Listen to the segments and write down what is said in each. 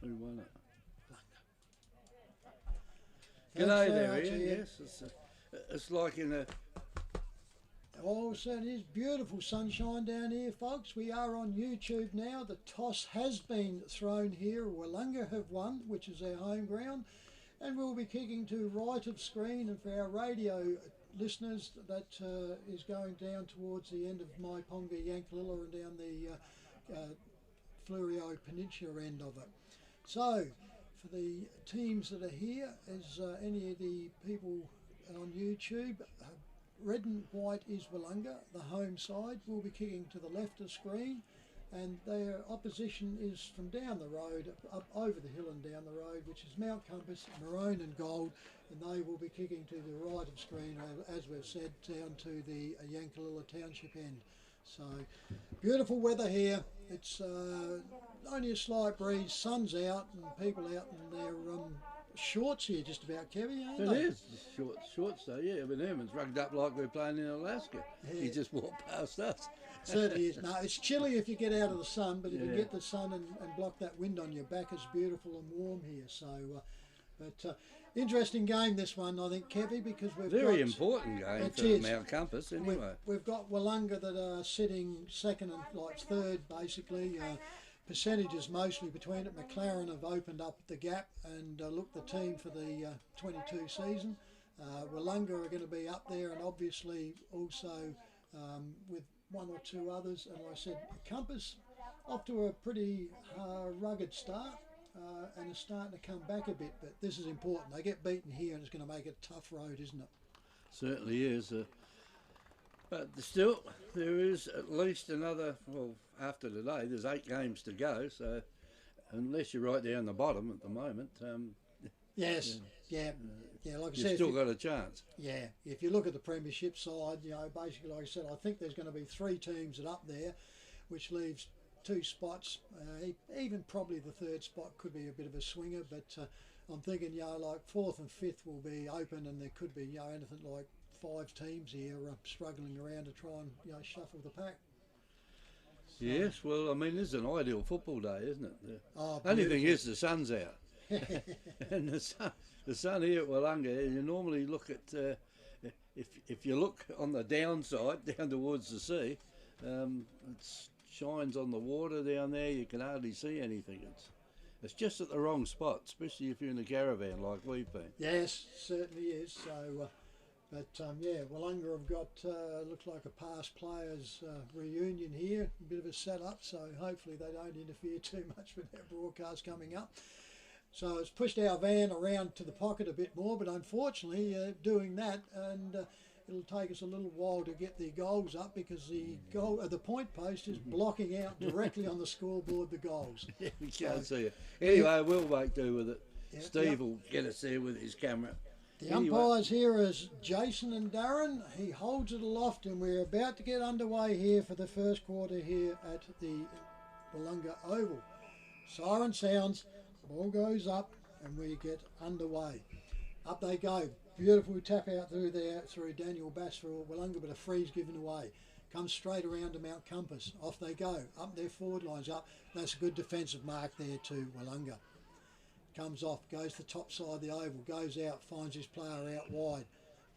Who won it? Thanks G'day very there, much, Ian. Ian. Yes, it's like in a... Oh, so it is beautiful sunshine down here, folks. We are on YouTube now. The toss has been thrown here. Willunga have won, which is our home ground. And we'll be kicking to right of screen. And for our radio listeners, that is going down towards the end of Maiponga, Yankalilla and down the Fleurieu Peninsula end of it. So, for the teams that are here, as any of the people on YouTube, red and white is Willunga, the home side. Will be kicking to the left of screen, and their opposition is from down the road, up over the hill and down the road, which is Mount Compass, maroon and gold, and they will be kicking to the right of screen, as we've said, down to the Yankalilla Township end. So, beautiful weather here. It's only a slight breeze, sun's out, and people out in their shorts here just about, Kevin, aren't It they? is shorts though, yeah. But Herman's rugged up like we're playing in Alaska. Yeah. He just walked past us. Certainly is. No, it's chilly if you get out of the sun, but if you Yeah. get the sun and block that wind on your back, it's beautiful and warm here. So, interesting game this one, I think, Kevy, because we've Very got, important game It for is. Mount Compass anyway. We've got Willunga that are sitting second and like third, basically. Percentages mostly between it. McLaren have opened up the gap and looked the team for the 22 season. Willunga are going to be up there, and obviously also with one or two others. And like I said, Compass off to a pretty rugged start and is starting to come back a bit. But this is important. They get beaten here, and it's going to make it a tough road, isn't it? Certainly is. But still, there is at least another, well, after today, there's 8 games to go, so unless you're right down the bottom at the moment, Yes, yeah, like I you've said, still got a chance. yeah, if you look at the premiership side, basically, like I said, I think there's going to be 3 teams that are up there, which leaves 2 spots. Even probably the 3rd spot could be a bit of a swinger, but I'm thinking, like 4th and 5th will be open, and there could be, anything like 5 teams here struggling around to try and shuffle the pack. So, Yes, well, I mean, this is an ideal football day, isn't it? oh, Only thing beautiful. is the sun's out. And the sun here at Willunga, you normally look at, if you look on the downside, down towards the sea, it shines on the water down there, you can hardly see anything. It's just at the wrong spot, especially if you're in a caravan like we've been. Yes, certainly is. So, Willunga have got, looks like a past players reunion here, a bit of a setup, so hopefully they don't interfere too much with our broadcast coming up. So it's pushed our van around to the pocket a bit more, but unfortunately doing that, and it'll take us a little while to get the goals up because the point post is blocking out directly on the scoreboard the goals. We can't see it. Anyway, we'll make do with it. Yep, Steve yep. will get us there with his camera. The Anyway. umpires here is Jason and Darren. He holds it aloft, and we're about to get underway here for the first quarter here at the Willunga Oval. Siren sounds, ball goes up, and we get underway. Up they go. Beautiful tap out through there through Daniel Bass for Willunga, but a free's given away. Comes straight around to Mount Compass. Off they go. Up their forward lines up. That's a good defensive mark there to Willunga. Comes off, goes to the top side of the oval, goes out, finds his player out wide,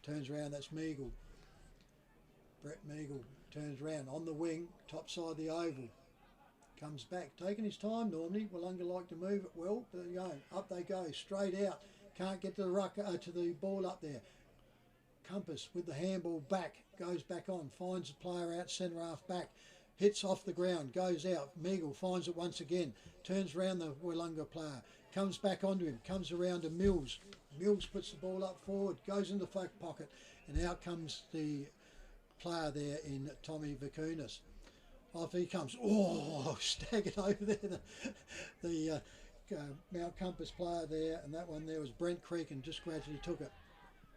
turns around, that's Meagle. Brett Meagle turns around on the wing, top side of the oval, comes back, taking his time normally. Willunga like to move it well, but they're going, up they go, straight out, can't get to the to the ball up there. Compass with the handball back, goes back on, finds the player out centre half back, hits off the ground, goes out, Meagle finds it once again, turns around the Willunga player, comes back onto him, comes around to Mills. Mills puts the ball up forward, goes in the flag pocket, and out comes the player there in Tommy Vakunas. Off he comes, staggered over there, the Mount Compass player there, and that one there was Brent Creek and just gradually took it.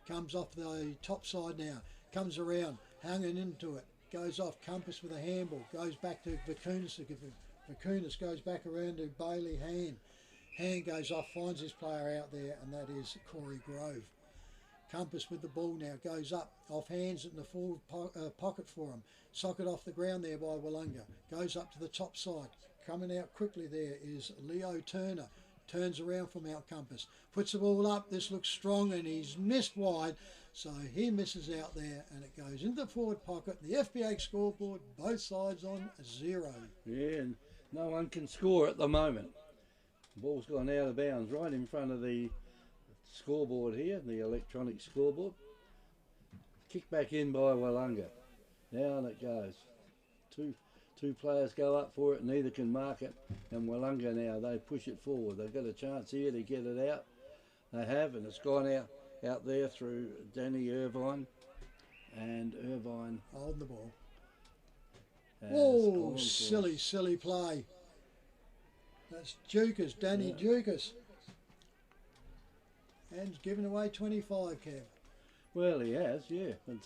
Comes off the top side now, comes around, hanging into it, goes off, Compass with a handball, goes back to Vakunas. Vakunas goes back around to Bailey Hand. Hand goes off, finds his player out there, and that is Corey Grove. Compass with the ball now, goes up, off hands in the forward pocket for him. Socket off the ground there by Willunga. Goes up to the top side. Coming out quickly there is Leo Turner. turns around for Mount Compass, puts the ball up. This looks strong, and he's missed wide, so he misses out there, and it goes into the forward pocket. The FPA scoreboard, both sides on 0. Yeah, and no one can score at the moment. The ball's gone out of bounds right in front of the scoreboard here, the electronic scoreboard. Kick back in by Willunga. Down it goes. Two players go up for it, neither can mark it, and Willunga now, they push it forward. They've got a chance here to get it out. They have, and it's gone out there through Danny Irvine, and Irvine holding the ball. Oh, silly play. That's Dukas, Danny Dukas. And he's given away 25, Kev. Well, he has, yeah. And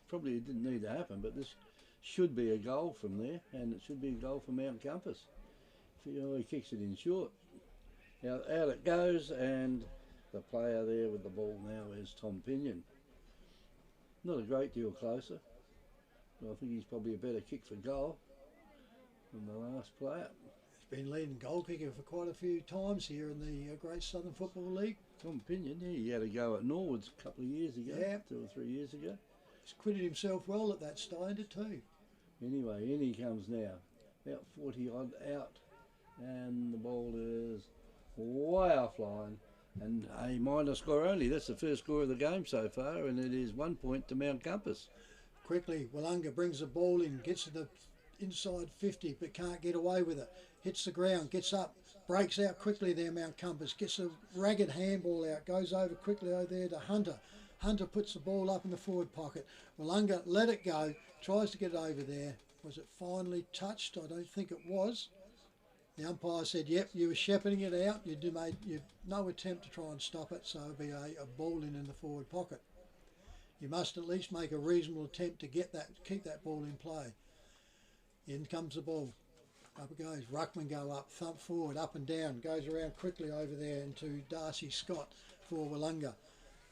probably it didn't need to happen, but this should be a goal from there, and it should be a goal for Mount Compass. He kicks it in short. Out it goes, and the player there with the ball now is Tom Pinion. Not a great deal closer, but I think he's probably a better kick for goal than the last player. He's been leading goal kicker for quite a few times here in the Great Southern Football League. Tom Pinion, yeah, he had a go at Norwood's a couple of years ago, 2 or 3 years ago. He's acquitted himself well at that standard too. Anyway, in he comes now, about 40 odd out, and the ball is way offline, and a minor score only. That's the first score of the game so far, and it is 1 point to Mount Compass. Quickly, Willunga brings the ball in, gets to the inside 50, but can't get away with it. Hits the ground, gets up, breaks out quickly there, Mount Compass, gets a ragged handball out, goes over quickly over there to Hunter. Hunter puts the ball up in the forward pocket. Willunga let it go, tries to get it over there. Was it finally touched? I don't think it was. The umpire said, yep, you were shepherding it out. You made no attempt to try and stop it, so it'll be a ball in the forward pocket. You must at least make a reasonable attempt to keep that ball in play. In comes the ball. Up it goes. Ruckman go up, thump forward, up and down. Goes around quickly over there into Darcy Scott for Willunga.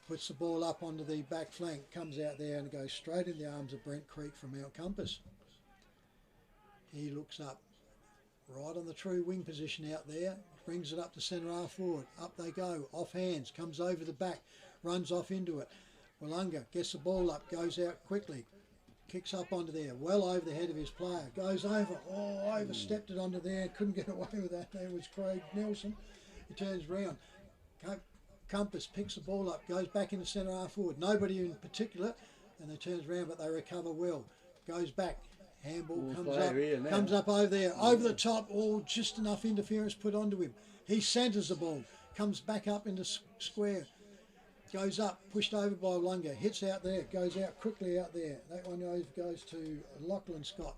Puts the ball up onto the back flank, comes out there and goes straight in the arms of Brent Creek from Mount Compass. He looks up, right on the true wing position out there, brings it up to centre half forward. Up they go, off hands, comes over the back, runs off into it. Willunga gets the ball up, goes out quickly, kicks up onto there, well over the head of his player, goes over, overstepped it onto there, couldn't get away with that. There was Craig Nelson. He turns round. Compass picks the ball up, goes back into centre half forward. Nobody in particular, and they turns round, but they recover well. Goes back, handball comes up over there, over the top. Just enough interference put onto him. He centres the ball, comes back up into square, goes up, pushed over by Willunga, hits out there, goes out quickly out there. That one goes to Lachlan Scott.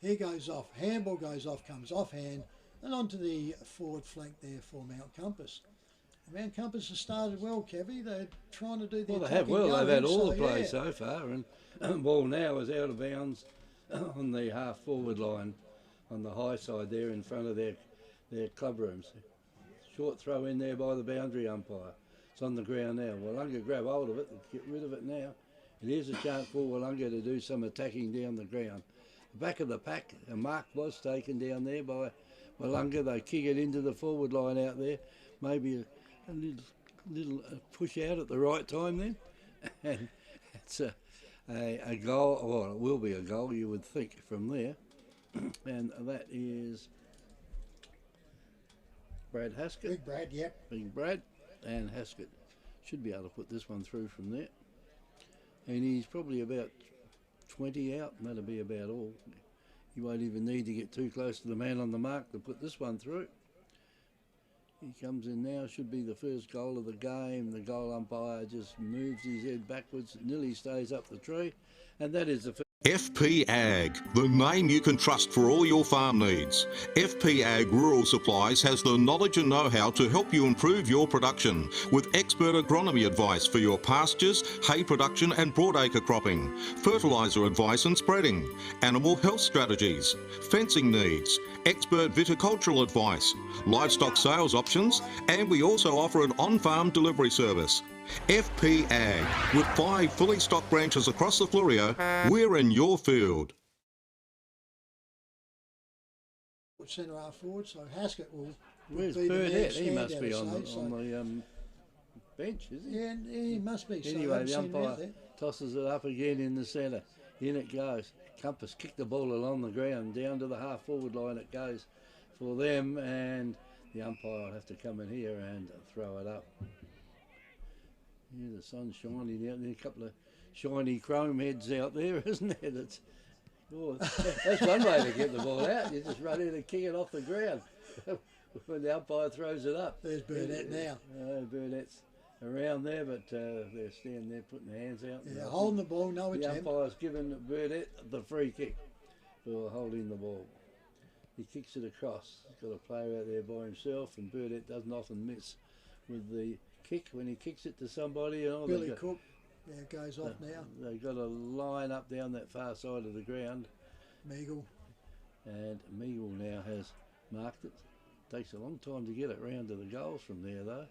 He goes off, handball goes off, comes off hand, and onto the forward flank there for Mount Compass. Mount Compass has started well, Kevy. They're trying to do the they have well. They've had all the plays so far, and the ball now is out of bounds on the half forward line on the high side there in front of their club rooms. Short throw in there by the boundary umpire. It's on the ground now. Willunga grab hold of it and get rid of it now. It is a chance for Willunga to do some attacking down the ground. The back of the pack, a mark was taken down there by Willunga. They kick it into the forward line out there. Maybe a little push out at the right time then, and it's a goal. Well, it will be a goal, you would think, from there, and that is Brad Haskett. Big Brad, yep. Big Brad, and Haskett should be able to put this one through from there, and he's probably about 20 out, and that'll be about all. You won't even need to get too close to the man on the mark to put this one through. He comes in now, should be the first goal of the game. The goal umpire just moves his head backwards, nearly stays up the tree, and that is the first. FP Ag, the name you can trust for all your farm needs. FP Ag Rural Supplies has the knowledge and know-how to help you improve your production with expert agronomy advice for your pastures, hay production and broadacre cropping, fertiliser advice and spreading, animal health strategies, fencing needs, expert viticultural advice, livestock sales options, and we also offer an on-farm delivery service. FP Ag, with 5 fully stocked branches across the Fleurieu, we're in your field. Centre half forward, so Haskett will Where's be the man Burdett? He stand must out be of on say, the bench, is he? Yeah, he must be. So I Anyway, haven't the seen him out umpire there. tosses it up again in the centre. In it goes. Compass kicked the ball along the ground, down to the half-forward line it goes for them, and the umpire will have to come in here and throw it up. Yeah, the sun's shining out there. A couple of shiny chrome heads out there, isn't there? That's one way to get the ball out. You just run in and kick it off the ground when the umpire throws it up. There's Burdett now. Burdett's around there, but they're standing there putting their hands out. Yeah, holding the ball, no The attempt. umpire's given Burdett the free kick for holding the ball. He kicks it across. He's got a player out there by himself, and Burdett doesn't often miss with the kick when he kicks it to somebody. Billy Cook. Yeah, it goes off now. They've got a line up down that far side of the ground. Meagle. And Meagle now has marked it. Takes a long time to get it round to the goals from there, though.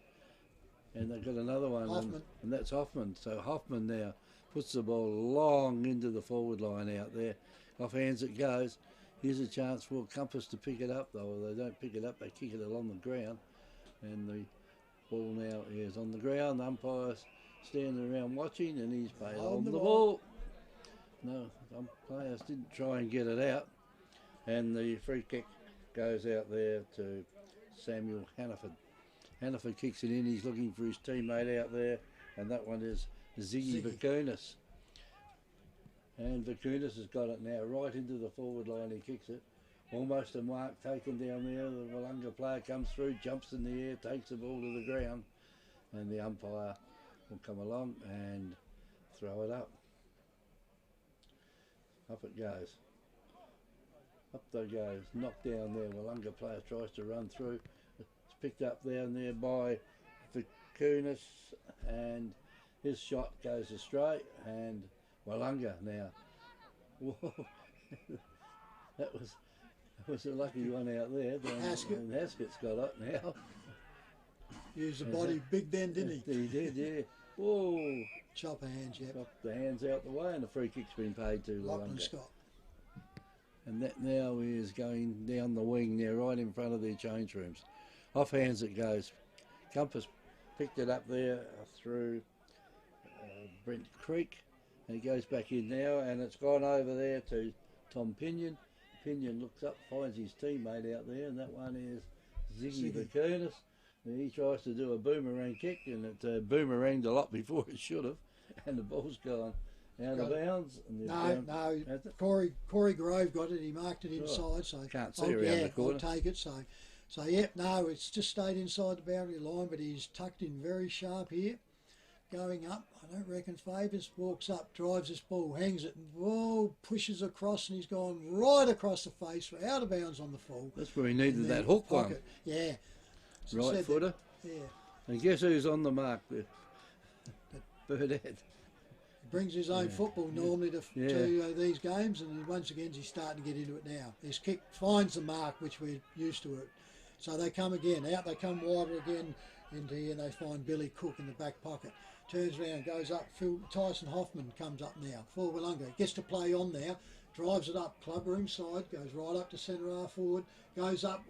And they've got another one, and that's Hoffman. So Hoffman now puts the ball long into the forward line out there. Off hands it goes. Here's a chance for Compass to pick it up, though. They don't pick it up, they kick it along the ground. And the ball now is on the ground. The umpire's standing around watching, and he's holding the ball. No, some players didn't try and get it out. And the free kick goes out there to Samuel Hannaford. Hannaford kicks it in. He's looking for his teammate out there, and that one is Ziggy Vakunas. And Vakunas has got it now right into the forward line. He kicks it. Almost a mark taken down there. The Willunga player comes through, jumps in the air, takes the ball to the ground, and the umpire will come along and throw it up. Up it goes. Up they goes. Knocked down there. Willunga player tries to run through. It's picked up down there by Vakunas, and his shot goes astray, and Willunga now. Whoa. that was a lucky one out there. Haskett. And Haskett's got it now. Used the body big then, didn't he? He did, yeah. Whoa. Chop hands, yeah. Chop the hands out the way, and the free kick's been paid to Lachlan Willunga. Scott. And that now is going down the wing there, right in front of their change rooms. Off hands it goes. Compass picked it up there through Brent Creek, and he goes back in now, and it's gone over there to Tom Pinion. Pinion looks up, finds his teammate out there, and that one is Ziggy Vakunas. And he tries to do a boomerang kick, and it boomeranged a lot before it should have, and the ball's gone out of bounds. And no, Corey Grove got it. He marked it inside, so can't see around the corner. I'll take it. So yep, no, it's just stayed inside the boundary line, but he's tucked in very sharp here. Going up, I don't reckon Favours walks up, drives this ball, hangs it, and whoa, pushes across, and he's gone right across the face, out of bounds on the full. That's where he needed that hook one. Yeah. Right footer. Yeah. And guess who's on the mark there? Burdett. He brings his own football normally to these games, and once again he's starting to get into it now. His kick finds the mark, which we're used to it. So they come again, out they come wider again into here, and they find Billy Cook in the back pocket. Turns around, goes up, Tyson Hoffman comes up now, for Willunga, gets to play on now, drives it up, club room side, goes right up to centre half forward, goes up,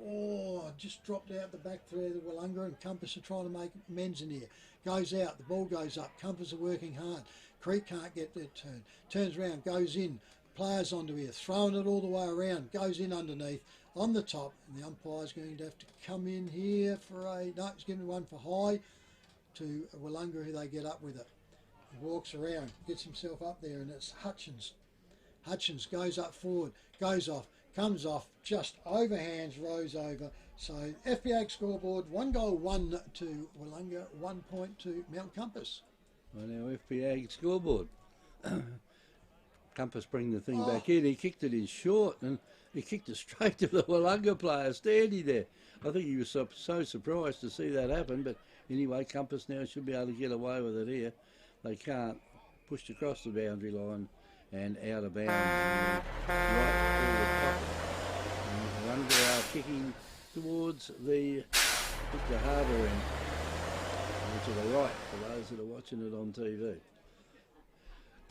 just dropped out the back there, the Willunga, and Compass are trying to make amends in here. Goes out, the ball goes up, Compass are working hard, Creek can't get that turn, turns around, goes in, players onto here, throwing it all the way around, goes in underneath, on the top, and the umpire's going to have to come in here for he's giving one for high to Willunga, who they get up with it. He walks around, gets himself up there, and it's Hutchins. Hutchins goes up forward, goes off, comes off, just overhands, rows over. So FBA scoreboard, 1 goal, 1 to Willunga, 1 point to Mount Compass. Well, now FBA scoreboard. Compass bring the thing back in. He kicked it in short, and he kicked it straight to the Willunga player standing there. I think he was so surprised to see that happen, but anyway, Compass now should be able to get away with it here. They can't. Pushed across the boundary line and out of bounds. Right forward pocket. And Willunga are kicking towards the harbour end. To the right, for those that are watching it on TV.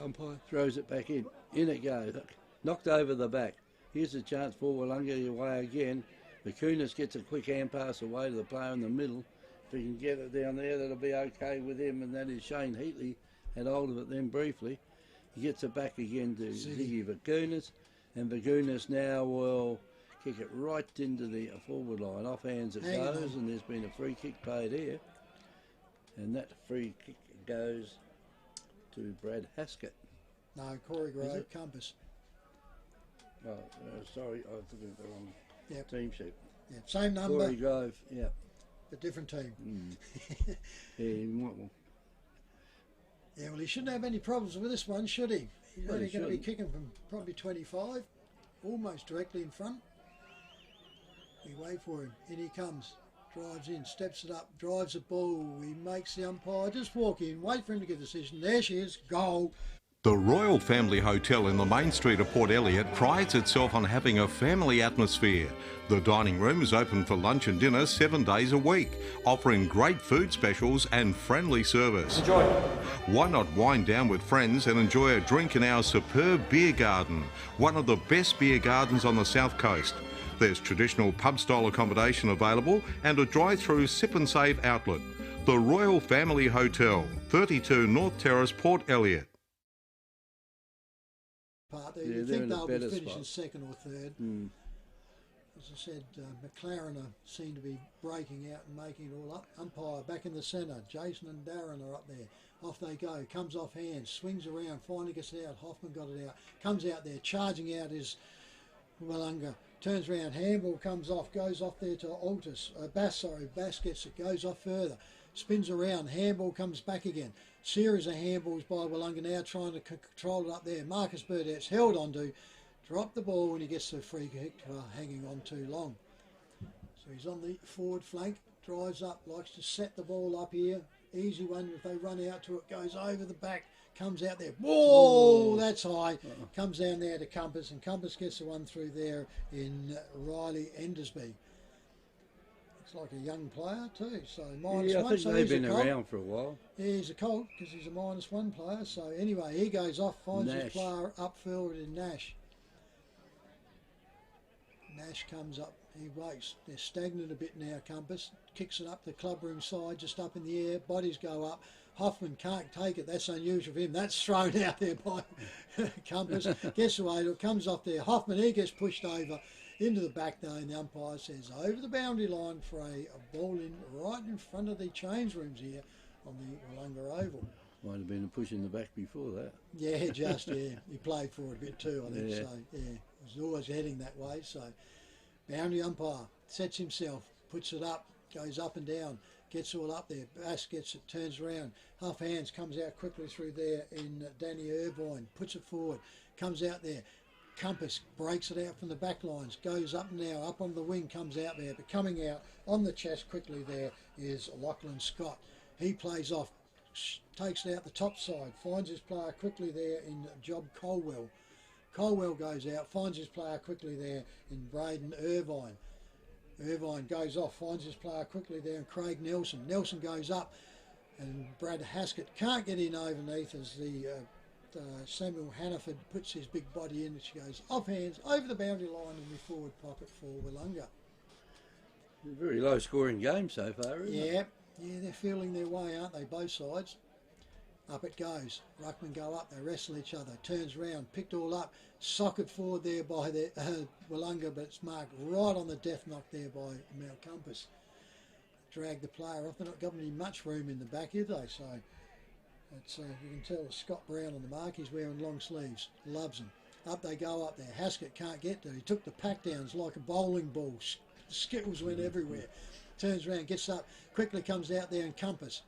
Umpire throws it back in. In it goes. Knocked over the back. Here's a chance for Willunga away again. Kunis gets a quick hand pass away to the player in the middle. If he can get it down there, that'll be okay with him, and that is Shane Heatley had hold of it then briefly. He gets it back again to Ziggy Vakunas, and Vakunas now will kick it right into the forward line. Off hands it goes, and there's been a free kick paid here. And that free kick goes to Brad Haskett. No, Corey Grove, Compass. Oh, sorry, I took the wrong team sheet. Yeah, same number. Corey Grove, yeah. A different team. Yeah, he might well. Yeah, well, he shouldn't have any problems with this one, should he? He's only going to be kicking from probably 25, almost directly in front. We wait for him. In he comes. Drives in, steps it up, drives the ball. He makes the umpire just walk in, wait for him to give a decision. There she is, goal. The Royal Family Hotel in the main street of Port Elliot prides itself on having a family atmosphere. The dining room is open for lunch and dinner 7 days a week, offering great food specials and friendly service. Enjoy. Why not wind down with friends and enjoy a drink in our superb beer garden, one of the best beer gardens on the south coast. There's traditional pub-style accommodation available and a drive-through sip and save outlet. The Royal Family Hotel, 32 North Terrace, Port Elliot. You think they'll be finishing second or third. As I said, McLaren seem to be breaking out and making it all up. Umpire back in the centre. Jason and Darren are up there. Off they go. Comes off hands. Swings around. Finally gets it out. Hoffman got it out. Comes out there. Charging out is Willunga. Turns around. Handball comes off. Goes off there to Altus. Bass gets it. Goes off further. Spins around. Handball comes back again. Series of handballs by Willunga now trying to control it up there. Marcus Burdett's held onto. Dropped the ball when he gets to the free kick for hanging on too long. So he's on the forward flank. Drives up. Likes to set the ball up here. Easy one. If they run out to it, goes over the back. Comes out there. Whoa, that's high. Comes down there to Compass, and Compass gets the one through there in Riley Endersby. Looks like a young player too. So minus I one. think So they've he's been around for a while. Yeah, he's a Colt because he's a -1 player. So anyway, he goes off, finds his player upfield in Nash. Nash comes up, he waits. They're stagnant a bit now, Compass. Kicks it up the clubroom side, just up in the air. Bodies go up. Hoffman can't take it. That's unusual for him. That's thrown out there by Compass. Gets away. It comes off there. Hoffman, he gets pushed over into the back though, and the umpire says over the boundary line for a ball in right in front of the change rooms here on the Willunga Oval. Might have been a push in the back before that. Yeah, he played for it a bit too, I think. So yeah, he was always heading that way. So boundary umpire sets himself, puts it up, goes up and down, gets all up there. Bass gets it, turns around, half hands, comes out quickly through there in Danny Irvine, puts it forward, comes out there. Compass breaks it out from the back lines, goes up now, up on the wing, comes out there, but coming out on the chest quickly there is Lachlan Scott. He plays off, takes it out the top side, finds his player quickly there in Job Colwell. Colwell goes out, finds his player quickly there in Braden Irvine. Irvine goes off, finds his player quickly there in Craig Nelson. Nelson goes up, and Brad Haskett can't get in overneath as the Samuel Hannaford puts his big body in, and she goes off hands, over the boundary line in the forward pocket for Willunga. A very low scoring game so far, isn't it? Yeah, they're feeling their way, aren't they, both sides? Up it goes. Ruckman go up, they wrestle each other, turns around, picked all up, socket forward there by the Willunga, but it's marked right on the death knock there by Mount Compass. Drag the player off. They're not giving him much room in the back, is they? So it's, you can tell Scott Brown on the mark, he's wearing long sleeves, loves them. Up they go up there. Haskett can't get to it. He took the pack downs like a bowling ball. Skittles went everywhere. Turns around, gets up, quickly comes out there and Compass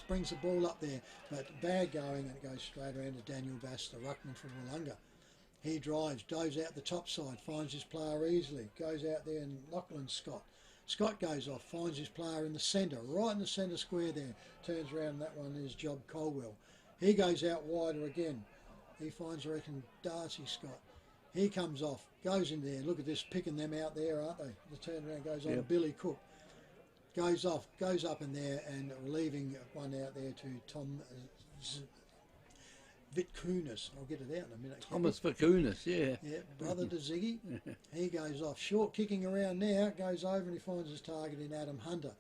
brings the ball up there, but bad going, and it goes straight around to Daniel Bass, the ruckman from Willunga. He drives, dives out the top side, finds his player easily, goes out there and Lachlan Scott. Scott goes off, finds his player in the centre, right in the centre square there, turns around, and that one is Job Colwell. He goes out wider again. He finds, I reckon, Darcy Scott. He comes off, goes in there, look at this, picking them out there, aren't they? The turnaround goes on, Billy Cook. Goes off, goes up in there and leaving one out there to Tom Vitkunas. I'll get it out in a minute. Thomas Vacunas, yeah. Yeah, brother to Ziggy. He goes off. Short kicking around now, goes over and he finds his target in Adam Hunter.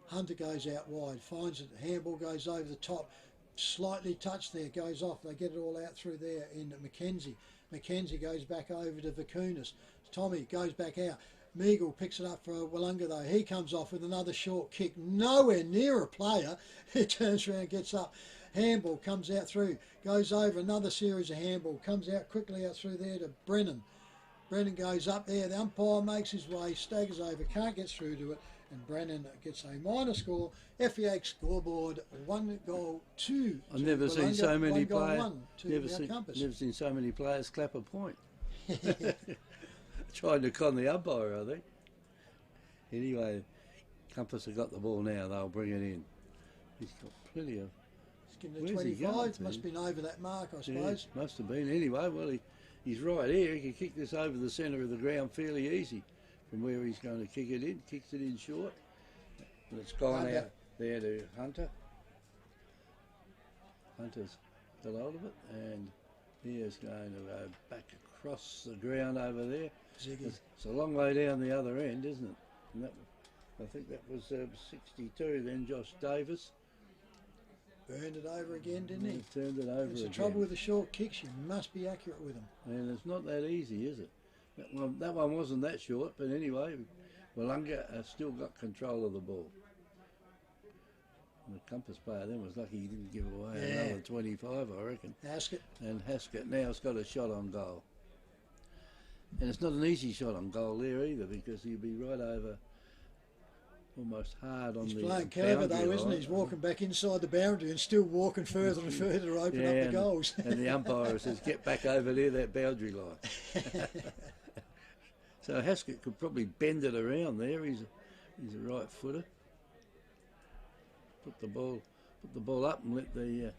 Hunter goes out wide, finds it. Handball goes over the top. Slightly touched there, goes off. They get it all out through there in Mackenzie. Mackenzie goes back over to Vacunas. Tommy goes back out. Meagle picks it up for Willunga though. He comes off with another short kick. Nowhere near a player. He turns around, gets up. Handball comes out through. Goes over another series of handball. Comes out quickly out through there to Brennan. Brennan goes up there. The umpire makes his way. Staggers over. Can't get through to it. And Brennan gets a minor score. FEX scoreboard 1 goal 2. I've never seen so many players. Never seen so many players clap a point. Trying to con the umpire, I think. Anyway, Compass have got the ball now. They'll bring it in. He's got plenty of. He's given it 25. Must have been over that mark, I suppose. Yeah, must have been. Anyway, well, he's right here. He can kick this over the centre of the ground fairly easy. From where he's going to kick it in, kicks it in short, and it's gone out there to Hunter. Hunter's got hold of it, and he is going to go back across the ground over there. It's a long way down the other end, isn't it? And that, I think that was 62. Then Josh Davis burned it over again, didn't he? Turned it over. It's again. the trouble with the short kicks. You must be accurate with them. And it's not that easy, is it? That one wasn't that short, but anyway, Willunga has still got control of the ball. And the Compass player then was lucky he didn't give away another 25, I reckon. Haskett. And Haskett now has got a shot on goal. And it's not an easy shot on goal there either, because he'll be right over, almost hard on the boundary. He's playing clever though, isn't he? He's walking back inside the boundary and still walking further and further to open up the goals. And the umpire says, get back over there, that boundary line. So Haskett could probably bend it around there. He's a right footer. Put the ball up and let the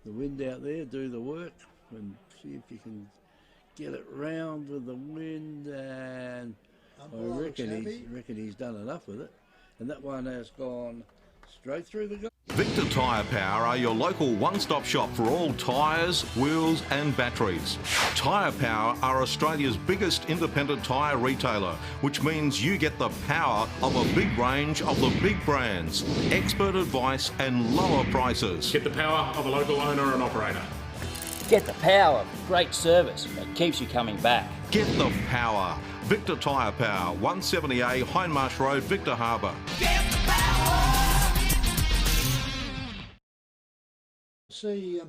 wind out there do the work, and see if you can get it round with the wind. And I reckon he's done enough with it. And that one has gone straight through the goal. Victor Tyre Power are your local one-stop shop for all tyres, wheels and batteries. Tyre Power are Australia's biggest independent tyre retailer, which means you get the power of a big range of the big brands, expert advice and lower prices. Get the power of a local owner and operator. Get the power of great service that keeps you coming back. Get the power. Victor Tyre Power, 170A Hindmarsh Road, Victor Harbour. Get the power! See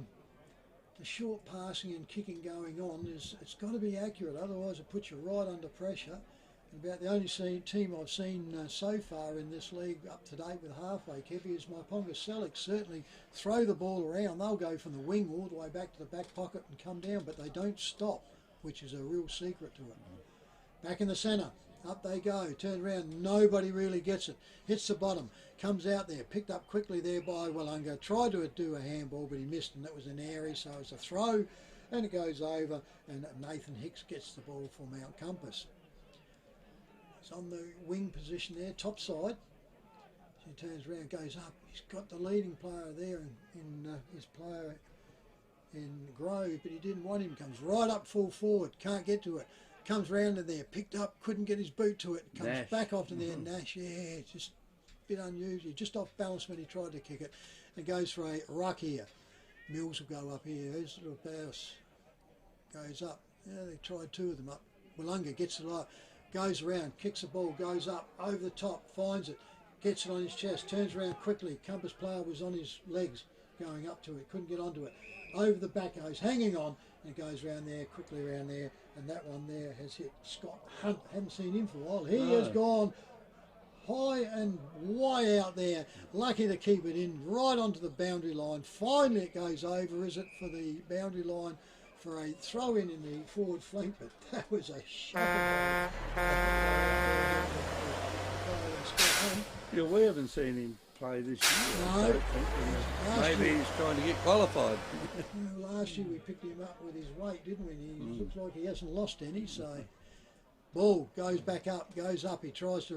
the short passing and kicking going on it's got to be accurate, otherwise it puts you right under pressure. And about the only team I've seen so far in this league up to date with halfway kippy is my Ponga Select. Certainly throw the ball around, they'll go from the wing all the way back to the back pocket and come down, but they don't stop, which is a real secret to it. Back in the centre, up they go, turn around, nobody really gets it, hits the bottom, comes out there, picked up quickly there by Willunga, tried to do a handball but he missed, and that was an airy, so it's a throw and it goes over, and Nathan Hicks gets the ball for Mount Compass. He's on the wing position there, top side. So he turns around, goes up, he's got the leading player there in his player in Grove, but he didn't want him, comes right up full forward, can't get to it. Comes round in there, picked up, couldn't get his boot to it, comes Nash. back off to there, Nash, yeah, just a bit unusual, just off balance when he tried to kick it, and goes for a ruck here. Mills will go up here, his little bounce goes up, yeah, they tried two of them up. Willunga gets it up, goes around, kicks the ball, goes up, over the top, finds it, gets it on his chest, turns around quickly, Compass player was on his legs, going up to it, couldn't get onto it, over the back goes, hanging on, and goes round there, quickly around there, and that one there has hit Scott Hunt. Haven't seen him for a while. He has gone high and way out there. Lucky to keep it in, right onto the boundary line. Finally it goes over, is it, for the boundary line for a throw in the forward flank, but that was a shocking Yeah, we haven't seen him play this year. No. I don't think. Maybe he's trying to get qualified. Last year we picked him up with his weight, didn't we? He looks like he hasn't lost any, so Ball goes back up, goes up. He tries to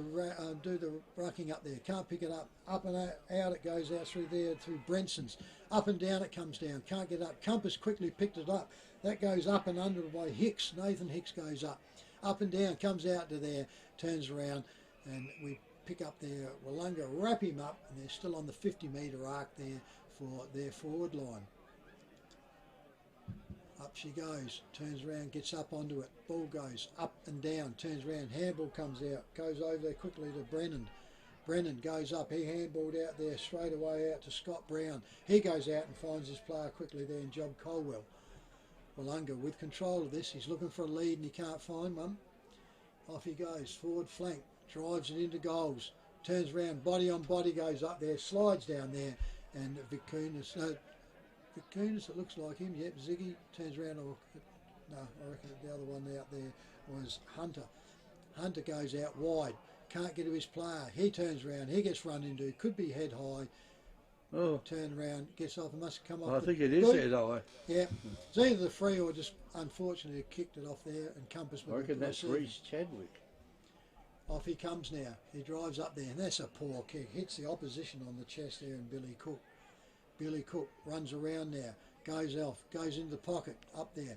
do the rucking up there. Can't pick it up. Up and out it goes out through there, through Brenson's. Up and down it comes down. Can't get up. Compass quickly picked it up. That goes up and under by Hicks. Nathan Hicks goes up. Up and down, comes out to there, turns around, and we pick up their Willunga, wrap him up, and they're still on the 50-metre arc there for their forward line. Up she goes, turns around, gets up onto it. Ball goes up and down, turns around. Handball comes out, goes over there quickly to Brennan. Brennan goes up, he handballed out there straight away out to Scott Brown. He goes out and finds his player quickly there in Job Colwell. Willunga with control of this, he's looking for a lead and he can't find one. Off he goes, forward flank, drives it into goals, turns around, body on body goes up there, slides down there, and Vicunis, it looks like him, yep, Ziggy turns around, no, I reckon the other one out there was Hunter. Hunter goes out wide, can't get to his player, he turns around, he gets run into, could be head high, turn around, gets off, and must come off. I think it is head high. Yeah, it's either the free or just unfortunately kicked it off there and Compass. I reckon that's Reece Chadwick. Off he comes now, he drives up there, and that's a poor kick, hits the opposition on the chest there, and Billy Cook. Billy Cook runs around now, goes off, goes into the pocket, up there,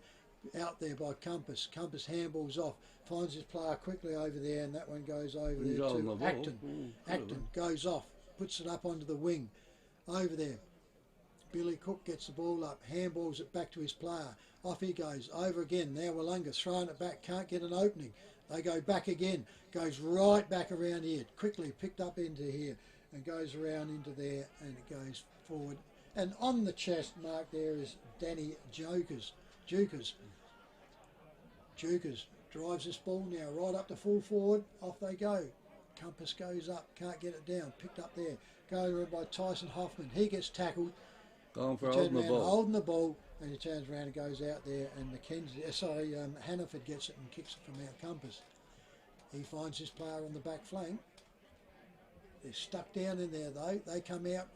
out there by Compass. Compass handballs off, finds his player quickly over there, and that one goes over there to Acton. Acton goes off, puts it up onto the wing, over there. Billy Cook gets the ball up, handballs it back to his player. Off he goes, over again. Now Willunga throwing it back, can't get an opening. They go back again, goes right back around here, quickly picked up into here, and goes around into there, and it goes forward. And on the chest mark there is Danny Jukers drives this ball now right up to full forward. Off they go. Compass goes up, can't get it down. Picked up there. Going around by Tyson Hoffman. He gets tackled. Going for holding the ball, and he turns around and goes out there. And Hannaford gets it and kicks it from Mount Compass. He finds his player on the back flank. They're stuck down in there though. They come out,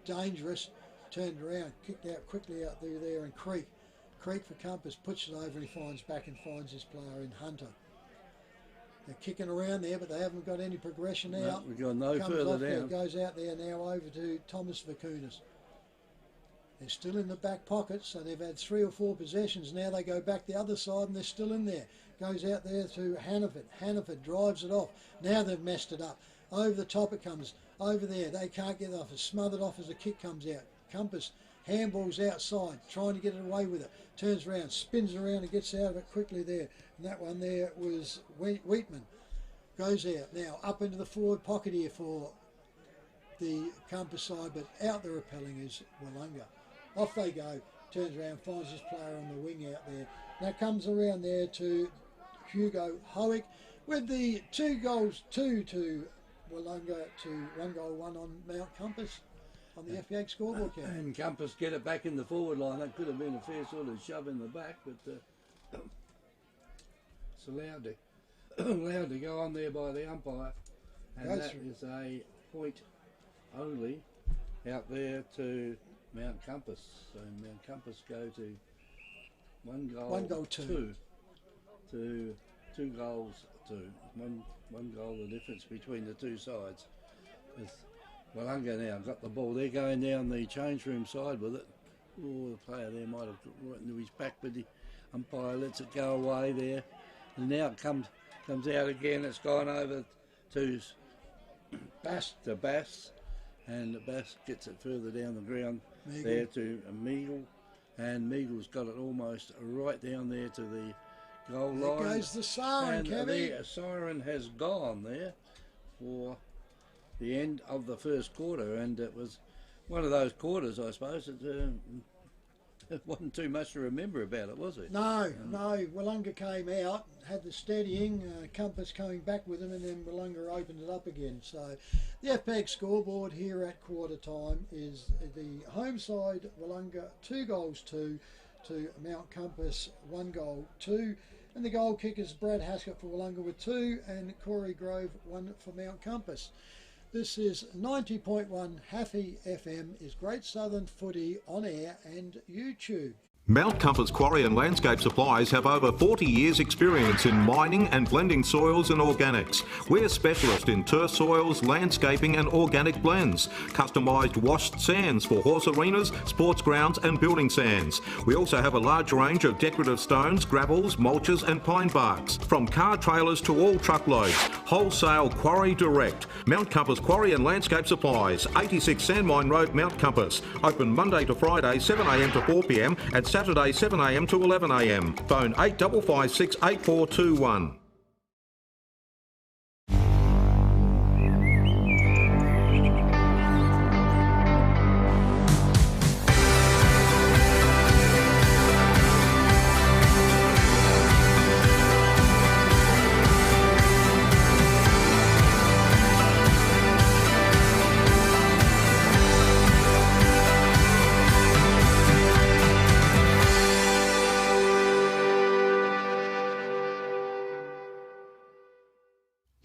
dangerous. Turned around, kicked out quickly out through there, and Creek for Compass puts it over, and he finds his player in Hunter. They're kicking around there, but they haven't got any progression out. We've got no further down. Goes out there now over to Thomas Vicunis. They're still in the back pocket, so they've had 3 or 4 possessions. Now they go back the other side, and they're still in there. Goes out there to Hannaford. Hannaford drives it off. Now they've messed it up. Over the top it comes. Over there, they can't get it off. It's smothered off as the kick comes out. Compass handballs outside, trying to get it away with it. Turns around, spins around and gets out of it quickly there. And that one there was Wheatman. Goes out now, up into the forward pocket here for the Compass side, but out there repelling is Willunga. Off they go, turns around, finds his player on the wing out there. Now comes around there to Hugo Howick with the 2 goals, 2 to Willunga to 1 goal, 1 on Mount Compass on the FPH scoreboard count. And Compass get it back in the forward line. That could have been a fair sort of shove in the back, but it's allowed to go on there by the umpire. And that is a point only out there to Mount Compass. So Mount Compass go to 1 goal 2 to 2 goals 2. One goal the difference between the two sides. Willunga now got the ball. They're going down the change room side with it. The player there might have got right into his back, but the umpire lets it go away there. And now it comes out again. It's gone over to Bass, and Bass gets it further down the ground there to Meagle, and Meagle's got it almost right down there to the goal line. There goes the siren, Kevin. The siren has gone there for the end of the first quarter, and it was one of those quarters, I suppose. It wasn't too much to remember about it, was it? No. Willunga came out, had the steadying, Compass coming back with him, and then Willunga opened it up again. So the FPEG scoreboard here at quarter time is the home side, Willunga 2 goals 2 to Mount Compass 1 goal 2. And the goal kickers Brad Haskett for Willunga with 2, and Corey Grove 1 for Mount Compass. This is 90.1 Haffy FM, is Great Southern Footy on air and YouTube. Mount Compass Quarry and Landscape Supplies have over 40 years experience in mining and blending soils and organics. We're specialists in turf soils, landscaping and organic blends. Customised washed sands for horse arenas, sports grounds and building sands. We also have a large range of decorative stones, gravels, mulches and pine barks. From car trailers to all truckloads. Wholesale Quarry Direct. Mount Compass Quarry and Landscape Supplies, 86 Sandmine Road, Mount Compass. Open Monday to Friday, 7am to 4pm and Saturday 7am to 11am. Phone 8556 8421.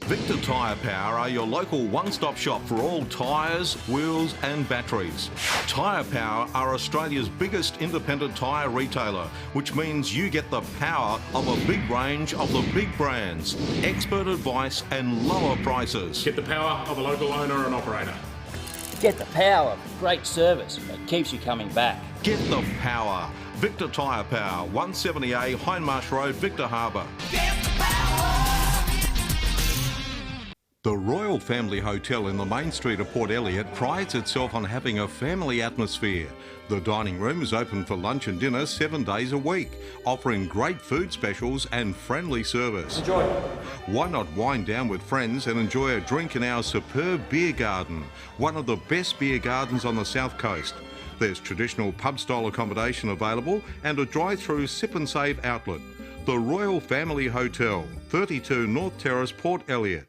Victor Tyre Power are your local one-stop shop for all tyres, wheels and batteries. Tyre Power are Australia's biggest independent tyre retailer, which means you get the power of a big range of the big brands, expert advice and lower prices. Get the power of a local owner and operator. Get the power of great service that keeps you coming back. Get the power. Victor Tyre Power, 170A Hindmarsh Road, Victor Harbour. The Royal Family Hotel in the main street of Port Elliot prides itself on having a family atmosphere. The dining room is open for lunch and dinner 7 days a week, offering great food specials and friendly service. Enjoy. Why not wind down with friends and enjoy a drink in our superb beer garden, one of the best beer gardens on the South Coast. There's traditional pub-style accommodation available and a drive-through sip and save outlet. The Royal Family Hotel, 32 North Terrace, Port Elliot.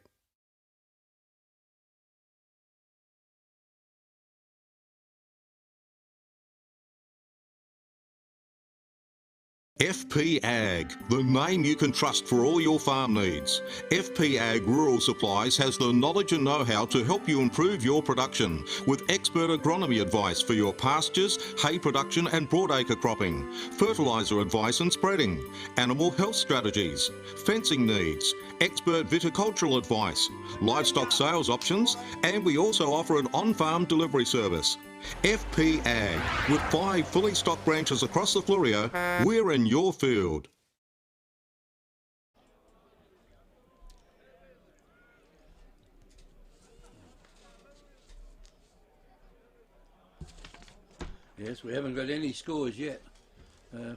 FP Ag, the name you can trust for all your farm needs. FP Ag Rural Supplies has the knowledge and know-how to help you improve your production with expert agronomy advice for your pastures, hay production and broadacre cropping, fertiliser advice and spreading, animal health strategies, fencing needs, expert viticultural advice, livestock sales options, and we also offer an on-farm delivery service. FP Ag, with 5 fully stocked branches across the Fleurieu, we're in your field. Yes, we haven't got any scores yet. For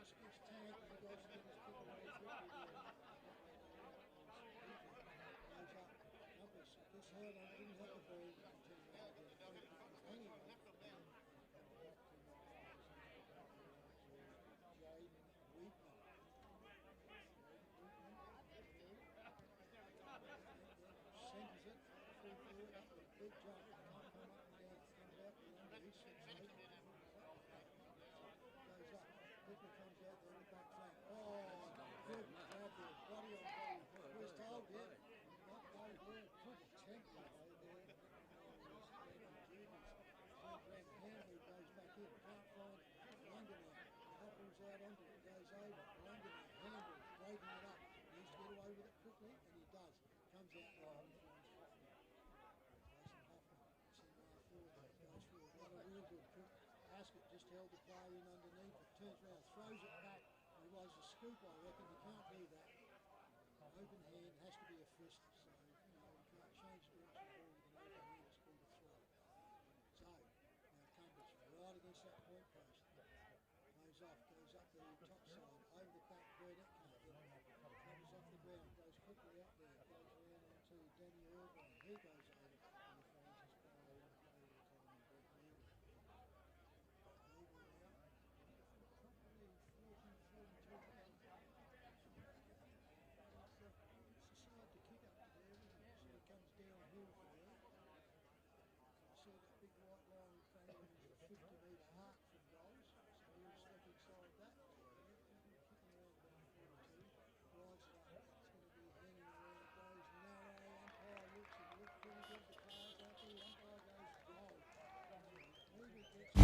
pass gets tagged and he goes to get his kick away quickly there. Goes up, Compass gets held on, didn't have the ball, and turns around again. Free kick was hanging on it. Jaden Weedman. Centres it, full forward, up with a big jump, can't come up and down, comes out the under, he's 6'8". Goes up, quickly comes out there in the back flank. Oh, good job there, body on body. First hold, yeah. Not no ball, good tempo there. Turns around, Handley goes back in, can't find Willunga now. Hopples out onto it, goes over. Willunga now, Handley, breaking it up. Needs to get away with it quickly, and he does. Comes out long and finds Hoffman. Jason Hoffman, centre forward, goes forward. Not a real good quick. Haskett just held the play in underneath it, turns around, throws it back. He was a scoop, I reckon. You can't do that. Open hand has to be a fist, so you can't change direction of the ball with an open hand. It's called a throw. So now Cumbers right against that point post. Goes off, goes up the top side, over the back. Burnett can't get it. Comes off the ground, goes quickly up there, goes around onto Danny Irvine. He goes over and he finds his player in the play of the time and Brett Neely. Neely now, probably 40-42 to go. It's hard to kick up there, isn't it? So he comes downhill for there. You see that big white line in front of him is the 50-metre arc from goals. So he'll step inside that. Kicking around about 42. Drives it up. It's going to be hanging around. Goes narrow. Umpire looks and looks pretty good. The players out there. Umpire goes goal. Neely gets...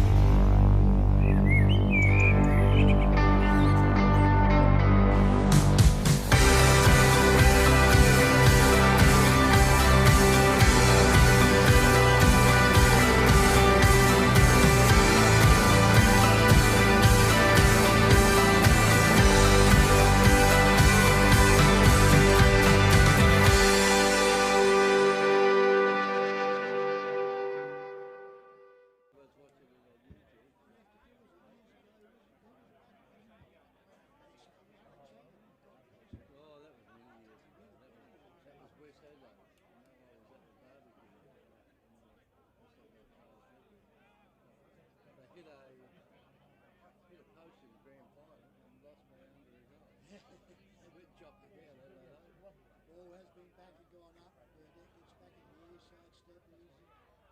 Hit a post in the grand final and lost me under his eye. They went chopped it down. Ball has been back and gone up. Burnett gets back in the air side step. He's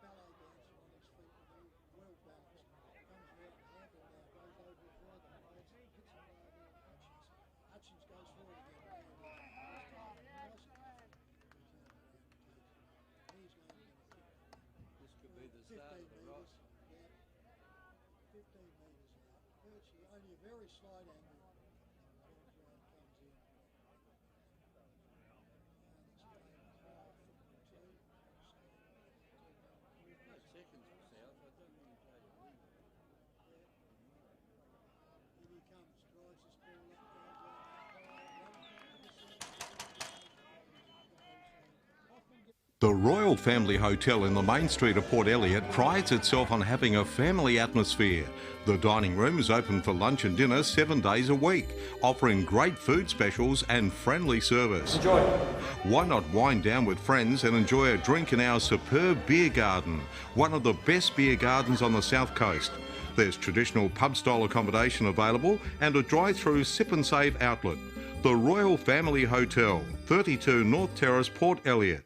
ballet dancer on his feet and he's well balanced. Comes around and handle now, goes over further. Hits him there on Hutchins. Hutchins goes forward again. He's going to kick. This could be the start of the rock. Yeah, 15 metres out. Virtually only a very slight angle. Comes in. Seconds for South. I don't think he played a win. In he comes, drives his ball up, goes out. The Royal Family Hotel in the main street of Port Elliot prides itself on having a family atmosphere. The dining room is open for lunch and dinner 7 days a week, offering great food specials and friendly service. Enjoy. Why not wind down with friends and enjoy a drink in our superb beer garden, one of the best beer gardens on the south coast. There's traditional pub-style accommodation available and a drive-through sip and save outlet. The Royal Family Hotel, 32 North Terrace, Port Elliot.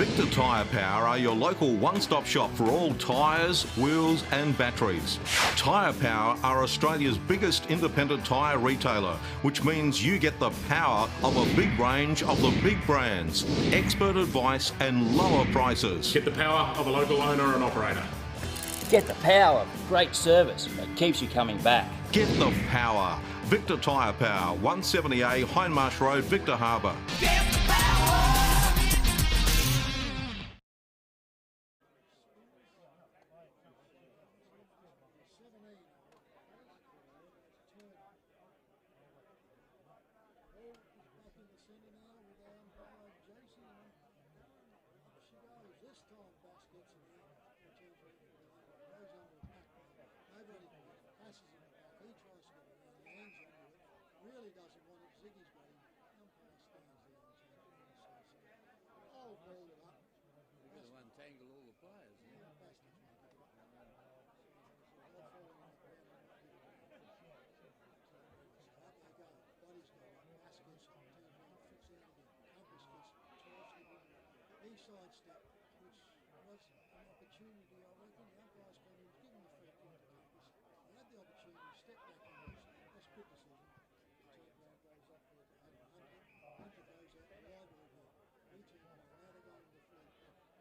Victor Tyre Power are your local one-stop shop for all tyres, wheels and batteries. Tyre Power are Australia's biggest independent tyre retailer, which means you get the power of a big range of the big brands, expert advice and lower prices. Get the power of a local owner and operator. Get the power of great service that keeps you coming back. Get the power. Victor Tyre Power, 170A Hindmarsh Road, Victor Harbour. Get the power. Really doesn't want it. Ziggy's got him. Umpire stands there and says, "Oh, ball it up." We're going to untangle all the players. Yeah. He sidestepped, which was an opportunity, I reckon. The umpire's gone in, given the free kick to Compass. He had the opportunity, stepped back in this. That's a good decision. Turnaround goes up there to Hunter. Hunter goes out wide with it. He turns around. Now they're going to the fleet.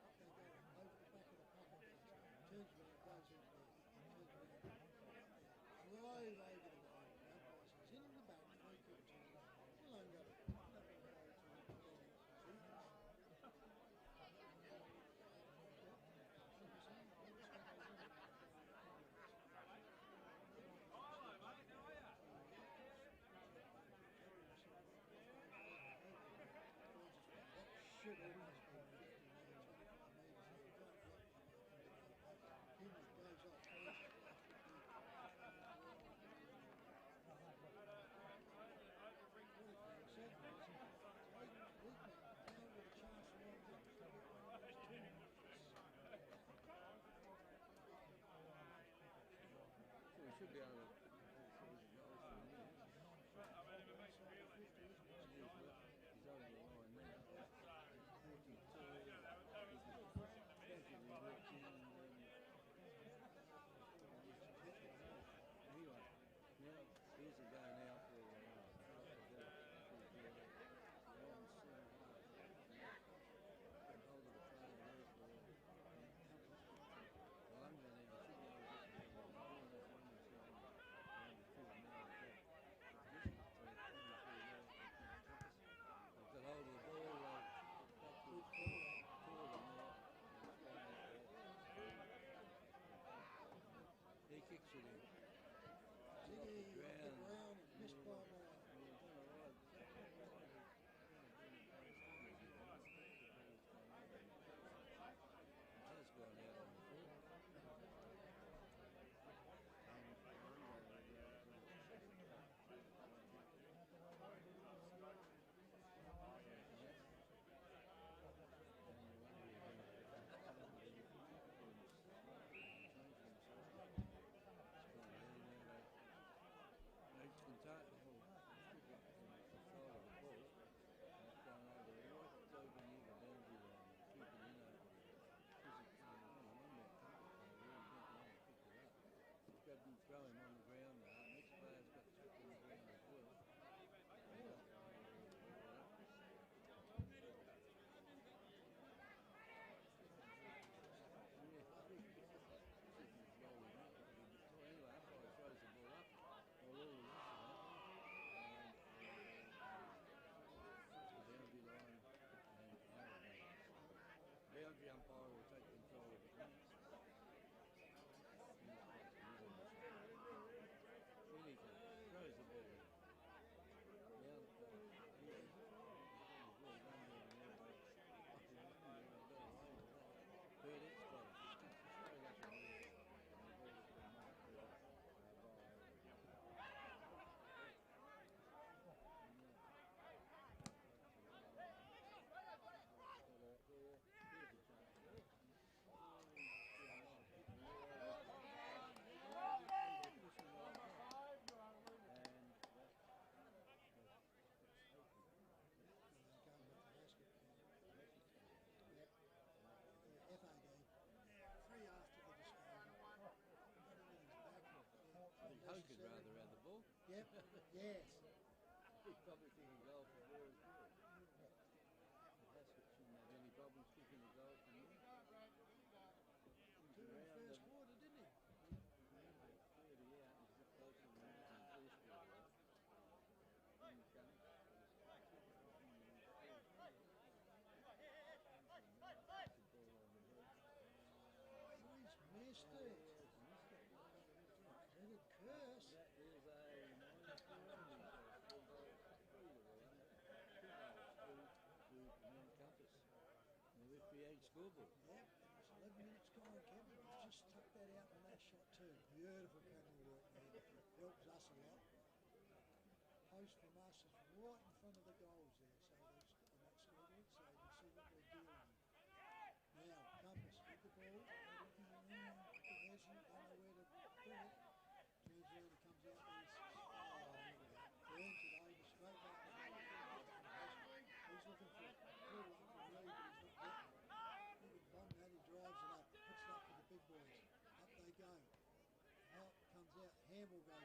Up they go, over the back of the puck it goes. Turns around, goes into there. Turns around. Drive over the line. The umpire says, in the back, free kick to Willunga. Yep, yes. He's probably thinking golf is very good. Haskett shouldn't have any problems kicking the goal from here. Two in the first quarter, didn't he? He's about 30 out. He's a bit closer than he was in the first quarter, though. In he comes. He's missed it. Cricket curse. That is a minus 4 ending, so 4 goals to 3 to Willunga. 2 goals to Mount Compass. The FBA scoreboard. Yep, it was 11 minutes gone, Kevin. He's just tucked that out in that shot too. Beautiful camera work there. Helps us a lot. Post from us is right in front of the goals there, so there's on that scoreboard, so you can see what we're dealing with. Now, Compass with the ball. Messi, don't know where to bring it. Turns around and comes out there. Burns it over straight back. He's looking for a little up for lead, but he's not getting it. He can bomb that, he drives it up, puts it up for the big boys. Up they go. Out comes out, Hamble goes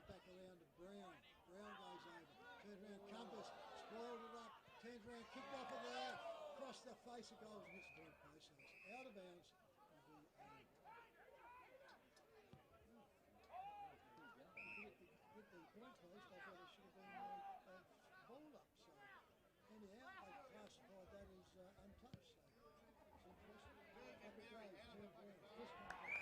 back around to Brown. Brown goes over, turns around, Compass, spoiled it up, turns around, kicked off of there, across the face of goals and hits the ball post, so it's out of bounds. With the point post, I thought it should have been a ball up, so anyhow, they classified that as untouched, so it's interesting. Up it goes, turns around, fist comes up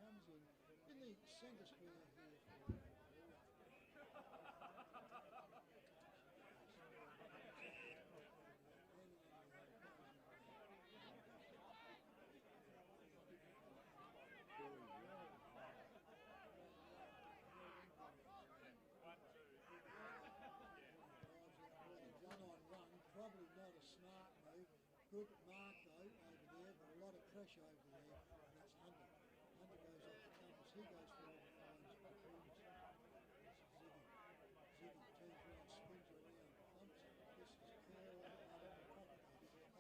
comes in the centre square here. Run, probably not a smart move. Good mark though over there, but a lot of pressure over there, and that's Hunter. Hunter goes off the Compass, he goes forward and finds Cocoons. This is Ziggy. Ziggy turns around, spins around, pumps it. This is curl out of the pocket.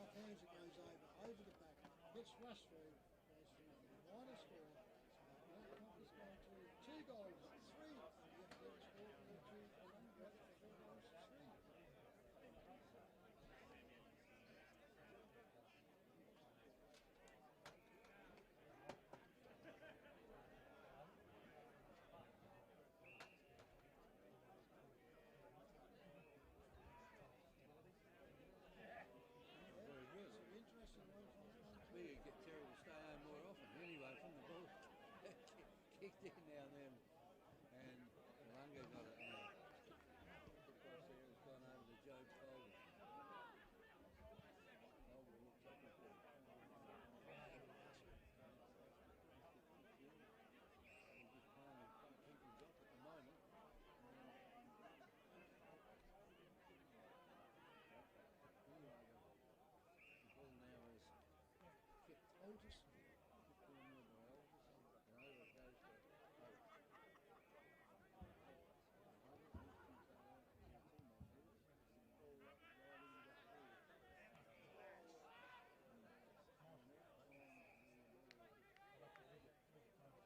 Off hands it goes over the back, hits rush through, goes through minus 4. So Compass going to 2 goals, 3, and yet they're scored into Willunga for 4 goals to 3. We could get Terry to stay home more often anyway from the ball. Kicked in now and then. And Willunga got it now. Across there has gone over to Joe Colby. Colby looks up at him. He's just playing in front, keeping off at the moment. The ball now is kicked Otis. Kicked in there by Otis. And over it goes to Otis.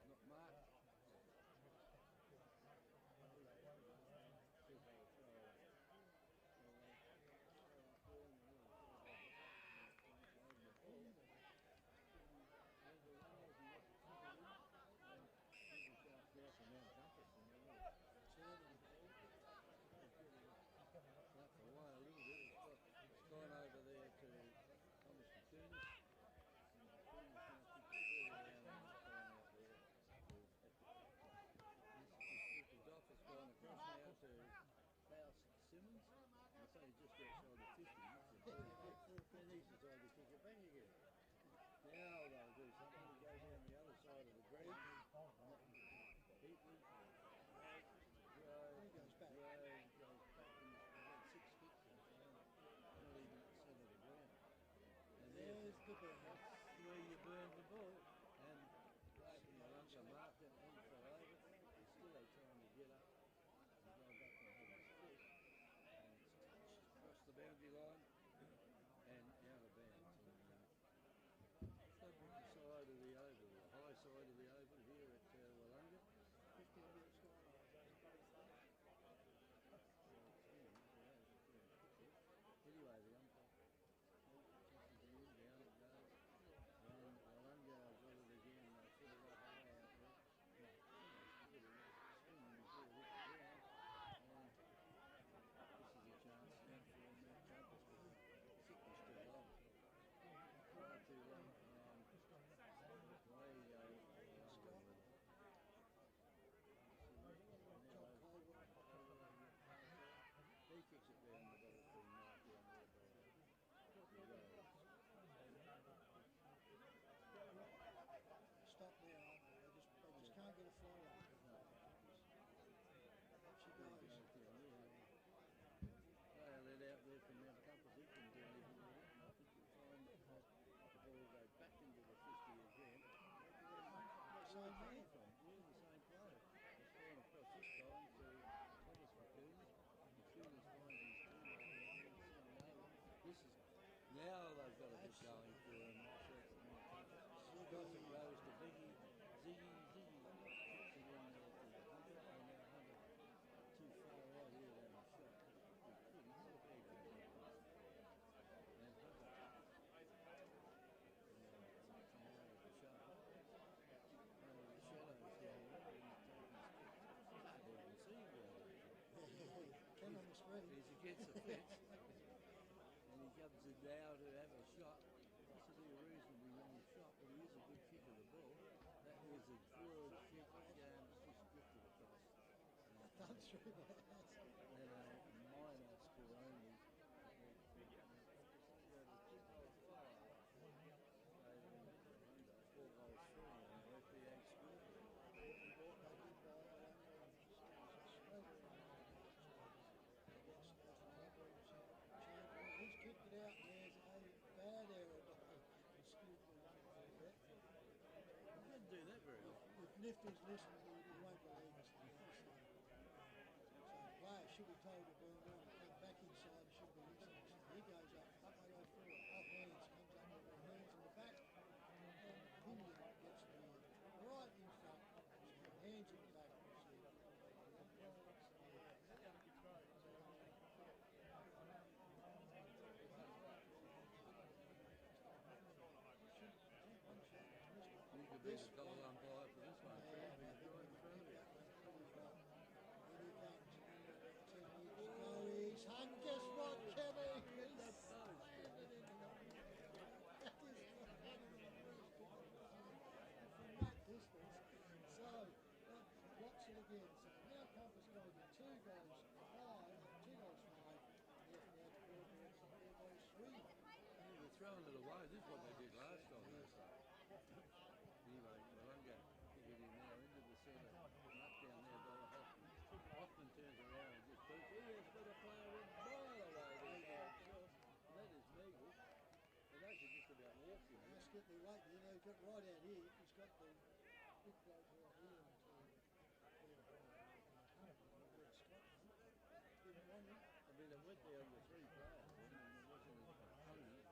Not marked. It's gone over there to Thomas Kunis. And Kunis now kicks it all around and it's gone out there. This is off, it's gone across now to Klaus Simmons. I say just outside the 50. Then he's decided to kick it back again. Now they'll do something. He goes down the other side of the green. Heatley That's where you burn the ball. And like in the Willunga market and fell over, he's still trying to get up and go back and have his kick. And it's touched across the boundary line and out of bounds. And, the side of the oval, the high side of the oval here at Willunga. 15 minutes gone. Anyway, the umpire tosses it in, down it goes. And Willunga got it again, they put it up high out there. Swinging before it hit the ground. And this is a chance now for them to jump us, but the sickness too long. Far too long. Away you go. He kicks it down the ball for Mark down there Stop now, aren't they? They just can't get a flow on. Up she goes. They let out there from Mount Compass. He can do anything with it. I think you'll find that the ball goes back into the 50 again. Same man. Yeah, the same player. It's going across this time to Thomas McCooley. McCooley's finding his teammate. This is now they've got a bit going for him. Gossip goes to Ziggy. Ziggy kicks it in there to the Hunter, and now Hunter too far out here to have a shot. He's not a big guy. And Hunter come out of the shot. The shadows down there and taking his kick. Can't even see him. Came on the screen. He's against the fence. And he comes in now to have a shot. This will be a reasonably long shot, but he is a good kick of the ball. That was a good kick, just drifted across. Done through that. And a minor score only. Four goals through on the FBA score. He's kicked it out, and there's a bad error by the skillful one. He didn't do that very well. If Nifty's listening, he won't believe us. So the player should be told to burn down and come back inside, should be listening. So he goes up they go forward, off hands, comes up with the hands in the back, and Pinion gets the right in front, so hands in the back. You could be the goal umpire for this one, Fred. He's right in front of you. Here he comes. 10 years. Oh, he's hung. Guess what, Kevin? He's standing in the that is from that distance. So, that blocks it again. So now Compass goes with 2 goals 5, 2 goals 5. Therefore, that's 4 goals 3. They're throwing it away. This is what they did last time. Anyway, Willunga kick it in now into the centre. Up down there by the Hoffman. Hoffman turns around and just boots. He has got a player in mile away there. That is legal. And they could just about walk him. Let's get the weight. You know, he's got right out here. He's got the big bloke out here. Didn't want him. I mean, it went down to 3 players. I mean, it wasn't a pony.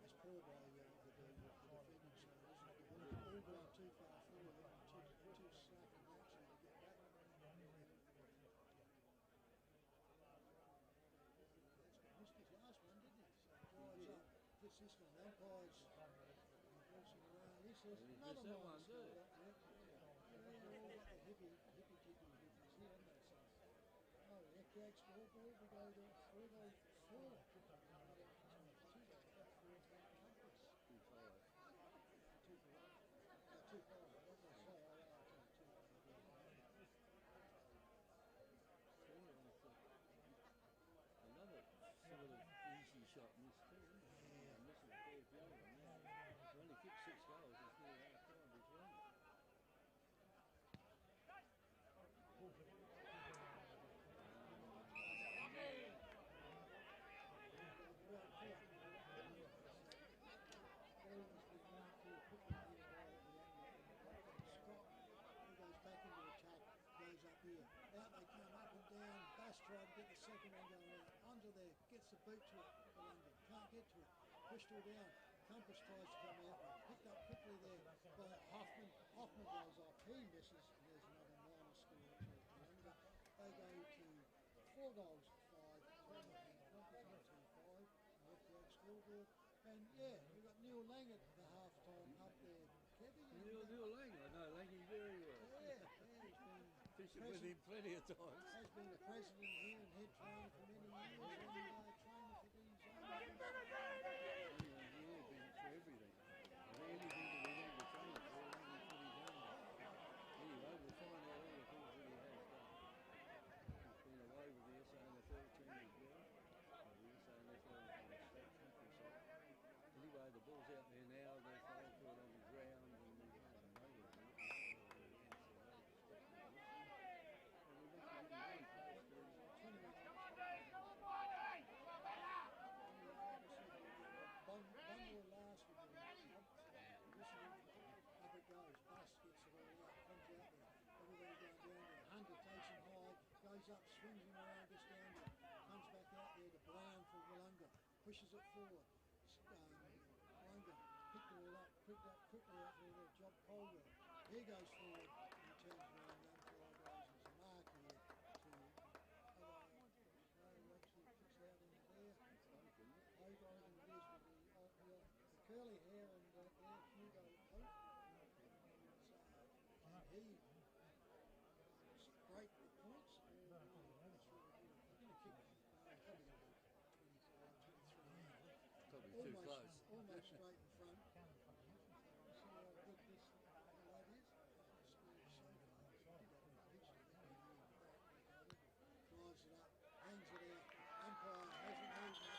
That's poor by the defending side, isn't it? All going too far forward and too slack in action to get back. Missed his last one, didn't he? So drives up, gets this one, umpires waltzing around. He says, another one scored up there. They've all got the hippie hippies here, haven't they? So, oh, the FPH scoreboard, we go to 4 goals 4. 2-5. Another sort of easy shot missed too. Yeah, missing a fair few of them. He only kicked 6 goals. It's nearly half time. He's won. second one going out. Under there, gets the boot to it, Willunga. Can't get to it. Pushed her down. Compass tries to come out. Picked up quickly there by Hoffman. Hoffman goes off. He misses. And there's another minor score to Willunga. They go to 4 goals to 5. 2-5. Left out scoreboard. And yeah, we've got Neil Lang at the half time up there. Kevin. Neil Lang, I know Langy very well. Yeah, he's been Fishing with him plenty of times. has been the president here and head trainer for many years and trainer for these He's been for everything. Anything that we need to train for, Langy's what he's done. Anyway, we'll find out all the things that he has done. He's been away with the SANFL team as well. The SANFL state country side. Anyway, the ball's out there now. They're trying to it on the ground. And Bundle last with the up it goes. Bus gets it all out, comes out there. Everybody going down there. Hunter takes him high, goes up, swings him around, gets down there. Comes back out there to Brown for Willunga. Pushes it forward. Willunga picked it all up, quickly out there to Job Colwell. He goes forward and he turns around. The umpire goes, there's a mark here to actually puts out in there. I got it is with the curly hair and Hugo Oak. He break the points. He's going to kick probably too close. Almost straight in front. See how good this lad is? Drives it up, hangs it out. Umpire hasn't moved much.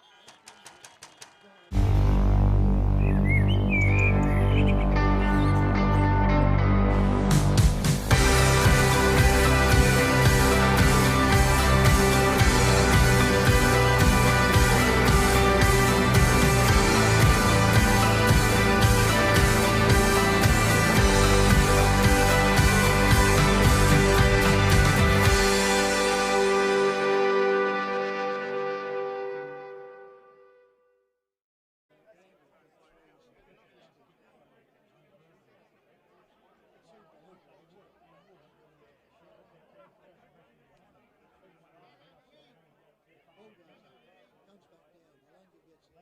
Comes back down, Willunga gets it,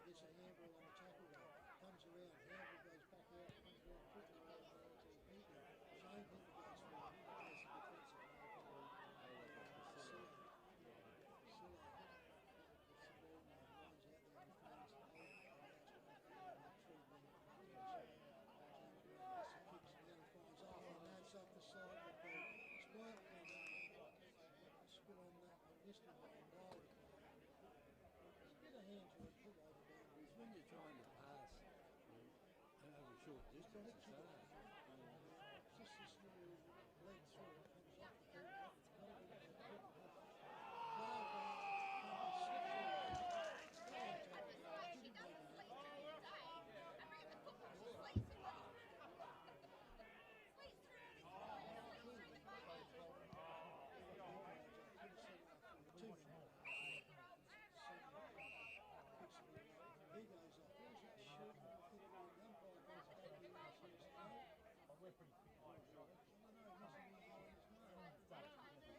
gets a handball on the tackle there, comes around, handball goes back out, comes around quickly right around to Peter. Shane Peter goes forward, he plays the defensive off the side of the boot. Spin on that one, missed it by a mile. Get a hand to it, put over there. It's when you're trying to pass over short distance, it's hard. Just this little leg through it, comes off the boot,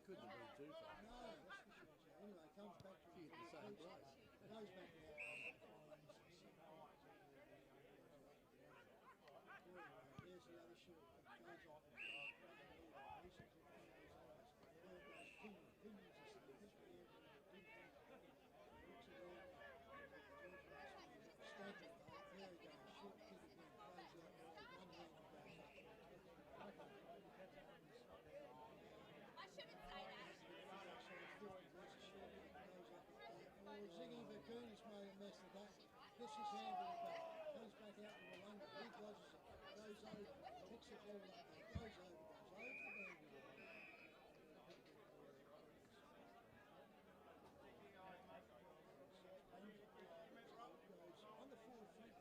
Couldn't have been too far. No, that's for sure. Anyway, comes back to Keep the same place. Goes back out. There's the other short. Goes off. Ziggy Vacunas made a mess of that. Gets his hand in the back. Comes back out to Willunga. He dodges it. Goes over. Picks the ball up there. Goes over. Goes over the ball. Goes on the full feet.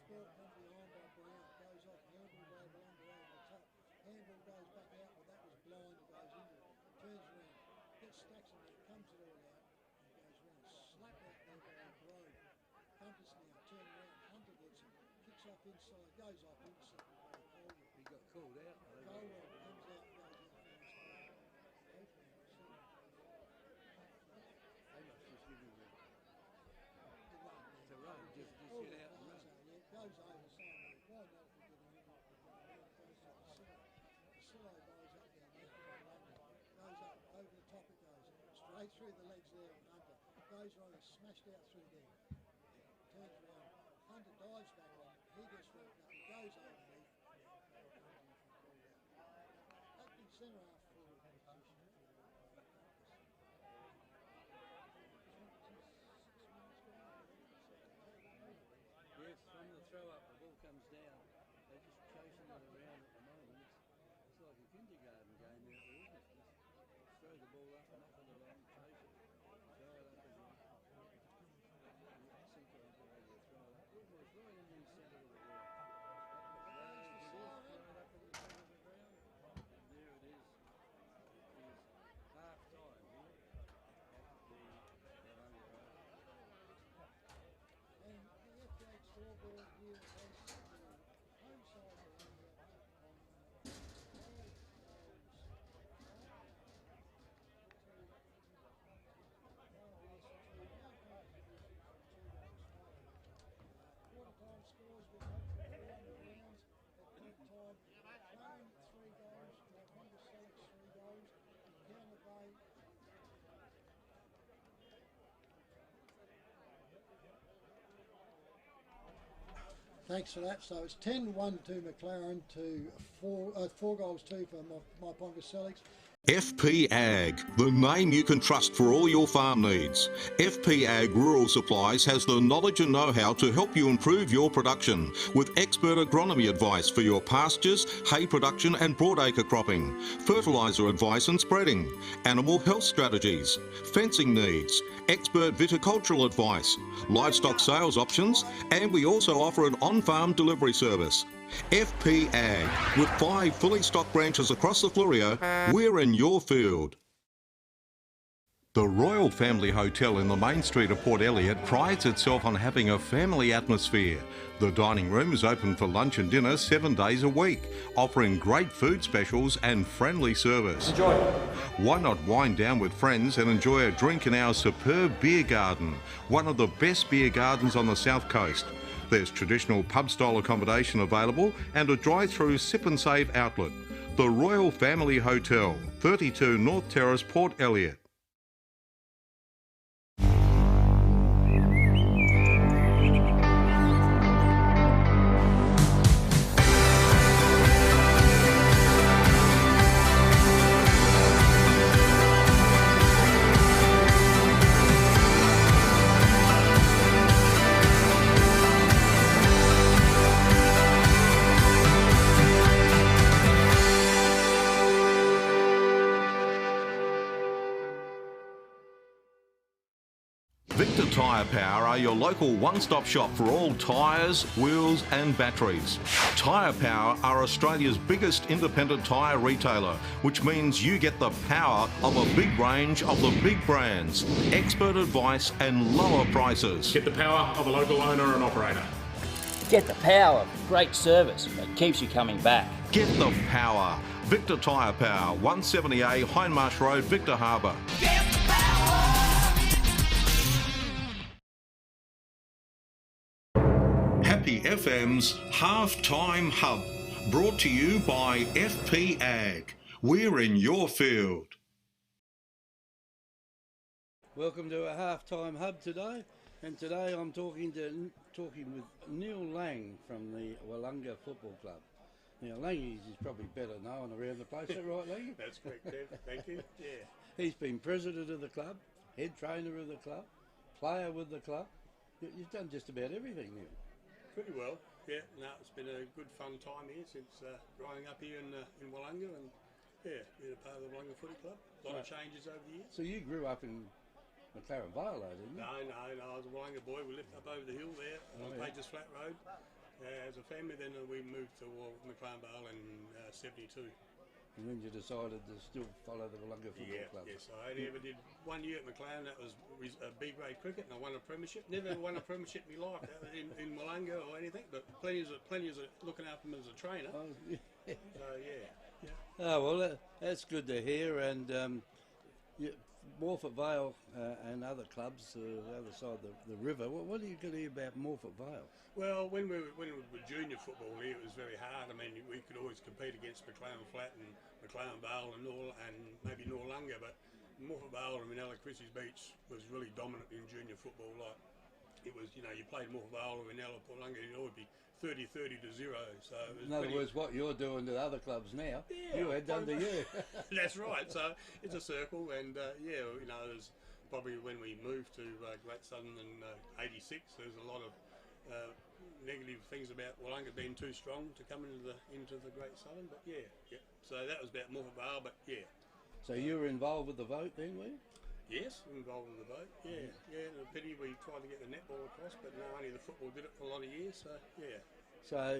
ball comes behind by Brown, goes off, handball by Willunga over the top. Handball goes back out, but that was blind, it goes into it. Turns around, gets stacks in there, comes it all out, and goes round. Slap out there by Grove. Punters now, turn around, Hunter gets it, kicks off inside, goes off inside by Colwell. He got called out. Colwell comes out, goes out for his They must just give him the run. to run, just get out and run. Yeah, it goes over somewhere. Why not if we get on it? Goes to the Silo goes up there, goes up, over the top it goes. Straight through the legs there on Hunter. Goes right, he's smashed out through there. Turns around. Hunter dives back on. He gets wrapped up. He goes underneath. Acting centre half forward position. Yes, from the throw up, the ball comes down. They're just chasing it around at the moment. It's like a kindergarten game out there. Just throw the ball up, knock it along, chase it, throw it up again. Sometimes they have to throw it up. Almost right in the centre of the ground. Throw it up in the centre of the ground. And there it is. It is half time here at the Willunga Oval. And the FPA scoreboard here has the home side of the quarter time scores with hopefully around the rounds at peak time. Claren 3 goals, Ponga Select 3 goals, Counter Bay. Thanks for that. So it's 10-1 to McLaren to 4 goals 2 for my Ponga Selects. FP Ag, the name you can trust for all your farm needs. FP Ag Rural Supplies has the knowledge and know-how to help you improve your production with expert agronomy advice for your pastures, hay production and broadacre cropping, fertiliser advice and spreading, animal health strategies, fencing needs, expert viticultural advice, livestock sales options, and we also offer an on-farm delivery service. FP Ag, with 5 fully stocked branches across the Fleurieu, we're in your field. The Royal Family Hotel in the main street of Port Elliot prides itself on having a family atmosphere. The dining room is open for lunch and dinner 7 days a week, offering great food specials and friendly service. Enjoy. Why not wind down with friends and enjoy a drink in our superb beer garden, one of the best beer gardens on the south coast. There's traditional pub-style accommodation available and a drive-through sip and save outlet. The Royal Family Hotel, 32 North Terrace, Port Elliot. Victor Tyre Power are your local one-stop shop for all tyres, wheels and batteries. Tyre Power are Australia's biggest independent tyre retailer, which means you get the power of a big range of the big brands, expert advice and lower prices. Get the power of a local owner and operator. Get the power of great service that keeps you coming back. Get the power. Victor Tyre Power, 170A Hindmarsh Road, Victor Harbour. Happy FM's Halftime Hub, brought to you by FP Ag. We're in your field. Welcome to our halftime hub today, and today I'm talking with Neil Lang from the Willunga Football Club. Now, Langy is probably better known around the place, is that right, Langy? That's correct, Dev. Thank you. Yeah. He's been president of the club, head trainer of the club, player with the club. You've done just about everything, Neil. Pretty well. Yeah. No, it's been a good, fun time here since growing up here in Willunga, and yeah, been a part of the Willunga Footy Club. A lot of changes over the years. So you grew up in McLaren Vale, didn't you? No. I was a Willunga boy. We lived up over the hill there on Pages Flat Road. as a family. Then we moved to McLaren Vale in '72. And then you decided to still follow the Willunga Football Club. Yes, I only ever did 1 year at McLaren. That was a B grade cricket, and I won a premiership. Never won a premiership in my life in Willunga or anything, but plenty of looking after them as a trainer. Oh, yeah. So yeah. Oh, well, that's good to hear. And Morphett Vale and other clubs, the other side of the river. What are you going to hear about Morphett Vale? Well, when we were junior football here, it was very hard. I mean, we could always compete against McLaren Flat and McLaren Vale and maybe Willunga, but Morphett Vale and Ranella Christie's Beach was really dominant in junior football. Like it was, you played Morphett Vale or Ranella Willunga, it'd always be 30-0. So it was in other words, what you're doing to other clubs now, you had done to you. That's right. So it's a circle, and there's probably when we moved to Great Southern in '86, there's a lot of negative things about Willunga being too strong to come into the Great Southern, but yeah. So that was about Morphett Vale, but yeah. So you were involved with the vote then, were you? Yes, involved in the vote. Yeah. And a pity we tried to get the netball across, but no, only the football did it for a lot of years. So yeah. So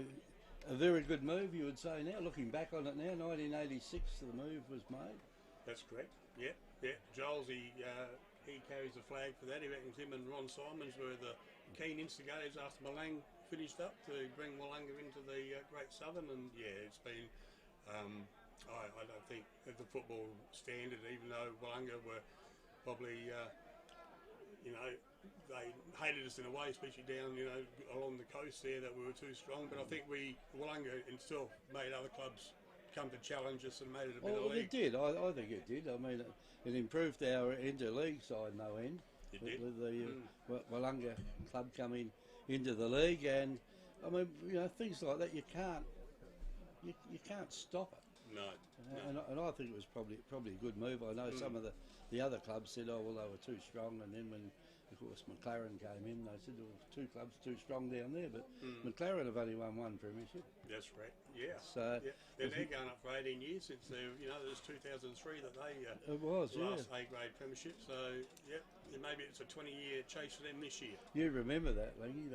a very good move, you would say now. Looking back on it now, 1986, the move was made. That's correct. Yeah. Giles, he carries the flag for that. He reckons him and Ron Simons were the keen instigators after Malang finished up to bring Willunga into the Great Southern, and it's been. I don't think at the football standard, even though Willunga were probably, they hated us in a way, especially down, along the coast there, that we were too strong. But I think Willunga itself made other clubs come to challenge us and made it a better league. It did. I think it did. I mean, it improved our inter-league side no end. It did. The Willunga club coming into the league, and I mean, things like that you can't stop it. No. And I think it was probably a good move. I know some of the other clubs said, oh well, they were too strong, and then when of course McLaren came in, they said there were two clubs too strong down there, but McLaren have only won one premiership. That's right. Yeah. So they're going up for 18 years since it was 2003 that they it was last A grade premiership. So maybe it's a 20-year chase for them this year. You remember that, Langy?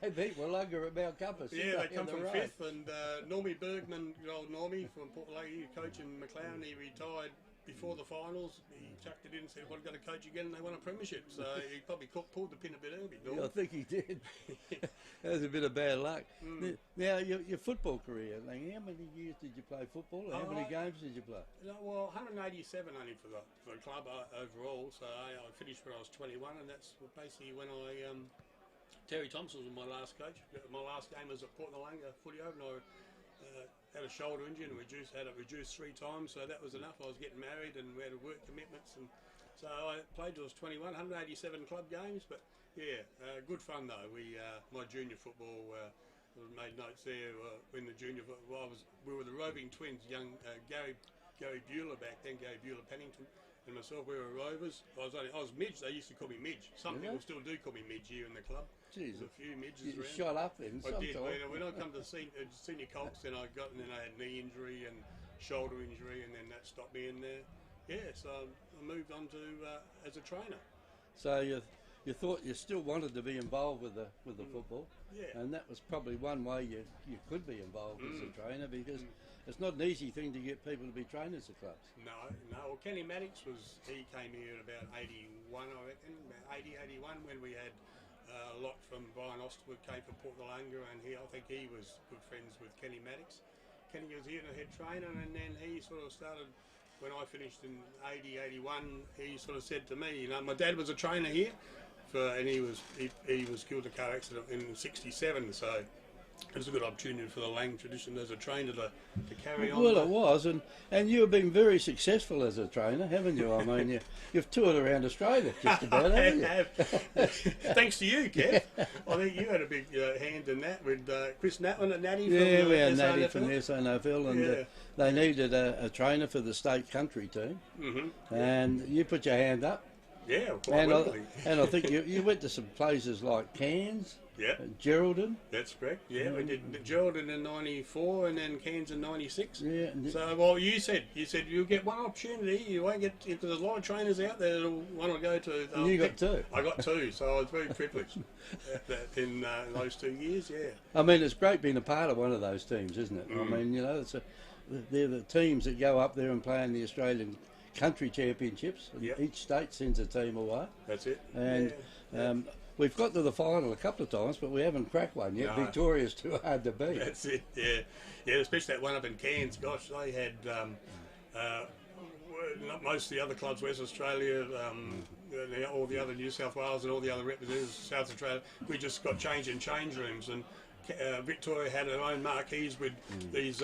They beat Willunga at Mount Compass. Yeah, they come from fifth, and Normie Bergman, good old Normie from Port Lady, coaching McLaren, he retired before the finals. He chucked it in and said, "Well, I've got to coach again," and they won a premiership. So he probably pulled the pin a bit early. Yeah, I think he did. That was a bit of bad luck. Now, your football career, Langy, how many years did you play football? How many games did you play? Well, 187 only for the club overall. So I finished when I was 21, and that's basically when I. Terry Thompson was my last coach. My last game was at Port Willunga Footy Oval, and I had a shoulder injury and had it reduced 3 times, so that was enough. I was getting married and we had work commitments, and so I played till I was 21, 187 club games, but good fun though. My junior football, made notes there when the junior football, we were the roving twins, young Gary Bueller back then, Gary Bueller Pennington, and myself, we were rovers. I was Midge. They used to call me Midge. Some people still do call me Midge here in the club. Jeez, there's a few midges you around. Shot up then. I did. When I come to senior Colts, then I had knee injury and shoulder injury, and then that stopped me in there. Yeah, so I moved on to as a trainer. So you thought you still wanted to be involved with the football, and that was probably one way you could be involved as a trainer, because it's not an easy thing to get people to be trainers of clubs. No. Well, Kenny Maddox he came here in about 81, I reckon, about 80, 81, when we had a lot from Brian Osterwood came from Port Willunga, and I think he was good friends with Kenny Maddox. Kenny was here, the head trainer, and then he sort of started, when I finished in 80, 81, he sort of said to me, my dad was a trainer here, and he was killed in a car accident in 67, so it was a good opportunity for the Lang tradition as a trainer to carry on. Well, it was, and you have been very successful as a trainer, haven't you? I mean, you've toured around Australia just about, haven't you? Thanks to you, Kev. I think you had a big hand in that with Chris Natlin at Natty. Yeah, we had Natty from the SNFL, and they needed a trainer for the state country team, and you put your hand up. Yeah, and I think you went to some places like Cairns. Yeah. Geraldine. That's correct. Yeah, we did Geraldine in '94 and then Cairns in '96. Yeah. So, well, you said you'll get one opportunity. You won't get, because there's a lot of trainers out there that'll want to go to. And you got two. I got two, so I was very privileged in those 2 years. Yeah. I mean, it's great being a part of one of those teams, isn't it? I mean, they're the teams that go up there and play in the Australian country championships. Yep. Each state sends a team away. That's it. And we've got to the final a couple of times, but we haven't cracked one yet. No. Victoria's too hard to beat. That's it. Yeah, yeah. Especially that one up in Cairns. Gosh, they had not most of the other clubs, West Australia, all the other New South Wales, and all the other representatives of South Australia. We just got change in change rooms, and Victoria had her own marquees with these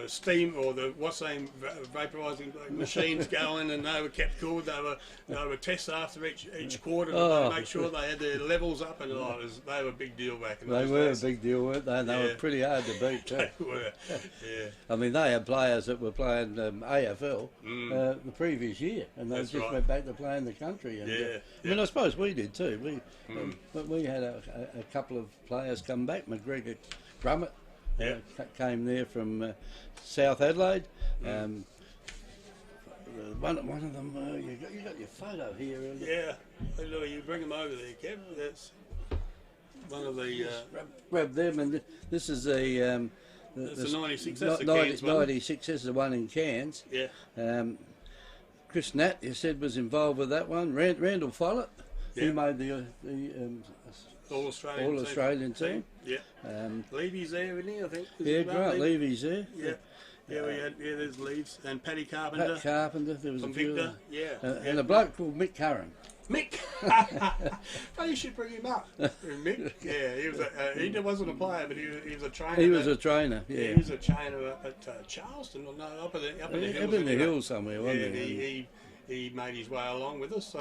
steam or the vaporising machines going, and they were kept cool. They were tests after each quarter to make sure they had their levels up, and they were a big deal back in those days. They were a big deal, weren't they? And they were pretty hard to beat too. They were, yeah. I mean, they had players that were playing AFL the previous year, and they just went back to playing the country. And, I mean, I suppose we did too. But we had a couple of players come back. McGregor Grummett came there from South Adelaide. One of them, you got your photo here. Yeah, look, you bring them over there, Kev. That's one of the. Grab them, and this is the. That's the 96. That's the 96. This is the one in Cairns. Yeah. Chris Natt, you said, was involved with that one. Randall Follett, he made the All-Australian team. Yeah. Levy's there, isn't he? I think. Grant Levy's there. Yeah. Yeah, there's Leves and Paddy Carpenter. Pat Carpenter, there was from a few. Victor. And a bloke called Mick Curran. Mick! Oh, you should bring him up. Mick? Yeah, he wasn't a player, but he was a trainer. He was a trainer, yeah. He was a trainer up at Charleston, or no, up in the hills. Up in the hills somewhere, wasn't he? He made his way along with us,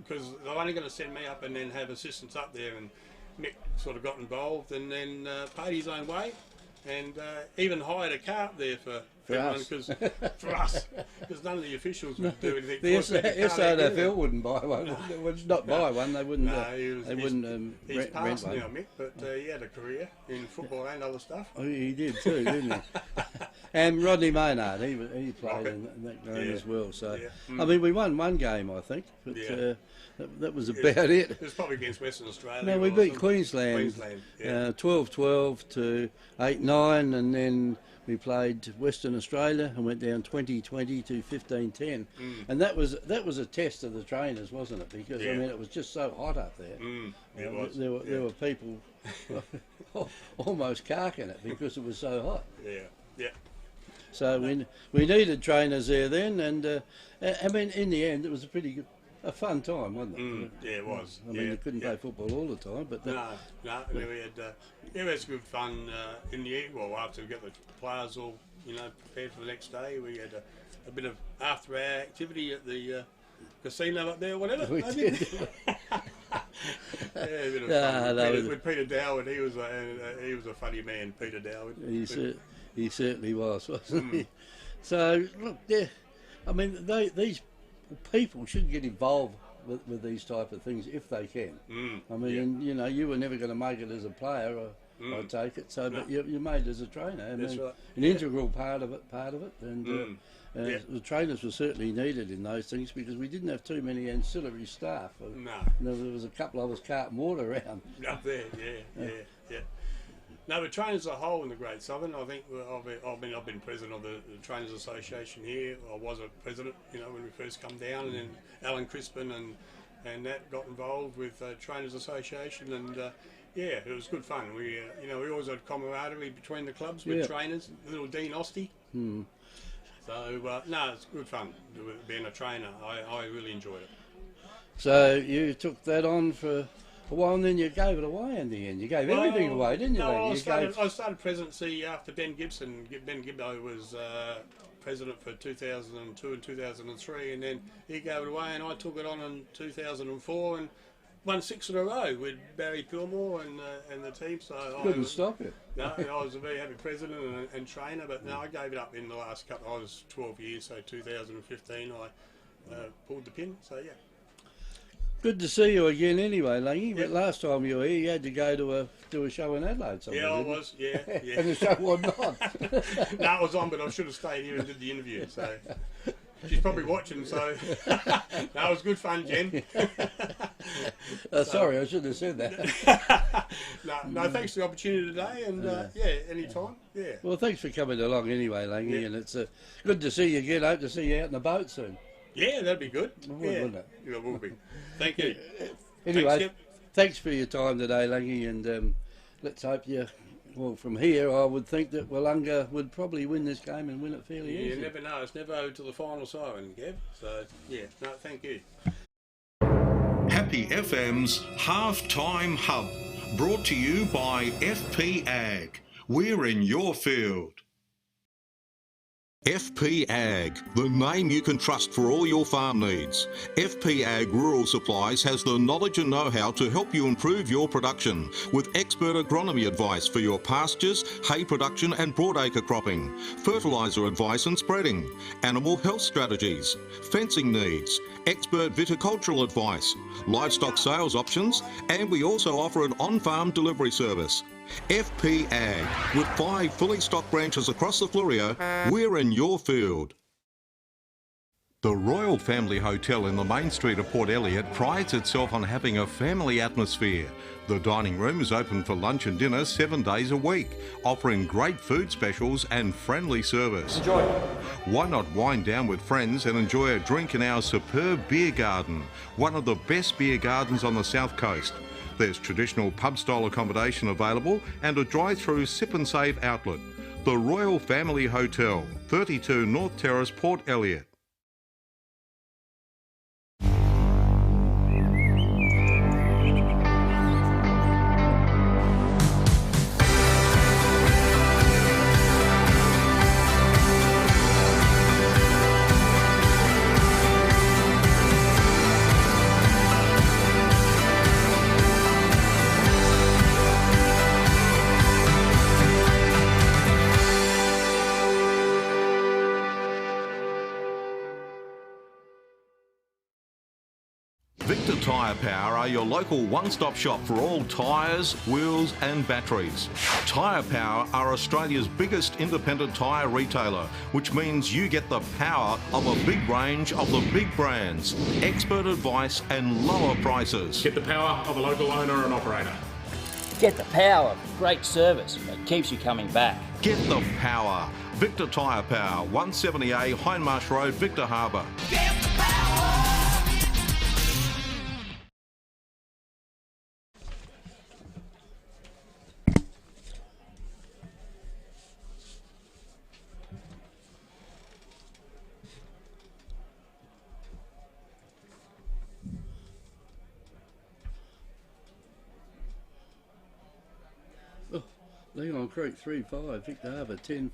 because they're only going to send me up and then have assistants up there, and Mick sort of got involved and then paid his own way, and even hired a car up there for everyone, for us, because none of the officials would do anything. The SANFL wouldn't buy one. No. Would not buy one. They wouldn't. No, he's rent one. Now, Mick, but he had a career in football and other stuff. Oh, he did too, didn't he? And Rodney Maynard, he played in that game as well. So, I mean, we won one game, I think, but that was about it. It was probably against Western Australia. No, we beat Queensland 12-12 to 8-9, and then we played Western Australia and went down 20-20 to 15-10, and that was a test of the trainers, wasn't it? Because I mean, it was just so hot up there. It was. There were people almost carking it because it was so hot. Yeah. So we needed trainers there then, and I mean, in the end, it was a fun time, wasn't it? Yeah, it was. I mean, you couldn't play football all the time, but no, we had it was good fun in the end. Well, after we got the players all prepared for the next day, we had a bit of after-hour activity at the casino up there, whatever. We did. A bit of fun. With Peter Dowd, he was a funny man, Peter Dowd. He certainly was, wasn't he? So look, I mean, these people should get involved with these type of things if they can. I mean, you were never going to make it as a player, I take it. So, but you made it as a trainer. I mean, right. An integral part of it, and the trainers were certainly needed in those things because we didn't have too many ancillary staff. There was a couple of us carting water around. Up there, yeah. No, but trainers as a whole in the Great Southern, I think I've been president of the Trainers Association here. I was a president, when we first come down, and then Alan Crispin and that got involved with Trainers Association, and it was good fun. We we always had camaraderie between the clubs with trainers. Little Dean Ostie. So no, it's good fun being a trainer. I really enjoyed it. So you took that on for a while, and then you gave it away in the end. You gave everything away, didn't you? No, I started presidency after Ben Gibson. Ben Gibbo was president for 2002 and 2003, and then he gave it away, and I took it on in 2004 and won 6 in a row with Barry Pillmore and the team. So couldn't stop it. No, I was a very happy president and trainer, but no, I gave it up in the last couple. I was 12 years, so 2015 I pulled the pin. So yeah. Good to see you again anyway, Langy. Yeah. But last time you were here, you had to go to a show in Adelaide somewhere. Yeah, I didn't you? was. Yeah, yeah. And the show wasn't on. No, it was on, but I should have stayed here and did the interview. So she's probably watching. So that was good fun, Jen. Sorry, I shouldn't have said that. No, thanks for the opportunity today, and yeah, anytime. Yeah. Well, thanks for coming along anyway, Langy, and it's good to see you again. Hope to see you out in the boat soon. Yeah, that'd be good. Wouldn't it? Yeah, it will be. Thank you. Anyway, thanks for your time today, Langy, and let's hope well, from here, I would think that Willunga would probably win this game and win it fairly easy. You never know. It's never over to the final siren, Gav. So, yeah, no, thank you. Happy FM's Halftime Hub, brought to you by FP Ag. We're in your field. FP Ag, the name you can trust for all your farm needs. FP Ag Rural Supplies has the knowledge and know-how to help you improve your production with expert agronomy advice for your pastures, hay production and broadacre cropping, fertiliser advice and spreading, animal health strategies, fencing needs, expert viticultural advice, livestock sales options, and we also offer an on-farm delivery service. FP Ag, with 5 fully stocked branches across the Fleurieu, we're in your field. The Royal Family Hotel in the main street of Port Elliot prides itself on having a family atmosphere. The dining room is open for lunch and dinner 7 days a week, offering great food specials and friendly service. Enjoy. Why not wind down with friends and enjoy a drink in our superb beer garden, one of the best beer gardens on the south coast. There's traditional pub-style accommodation available and a drive-through sip and save outlet. The Royal Family Hotel, 32 North Terrace, Port Elliot. Victor Tyre Power are your local one-stop shop for all tyres, wheels and batteries. Tyre Power are Australia's biggest independent tyre retailer, which means you get the power of a big range of the big brands, expert advice and lower prices. Get the power of a local owner and operator. Get the power of great service that keeps you coming back. Get the power. Victor Tyre Power, 170A Hindmarsh Road, Victor Harbour. Get the power. Leon Creek 3-5, Victor Harbour 10-4.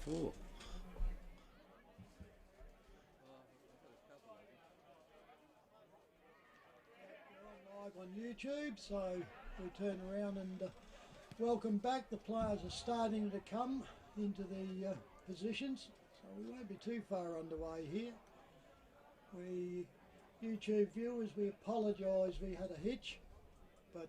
Live on YouTube, so we turn around and welcome back. The players are starting to come into the positions, so we won't be too far underway here. We YouTube viewers, we apologise, we had a hitch, but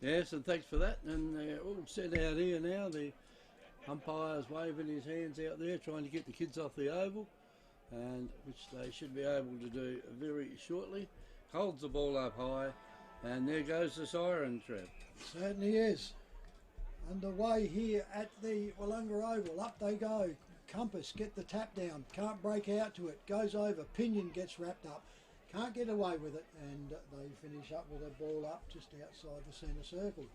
Yes, and thanks for that. And they're all set out here now. The umpire's waving his hands out there, trying to get the kids off the oval, and which they should be able to do very shortly. Holds the ball up high, and there goes the siren trap. certainly is. Underway here at the Willunga Oval. Up they go. Compass, get the tap down. Can't break out to it. Goes over. Pinion gets wrapped up. Can't get away with it, and they finish up with a ball up just outside the centre circle.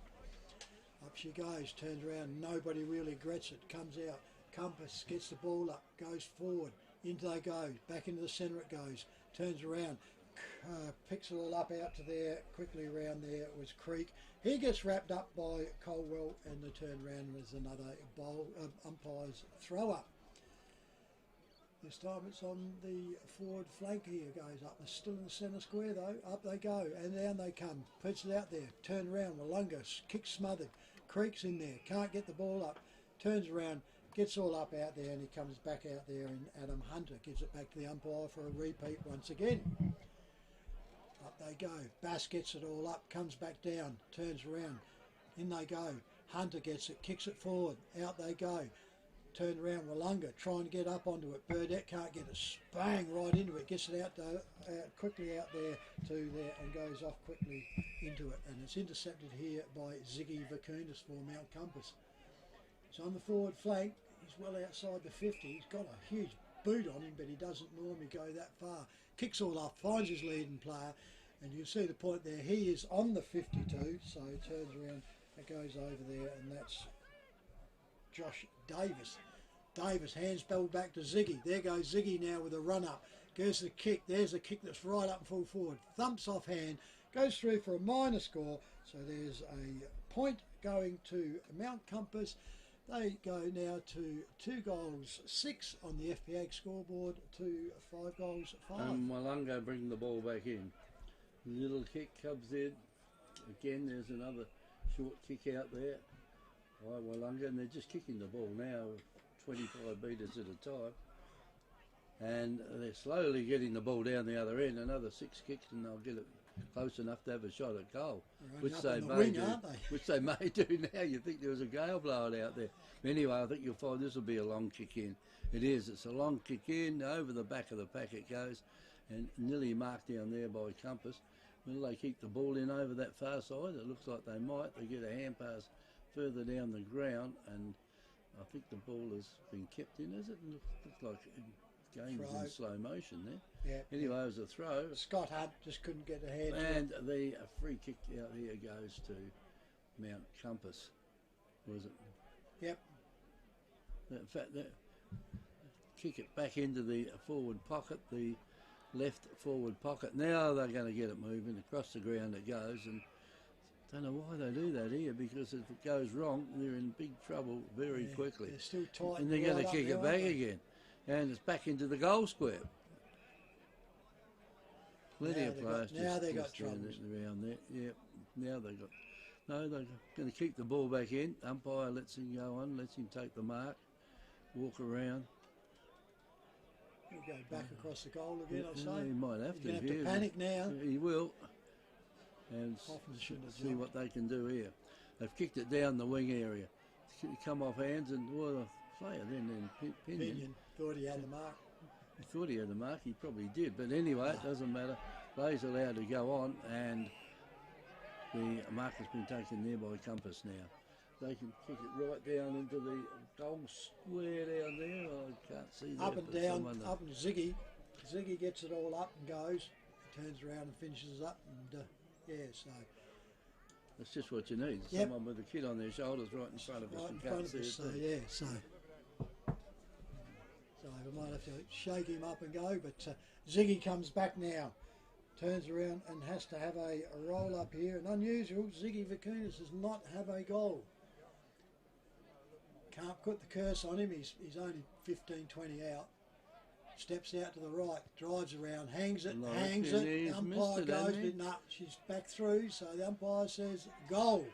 Up she goes, turns around, nobody really regrets it, comes out. Compass gets the ball up, goes forward, into they go, back into the centre it goes. turns around, picks it all up out to there, quickly around there was Creek. He gets wrapped up by Colwell, and the turn round was another umpire's throw up. This time it's on the forward flank here, goes up. It's still in the centre square though. Up they go, and down they come. Puts it out there, turn around, Willunga, kick smothered. Creek's in there, can't get the ball up. Turns around, gets all up out there, and he comes back out there, and Adam Hunter gives it back to the umpire for a repeat once again. Up they go, Bass gets it all up, comes back down, turns around, in they go. Hunter gets it, kicks it forward, out they go. Turn around, Willunga trying to get up onto it. Burdett can't get it, bang right into it, gets it out quickly out there to there and goes off quickly into it. And it's intercepted here by Ziggy Vakunas for Mount Compass. It's on the forward flank, he's well outside the 50, he's got a huge boot on him, but he doesn't normally go that far. Kicks all up, finds his leading player, and you see the point there, he is on the 52, so he turns around, it goes over there, and that's Josh Davis. Davis hands ball back to Ziggy. There goes Ziggy now with a run up. Goes the kick. There's a kick that's right up and full forward. Thumps off hand. Goes through for a minor score. So there's a point going to Mount Compass. They go now to 2 goals 6 on the FPAG scoreboard to 5 goals 5. And Willunga bring the ball back in. Little kick comes in. Again, there's another short kick out there. By Willunga, and they're just kicking the ball now 25 metres at a time, and they're slowly getting the ball down the other end. Another 6 kicks and they'll get it close enough to have a shot at goal, which they may do. Which they may do now. You think there was a gale blowing out there. Anyway, I think you'll find this will be a long kick in. It is. It's a long kick in, over the back of the pack it goes, and nearly marked down there by Compass. Will they keep the ball in over that far side? It looks like they might. They get a hand pass further down the ground, and I think the ball has been kept in, is it? Looks like game's in slow motion there. Yeah. Anyway, it was a throw. Scott Hunt just couldn't get a hand. And the free kick out here goes to Mount Compass, was it? Yep. In fact, kick it back into the forward pocket, the left forward pocket. Now they're going to get it moving across the ground. It goes, and don't know why they do that here, because if it goes wrong, they're in big trouble very quickly. They're still tight. And they're going to kick it back again. And it's back into the goal square. Plenty of players now they got trouble around there. Yeah, now they got. No, they're going to keep the ball back in. Umpire lets him go on, lets him take the mark, walk around. He'll go back across the goal again, I say. He might have He's going to have to panic now. He will. And see what they can do here. They've kicked it down the wing area. Come off hands, and the player then Pinion thought he had the mark. He thought he had the mark. He probably did, but anyway, it doesn't matter. Play's allowed to go on, and the mark has been taken there by Compass now. They can kick it right down into the goal square down there. I can't see that. Up and down, up and Ziggy. Ziggy gets it all up and goes. Turns around and finishes up, and yeah, so that's just what you need. Someone with a kid on their shoulders right in front of us. Right in front of us, so yeah, so we might have to shake him up and go, but Ziggy comes back now, turns around and has to have a roll up here. And unusual, Ziggy Vakunas does not have a goal. Can't put the curse on him, he's only 15, 20 out. Steps out to the right, drives around, hangs it. The umpire goes, but no, she's back through, so the umpire says goal.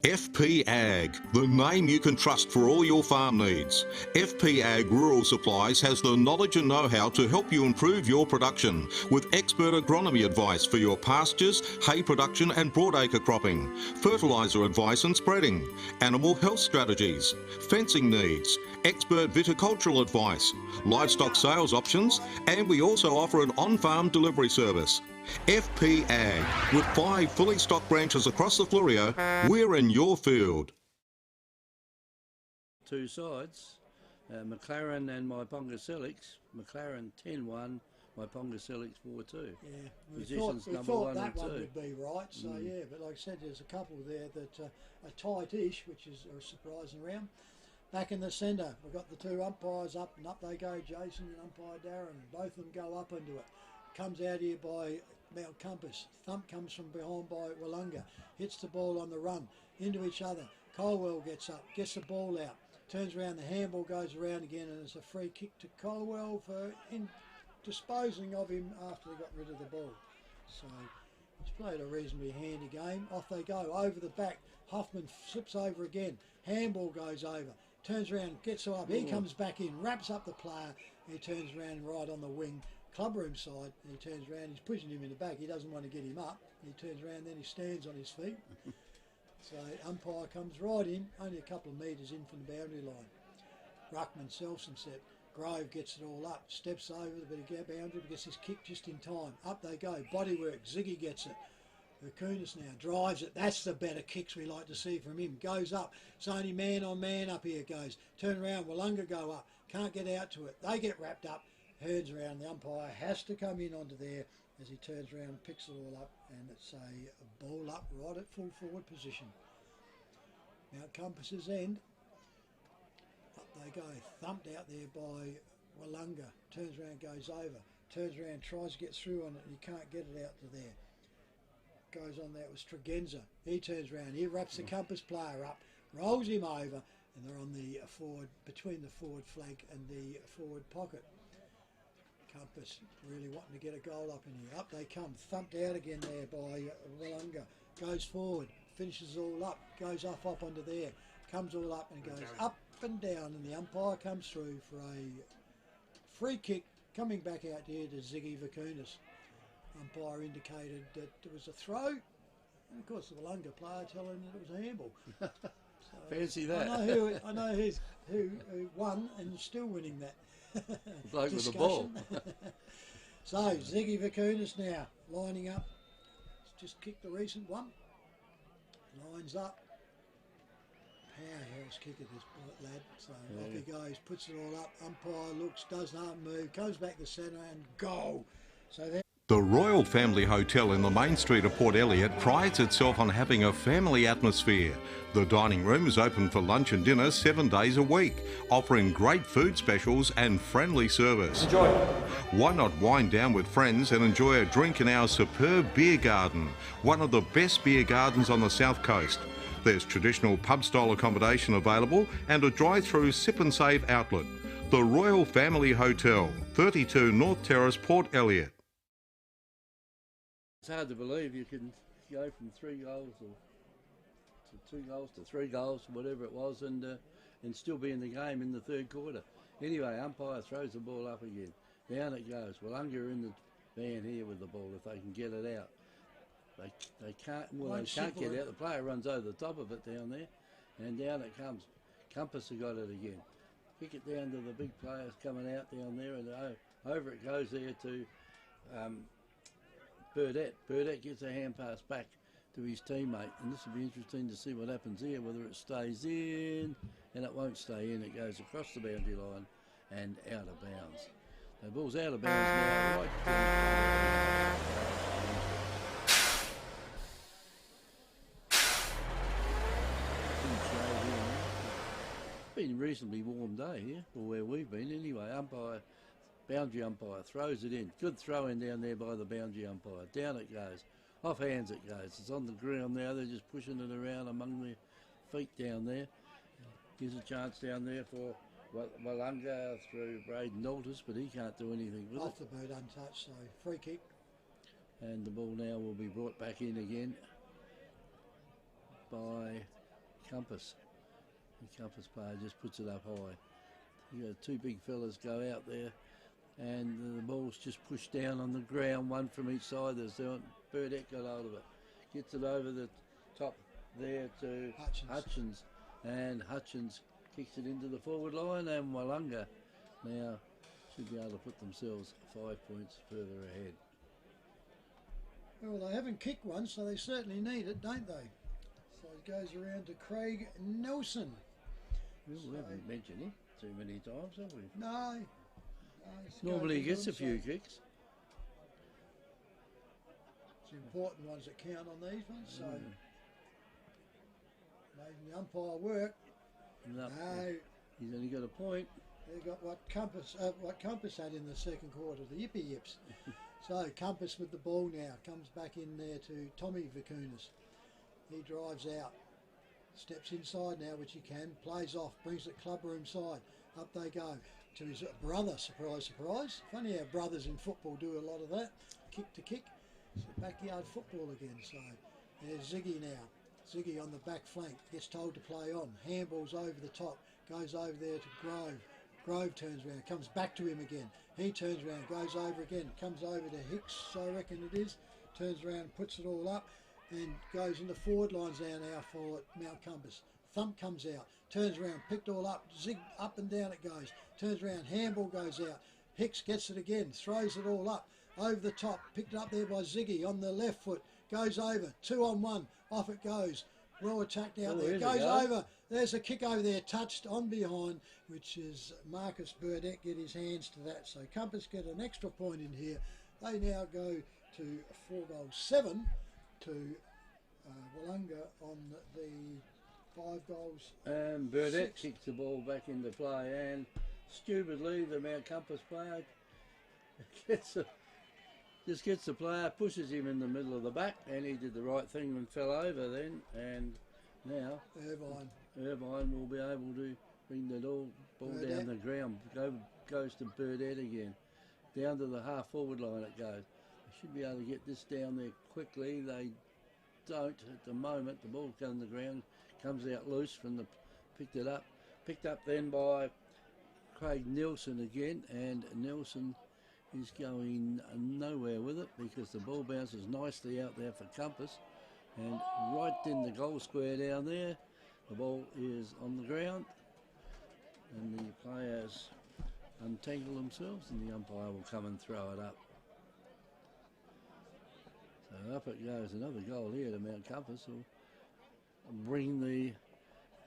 FP Ag, the name you can trust for all your farm needs. FP Ag Rural Supplies has the knowledge and know-how to help you improve your production with expert agronomy advice for your pastures, hay production and broadacre cropping, fertiliser advice and spreading, animal health strategies, fencing needs, expert viticultural advice, livestock sales options, and we also offer an on-farm delivery service. FP Ag, with 5 fully stocked branches across the Fleurieu, we're in your field. Two sides, McLaren and my Pongacelix. McLaren 10-1, my Pongacelix 4-2. Yeah, we Positions thought number 1 that and 2. one would be right, so yeah, but like I said, there's a couple there that are tight-ish, which is a surprising round. Back in the centre, we've got the two umpires up, and up they go, Jason and umpire Darren. Both of them go up into it. comes out here by Mount Compass. Thump comes from behind by Willunga, hits the ball on the run, into each other. Colwell gets up, gets the ball out, turns around, the handball goes around again, and it's a free kick to Colwell for disposing of him after they got rid of the ball. So he's played a reasonably handy game. Off they go, over the back. Hoffman slips over again. Handball goes over. Turns around, gets up. He comes back in, wraps up the player. He turns around right on the wing, club room side. And he turns around, he's pushing him in the back. He doesn't want to get him up. He turns around, then he stands on his feet. So umpire comes right in, only a couple of metres in from the boundary line. Ruckman self-intercept. Grove gets it all up, steps over the bit of boundary, gets his kick just in time. Up they go, bodywork, Ziggy gets it. Vakunas now drives it, that's the better kicks we like to see from him. Goes up, it's only man on man up here goes. Turn around, Willunga go up, can't get out to it. They get wrapped up, Hearns around, the umpire has to come in onto there as he turns around, picks it all up, and it's a ball up right at full forward position. Mount Compass's end. Up they go, thumped out there by Willunga, turns around, goes over, turns around, tries to get through on it, and he can't get it out to there. Goes on there, it was Tregenza, he turns around, he wraps the Compass player up, rolls him over, and they're on the forward, between the forward flank and the forward pocket. Compass really wanting to get a goal up in here. Up they come, thumped out again there by Willunga, goes forward, finishes all up, goes up onto there, comes all up and goes up and down, and the umpire comes through for a free kick coming back out here to Ziggy Vakunas. Umpire indicated that it was a throw, and of course the Willunga player telling him that it was a handball. So fancy that. I know who won and is still winning that. Bloke with the ball. So Ziggy Vakunas now lining up. He's just kicked the recent one. Lines up. Powerhouse kick at this lad. So off he goes, puts it all up. Umpire looks, does not move, comes back to centre and goal. So then. The Royal Family Hotel in the main street of Port Elliot prides itself on having a family atmosphere. The dining room is open for lunch and dinner 7 days a week, offering great food specials and friendly service. Enjoy. Why not wind down with friends and enjoy a drink in our superb beer garden, one of the best beer gardens on the south coast. There's traditional pub-style accommodation available and a drive-through sip and save outlet. The Royal Family Hotel, 32 North Terrace, Port Elliot. It's hard to believe you can go from 3 goals to 2 goals to 3 goals, whatever it was, and still be in the game in the third quarter. Anyway, umpire throws the ball up again. Down it goes. Willunga are in the van here with the ball if they can get it out. They can't. Well, they can't get out. The player runs over the top of it down there, and down it comes. Compass have got it again. Kick it down to the big players coming out down there, and over it goes there to Burdett. Burdett gets a hand pass back to his teammate, and this will be interesting to see what happens here, whether it stays in, and it won't stay in. It goes across the boundary line and out of bounds. The ball's out of bounds now, right. Been a reasonably warm day here, or where we've been anyway. Boundary umpire throws it in. Good throw in down there by the boundary umpire. Down it goes. Off hands it goes. It's on the ground now. They're just pushing it around among their feet down there. Gives a chance down there for Willunga through Braden Altus, but he can't do anything with it. Off the boot untouched, so free kick. And the ball now will be brought back in again by Compass. The Compass player just puts it up high. You got 2 big fellas go out there, and the ball's just pushed down on the ground, one from each side. There's Burdett got hold of it. Gets it over the top there to Hutchins. And Hutchins kicks it into the forward line, and Willunga now should be able to put themselves 5 points further ahead. Well, they haven't kicked one, so they certainly need it, don't they? So it goes around to Craig Nelson. Well, we haven't mentioned him too many times, have we? No. Normally he gets a few kicks. It's important ones that count on these ones, so making the umpire work. No, No, he's only got a point. they got what Compass had in the second quarter, the yippee yips. So Compass with the ball now, comes back in there to Tommy Vicunas. He drives out, steps inside now, which he can, plays off, brings it clubroom side. Up they go to his brother, surprise, surprise. Funny how brothers in football do a lot of that, kick to kick. It's backyard football again, so there's Ziggy now. Ziggy on the back flank, gets told to play on, handballs over the top, goes over there to Grove. Grove turns around, comes back to him again. He turns around, goes over again, comes over to Hicks, I reckon it is, turns around, puts it all up, and goes in the forward lines now for Mount Compass. Thump comes out, turns around, picked all up, zig up and down it goes, turns around, handball goes out, Hicks gets it again, throws it all up, over the top, picked it up there by Ziggy on the left foot, goes over, 2-on-1, off it goes. Well attacked out there, goes over, there's a kick over there, touched on behind, which is Marcus Burdett get his hands to that. So Compass get an extra point in here. They now go to 4-7 to Willunga on the 5 goals. And Burdett kicks the ball back into play, and stupidly the Mount Compass player just gets the player, pushes him in the middle of the back, and he did the right thing and fell over then. And now Irvine will be able to bring the ball down the ground. Goes to Burdett again. Down to the half forward line it goes. They should be able to get this down there quickly. They don't at the moment. The ball comes on the ground, comes out loose from the, picked up then by Craig Nelson again, and Nelson is going nowhere with it because the ball bounces nicely out there for Compass, and right in the goal square down there, the ball is on the ground, and the players untangle themselves, and the umpire will come and throw it up. So up it goes, another goal here to Mount Compass will bring the...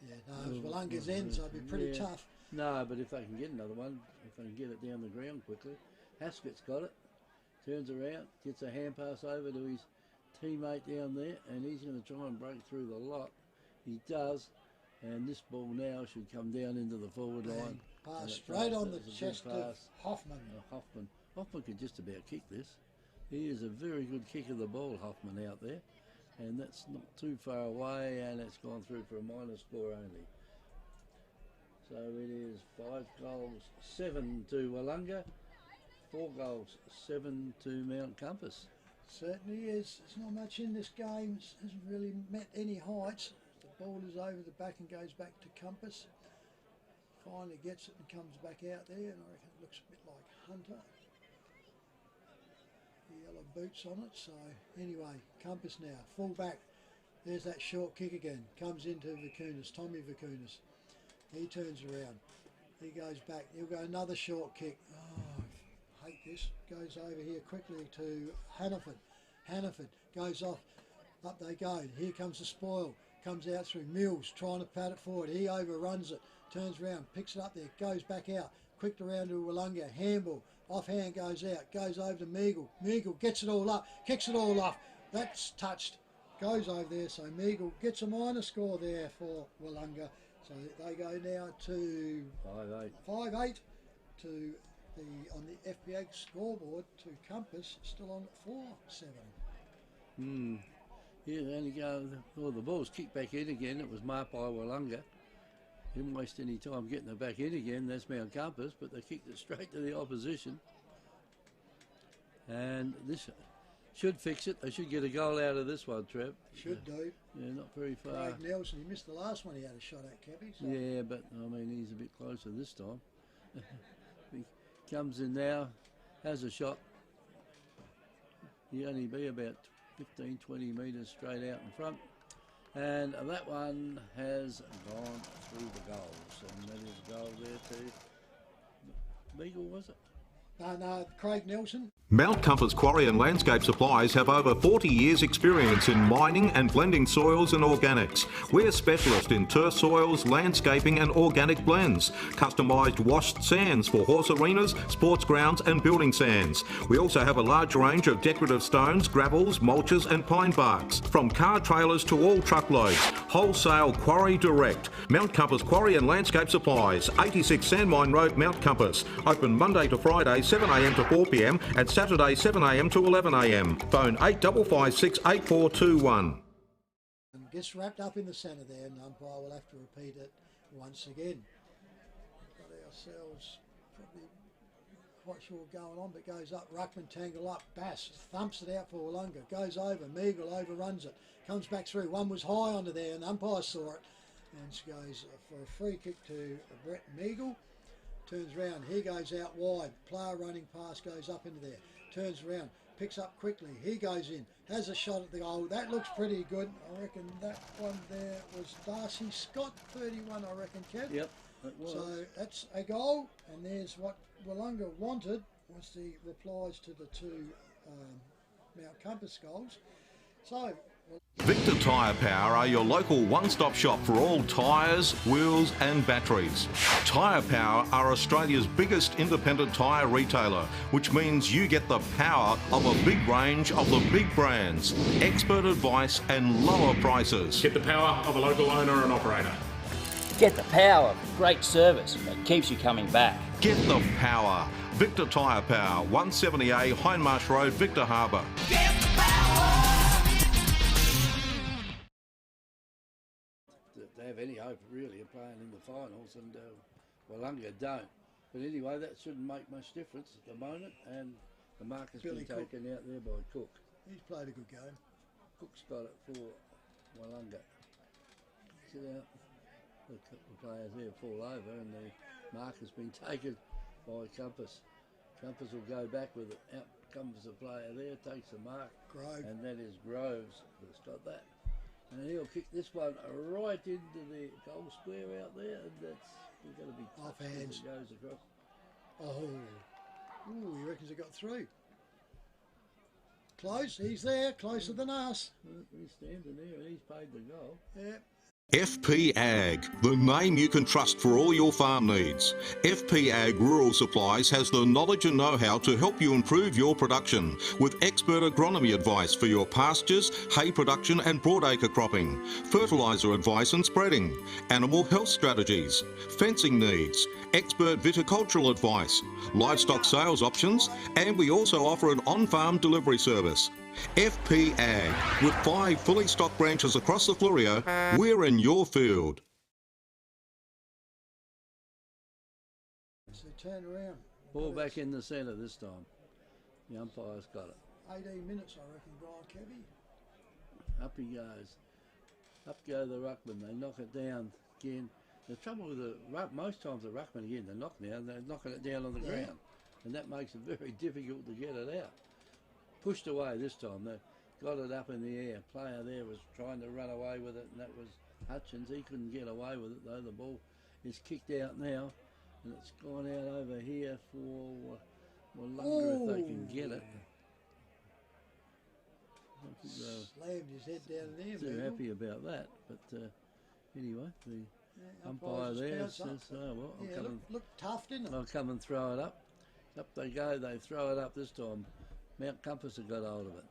Yeah, no, it was Willunga's end, so it'd be pretty tough. No, but if they can get another one, if they can get it down the ground quickly. Haskett's got it, turns around, gets a hand pass over to his teammate down there, and he's going to try and break through the lot. He does, and this ball now should come down into the forward line. Pass straight on the chest of Hoffman. Hoffman could just about kick this. He is a very good kick of the ball, Hoffman, out there, and that's not too far away, and it's gone through for a minor score only. So it is 5-7 to Willunga. 4-7 to Mount Compass. Certainly is. There's not much in this game. It hasn't really met any heights. The ball is over the back and goes back to Compass. Finally gets it and comes back out there, and I reckon it looks a bit like Hunter. The yellow boots on it. So anyway, Compass now, full back. There's that short kick again. Comes into Vicunas, Tommy Vicunas. He turns around. He goes back. He'll go another short kick. Oh, hate this. Goes over here quickly to Hannaford. Hannaford goes off. Up they go. Here comes the spoil. Comes out through Mills, trying to pat it forward. He overruns it. Turns around, picks it up there. Goes back out. Quick around to Willunga. Handball. Offhand goes out. Goes over to Meagle. Meagle gets it all up. Kicks it all off. That's touched. Goes over there. So Meagle gets a minor score there for Willunga. So they go now to 5-8 to the on the FPA scoreboard to Compass, still on 4-7. Yeah, they only go. Well, the ball's kicked back in again. It was marked by Willunga. Didn't waste any time getting it back in again. That's Mount Compass, but they kicked it straight to the opposition. And this should fix it. They should get a goal out of this one, Trev. Should do. Yeah, not very far. Craig Nelson, he missed the last one he had a shot at, Cappy. So. Yeah, but I mean, he's a bit closer this time. He comes in now, has a shot. He only be about 15, 20 metres straight out in front. And that one has gone through the goals. And that is a goal there to Meagle, was it? No, Craig Nelson. Mount Compass Quarry and Landscape Supplies have over 40 years experience in mining and blending soils and organics. We're specialists in turf soils, landscaping and organic blends. Customised washed sands for horse arenas, sports grounds and building sands. We also have a large range of decorative stones, gravels, mulches and pine barks. From car trailers to all truckloads. Wholesale Quarry Direct. Mount Compass Quarry and Landscape Supplies. 86 Sandmine Road, Mount Compass. Open Monday to Friday 7am to 4pm at Saturday 7am to 11am. Phone 8556 8421. And gets wrapped up in the centre there, and the umpire will have to repeat it once again. Got ourselves probably quite sure what's going on, but goes up, ruckman tangle up, Bass thumps it out for Willunga, goes over, Meagle overruns it, comes back through, one was high under there and the umpire saw it, and she goes for a free kick to Brett Meagle, turns round, he goes out wide, player running past goes up into there, turns around, picks up quickly, he goes in, has a shot at the goal, that looks pretty good, I reckon that one there was Darcy Scott, 31 I reckon, Kev. Yep, it was. So that's a goal, and there's what Willunga wanted, was the replies to the two Mount Compass goals. So Victor Tyre Power are your local one-stop shop for all tyres, wheels and batteries. Tyre Power are Australia's biggest independent tyre retailer, which means you get the power of a big range of the big brands, expert advice and lower prices. Get the power of a local owner and operator. Get the power of great service that keeps you coming back. Get the power. Victor Tyre Power, 170A Hindmarsh Road, Victor Harbour. They have any hope really of playing in the finals, and Willunga don't. But anyway, that shouldn't make much difference at the moment, and the mark has Billy been taken out there by Cook. he's played a good game. Cook's got it for Willunga. Sit out. The players there fall over, and the mark has been taken by Compass. Compass will go back with it. Out comes the player there, takes the mark, Grove. and that is Groves that's got that. And he'll kick this one right into the goal square out there, and that's going to be Off touched as hands. it goes across. Oh, ooh, he reckons it got through. Close, he's there, closer than us. He's standing there, and he's paid the goal. Yeah. FP Ag, the name you can trust for all your farm needs. FP Ag Rural Supplies has the knowledge and know-how to help you improve your production with expert agronomy advice for your pastures, hay production and broadacre cropping, fertiliser advice and spreading, animal health strategies, fencing needs, expert viticultural advice, livestock sales options, and we also offer an on-farm delivery service. FP Ag, with 5 fully stocked branches across the Fleurieu, we're in your field. So turn around. Ball back in the centre this time. The umpire's got it. 18 minutes, I reckon, gone, Kevy. Up he goes. Up go the ruckman. They knock it down again. The trouble with the most times the ruckman again, they knock down, they're knocking it down on the ground, and that makes it very difficult to get it out. Pushed away this time. They got it up in the air. Player there was trying to run away with it, and that was Hutchins. He couldn't get away with it though. The ball is kicked out now, and it's gone out over here for Willunga if they can get it. Slammed his head down there. Too happy about that, but anyway, the umpire there says, "Oh well, look tough, didn't it? I'll come and throw it up." Up they go. They throw it up this time. Mount Compass have got hold of it.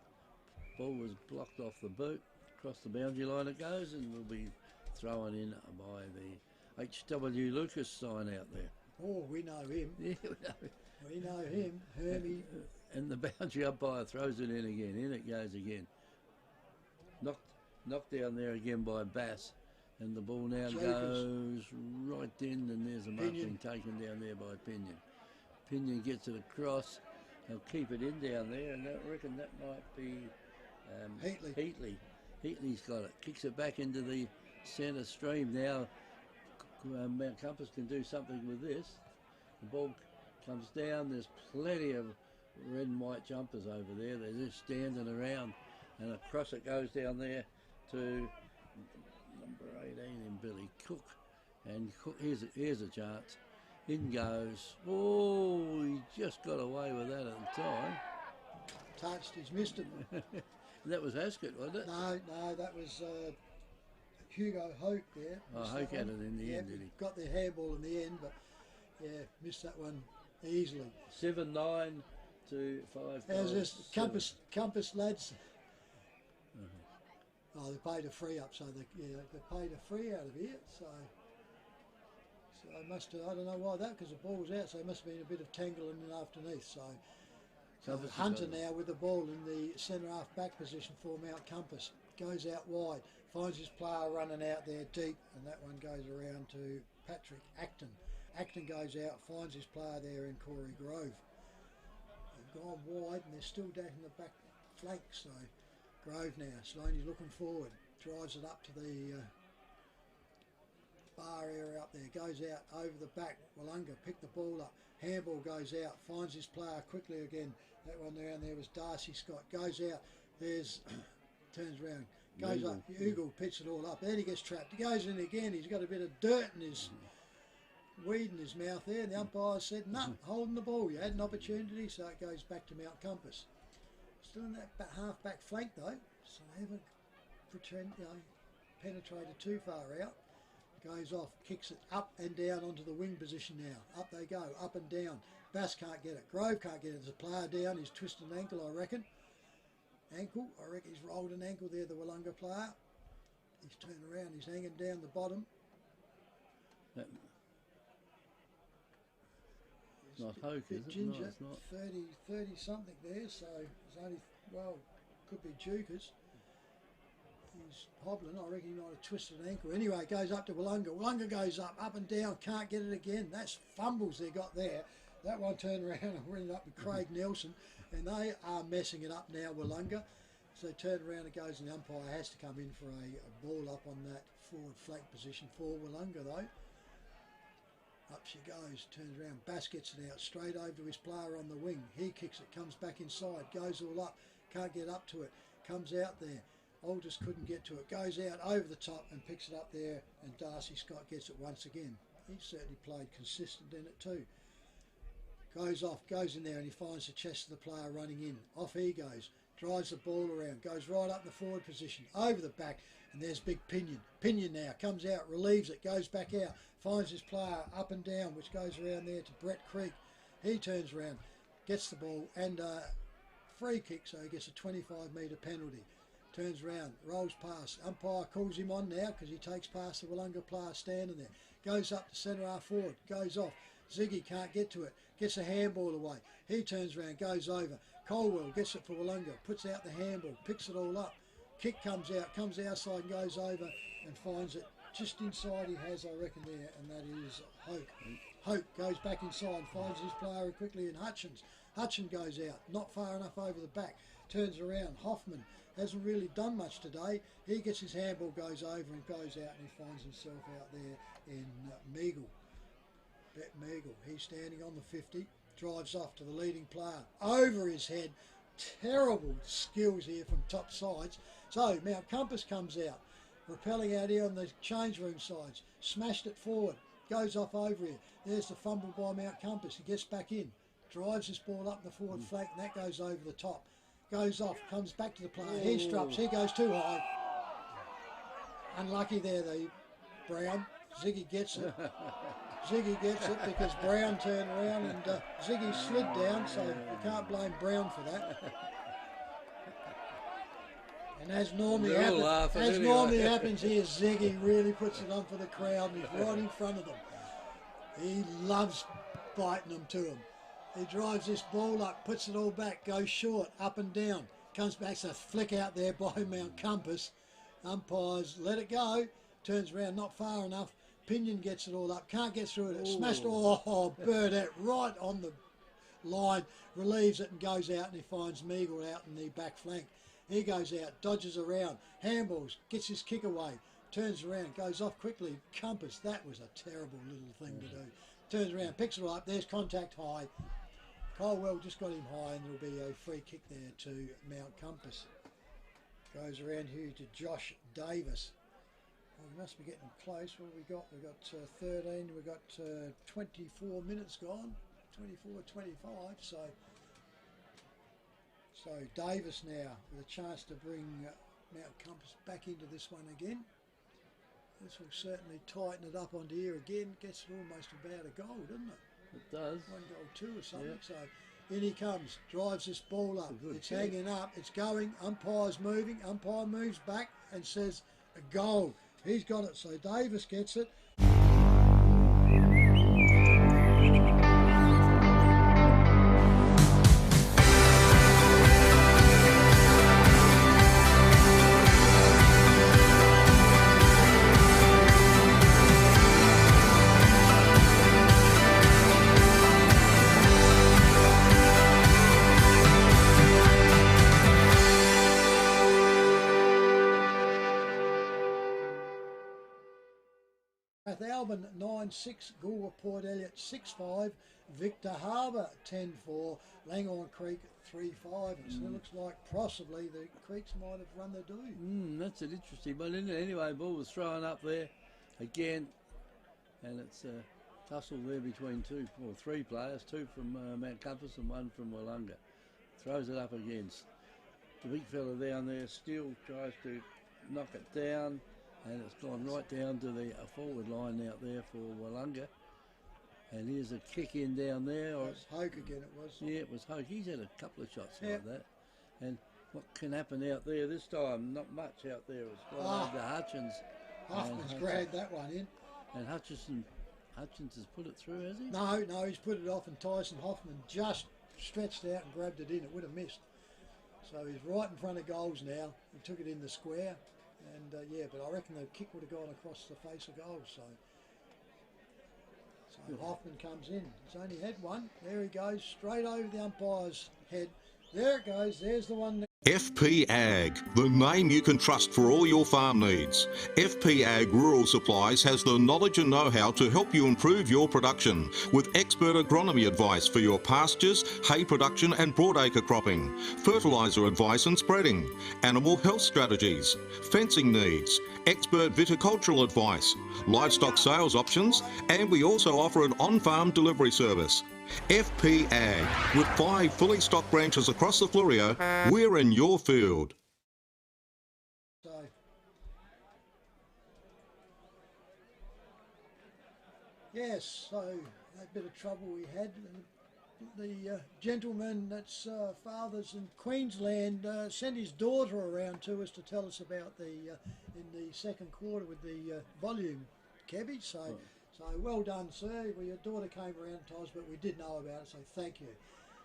Ball was blocked off the boot. Across the boundary line it goes, and will be thrown in by the H.W. Lucas sign out there. Oh, we know him. Yeah, We know him. Hermie. and the boundary umpire throws it in again. In it goes again. Knocked down there again by Bass, and the ball now goes right in, and there's a mark being taken down there by Pinion. Pinion gets it across. They'll keep it in down there, and I reckon that might be Heatley. Heatley's got it. Kicks it back into the centre stream now. Mount Compass can do something with this. The ball comes down. There's plenty of red and white jumpers over there. They're just standing around, and across it goes down there to number 18 in Billy Cook. And Cook, here's a chance. In goes. Oh, he just got away with that at the time. Touched, he's missed it. That was Haskett, wasn't it? No, that was Hugo Hoke there. Oh, Hoke had it in the end, did he? Got the handball in the end, but yeah, missed that one easily. 7-9 to 5. How's this Compass lads? Oh, they paid a free up, so they paid a free out of here. So I must have, I don't know why that, because the ball was out, so there must have been a bit of tangling in underneath. So Compass is Hunter on it. now with the ball in the centre half back position for Mount Compass. Goes out wide, finds his player running out there deep, and that one goes around to Patrick Acton. Acton goes out, finds his player there in Corey Grove. They've gone wide and they're still down in the back flank, so Grove now, slowly looking forward, drives it up to the bar area up there, goes out over the back. Willunga pick the ball up, handball goes out, finds his player quickly again. That one down there was Darcy Scott, goes out, there's turns around, goes up, Ugle picks it all up, then he gets trapped, he goes in again, he's got a bit of dirt in his weed in his mouth there, and the umpire said no, holding the ball, you had an opportunity, so it goes back to Mount Compass. Still in that half back flank though, so they haven't penetrated too far out. Goes off, kicks it up and down onto the wing position now. Up they go, up and down. Bass can't get it. Grove can't get it. There's a player down. He's twisted an ankle, I reckon. I reckon he's rolled an ankle there, the Willunga player. He's turned around. He's hanging down the bottom. It's not Hoke, is it? Ginger, No, it's not. 30 something there, so it's only, well, could be Jukers. He's hobbling. I reckon he might have twisted an ankle. Anyway, it goes up to Willunga. Willunga goes up and down, can't get it again. That's fumbles they got there. That one turned around and ended up with Craig Nelson, and they are messing it up now, Willunga. So turn around and goes, and the umpire has to come in for a ball up on that forward flank position for Willunga though. Up she goes, turns around, Bass gets it out, straight over to his player on the wing. He kicks it, comes back inside, goes all up, can't get up to it, comes out there. Aldous couldn't get to it, goes out over the top and picks it up there, and Darcy Scott gets it once again. He certainly played consistent in it too. Goes off, goes in there, and he finds the chest of the player running in. Off he goes, drives the ball around, goes right up in the forward position, over the back, and there's big Pinion. Pinion now comes out, relieves it, goes back out, finds his player up and down, which goes around there to Brett Creek. He turns around, gets the ball, and free kick, so he gets a 25-metre penalty. Turns around, rolls past. Umpire calls him on now because he takes past the Willunga player standing there. Goes up to centre half forward, goes off. Ziggy can't get to it, gets a handball away. He turns around, goes over. Colwell gets it for Willunga, puts out the handball, picks it all up. Kick comes out, comes outside and goes over and finds it just inside he has, I reckon, there, and that is Hoke. Hoke goes back inside, finds his player quickly in Hutchins. Hutchins goes out, not far enough over the back, turns around. Hoffman hasn't really done much today. He gets his handball, goes over and goes out, and he finds himself out there in Meagle. Bet Meagle, he's standing on the 50, drives off to the leading player, over his head. Terrible skills here from top sides. So Mount Compass comes out, rappelling out here on the change room sides, smashed it forward, goes off over here. There's the fumble by Mount Compass. He gets back in, drives this ball up the forward flank, and that goes over the top. Goes off, comes back to the player. He straps, he goes too high. Unlucky there, the Brown. Ziggy gets it. Ziggy gets it because Brown turned around and Ziggy slid down, so you can't blame Brown for that. And as normally happens here, Ziggy really puts it on for the crowd, and he's right in front of them. He loves biting them to him. He drives this ball up, puts it all back, goes short, up and down. Comes back, it's a flick out there by Mount Compass. Umpires let it go, turns around, not far enough. Pinion gets it all up, can't get through it. Smashed, Burdette right on the line, relieves it and goes out, and he finds Meagle out in the back flank. He goes out, dodges around, handballs, gets his kick away, turns around, goes off quickly. Compass, that was a terrible little thing to do. Turns around, picks it all up, there's contact high. Colwell just got him high, and there'll be a free kick there to Mount Compass. Goes around here to Josh Davis. Well, we must be getting close. What have we got? We've got 13, we've got 24 minutes gone, 24, 25, so Davis now with a chance to bring Mount Compass back into this one again. This will certainly tighten it up onto here again. Gets it almost about a goal, doesn't it? It does. 1 goal 2 or something. Yep. So in he comes, drives this ball up. It's kick. hanging up, it's going. Umpire's moving. Umpire moves back and says a goal. He's got it, so Davis gets it. Alban 9-6, Goolwa Port Elliot 6-5, Victor Harbour 10-4, Langhorne Creek 3-5. So it looks like possibly the Creeks might have run the do. That's an interesting one, isn't it? Anyway, ball was thrown up there again, and it's a tussle there between three players, two from Mount Compass and one from Willunga. Throws it up against the big fella down there, still tries to knock it down, and it's gone right down to the forward line out there for Willunga. And here's a kick in down there. It was Hoke again, it was. Yeah, it was Hoke. He's had a couple of shots like that. And what can happen out there this time? Not much out there. It's gone over to Hutchins. Huffman's grabbed that one in. And Hutchins has put it through, has he? No, he's put it off, and Tyson Hoffman just stretched out and grabbed it in. It would have missed. So he's right in front of goals now. He took it in the square. And but I reckon the kick would have gone across the face of goals. So Hoffman comes in. He's only had one. There he goes, straight over the umpire's head. There it goes. There's the one. FP Ag, the name you can trust for all your farm needs. FP Ag Rural Supplies has the knowledge and know-how to help you improve your production with expert agronomy advice for your pastures, hay production and broadacre cropping, fertiliser advice and spreading, animal health strategies, fencing needs, expert viticultural advice, livestock sales options, and we also offer an on-farm delivery service. FP Ag, with 5 fully stocked branches across the Fleurieu, we're in your field. So that bit of trouble we had. The gentleman that's father's in Queensland sent his daughter around to us to tell us about in the second quarter with the volume cabbage. So well done, sir. Well, your daughter came around to us, but we did know about it, so thank you.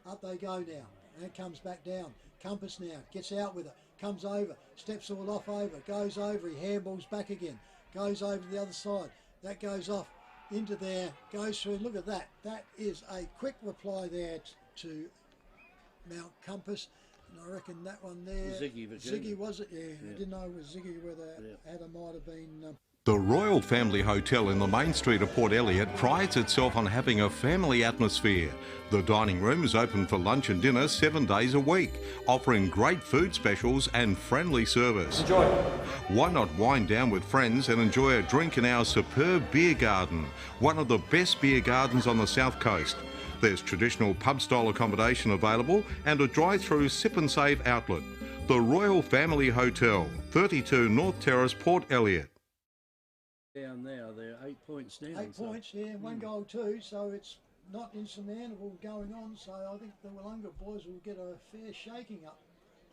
Up they go now, and it comes back down. Compass now, gets out with it, comes over, steps all off over, goes over, he handballs back again, goes over to the other side. That goes off into there, goes through, look at that. That is a quick reply there to Mount Compass. And I reckon that one there, Ziggy was it? Yeah, I didn't know it was Ziggy, whether Adam might have been... The Royal Family Hotel in the main street of Port Elliot prides itself on having a family atmosphere. The dining room is open for lunch and dinner 7 days a week, offering great food specials and friendly service. Enjoy. Why not wind down with friends and enjoy a drink in our superb beer garden, one of the best beer gardens on the south coast. There's traditional pub-style accommodation available and a drive-through sip and save outlet. The Royal Family Hotel, 32 North Terrace, Port Elliot. Down now, they're 8 points down. 8 points, yeah, 1 goal too, so it's not insurmountable going on. So I think the Willunga boys will get a fair shaking up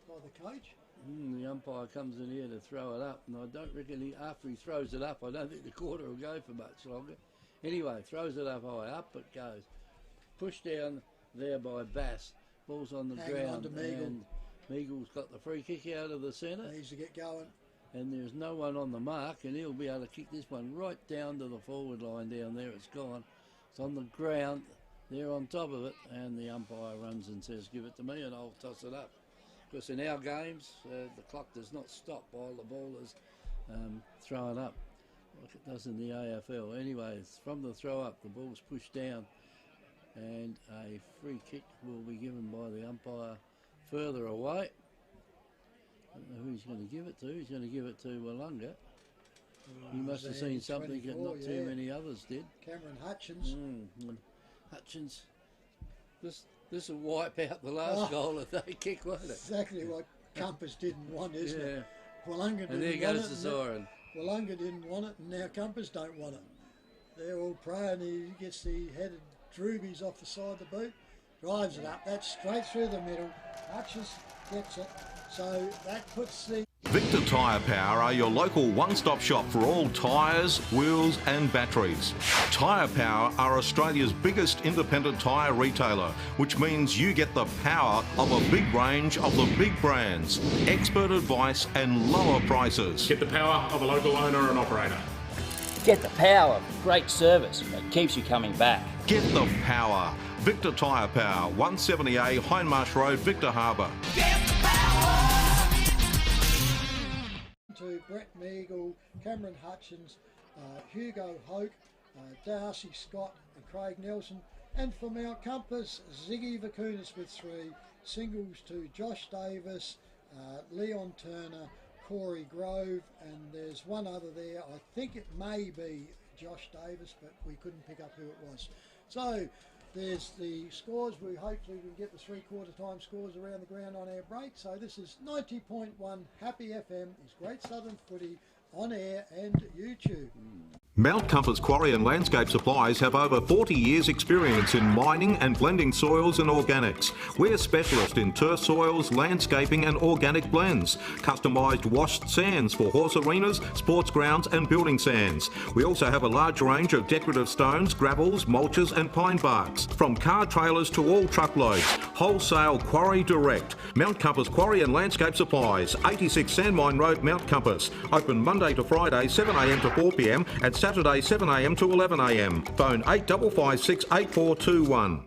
by the coach. The umpire comes in here to throw it up, and I don't reckon after he throws it up, I don't think the quarter will go for much longer. Anyway, throws it up high, up it goes. Pushed down there by Bass, ball's on the ground, and Meagle's got the free kick out of the centre. Needs to get going. And there's no one on the mark, and he'll be able to kick this one right down to the forward line down there. It's gone. It's on the ground. They're on top of it, and the umpire runs and says, give it to me, and I'll toss it up. Because in our games, the clock does not stop while the ball is thrown up, like it does in the AFL. Anyway, it's from the throw up, the ball's pushed down, and a free kick will be given by the umpire further away. I don't know who he's going to give it to. He's going to give it to Willunga. He must have seen something that not too many others did. Cameron Hutchins. Hutchins. This will wipe out the last goal that they kick, won't it? Exactly what Compass didn't want, isn't it? Willunga didn't and there want goes it. the siren. Willunga didn't want it, and now Compass don't want it. They're all praying. He gets the headed droobies off the side of the boot, drives it up. That's straight through the middle. Hutchins gets it. So that puts the... Victor Tyre Power are your local one-stop shop for all tyres, wheels and batteries. Tyre Power are Australia's biggest independent tyre retailer, which means you get the power of a big range of the big brands, expert advice and lower prices. Get the power of a local owner and operator. Get the power of great service that keeps you coming back. Get the power. Victor Tyre Power, 170A Hindmarsh Road, Victor Harbour. Get the power! To Brett Meagle, Cameron Hutchins, Hugo Hoke, Darcy Scott and Craig Nelson. And for Mount Compass, Ziggy Vakunas with 3, singles to Josh Davis, Leon Turner, Corey Grove, and there's one other there. I think it may be Josh Davis, but we couldn't pick up who it was. So there's the scores. Hopefully we can get the 3/4 time scores around the ground on our break. So this is 90.1 Happy FM, is Great Southern Footy on air and YouTube. Mount Compass Quarry and Landscape Supplies have over 40 years experience in mining and blending soils and organics. We're specialists in turf soils, landscaping and organic blends. Customised washed sands for horse arenas, sports grounds and building sands. We also have a large range of decorative stones, gravels, mulches and pine barks. From car trailers to all truckloads. Wholesale quarry direct. Mount Compass Quarry and Landscape Supplies, 86 Sandmine Road, Mount Compass. Open Monday to Friday, 7am to 4pm and Saturday 7am to 11am. Phone 8556 8421.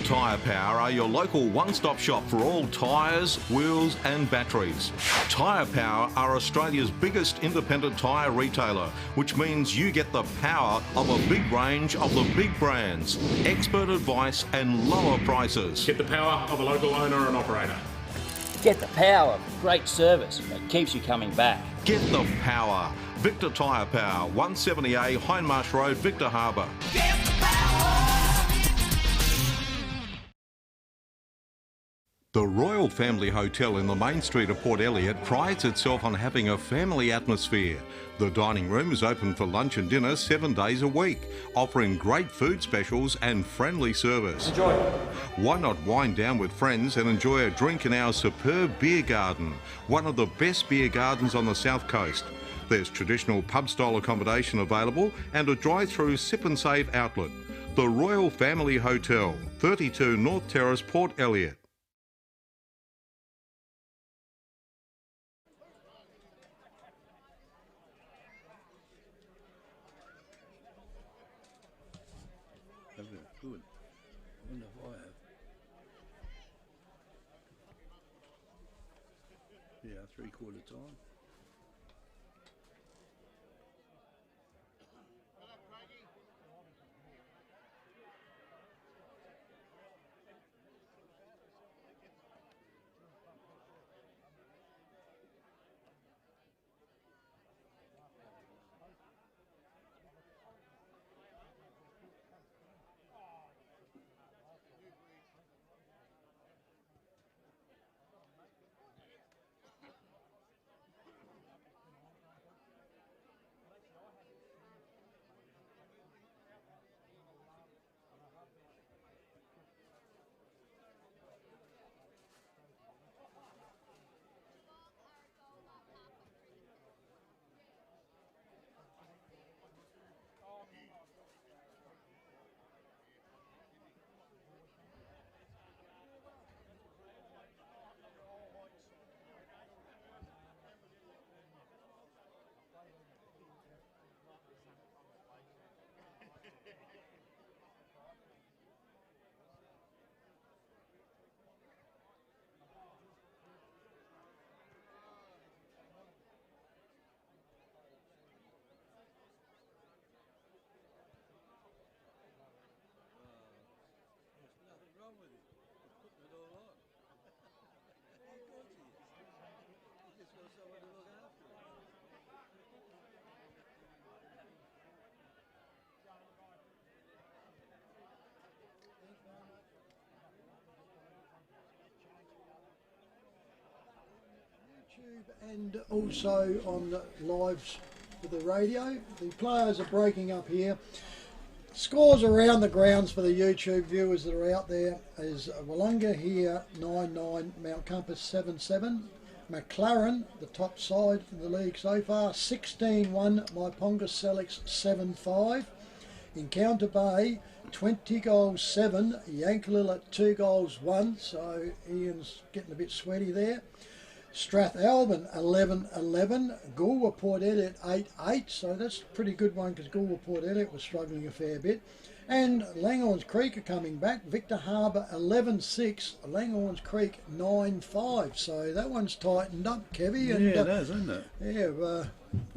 Tyre Power are your local one-stop shop for all tyres, wheels and batteries. Tyre Power are Australia's biggest independent tyre retailer, which means you get the power of a big range of the big brands, expert advice and lower prices. Get the power of a local owner and operator. Get the power of great service that keeps you coming back. Get the power. Victor Tyre Power, 170A Hindmarsh Road, Victor Harbour. Get the power! The Royal Family Hotel in the main street of Port Elliot prides itself on having a family atmosphere. The dining room is open for lunch and dinner 7 days a week, offering great food specials and friendly service. Enjoy. Why not wind down with friends and enjoy a drink in our superb beer garden, one of the best beer gardens on the South Coast. There's traditional pub-style accommodation available and a drive-through sip and save outlet. The Royal Family Hotel, 32 North Terrace, Port Elliot. Good. I wonder if I have. Yeah, 3/4 time. And also on the lives for the radio. The players are breaking up here. Scores around the grounds for the YouTube viewers that are out there is Willunga here 9-9, Mount Compass 7-7, McLaren, the top side in the league so far, 16-1. Maiponga Selix 7-5. Encounter Bay, 20 goals 7. Yankalilla 2 goals 1. So Ian's getting a bit sweaty there. Strathalbyn 11-11. Goolwa Port Elliot 8-8. So that's a pretty good one because Goolwa Port Elliot was struggling a fair bit. And Langhorns Creek are coming back. Victor Harbour 11-6. Langhorns Creek 9-5. So that one's tightened up, Kevy. And, yeah, it has, isn't it? Yeah,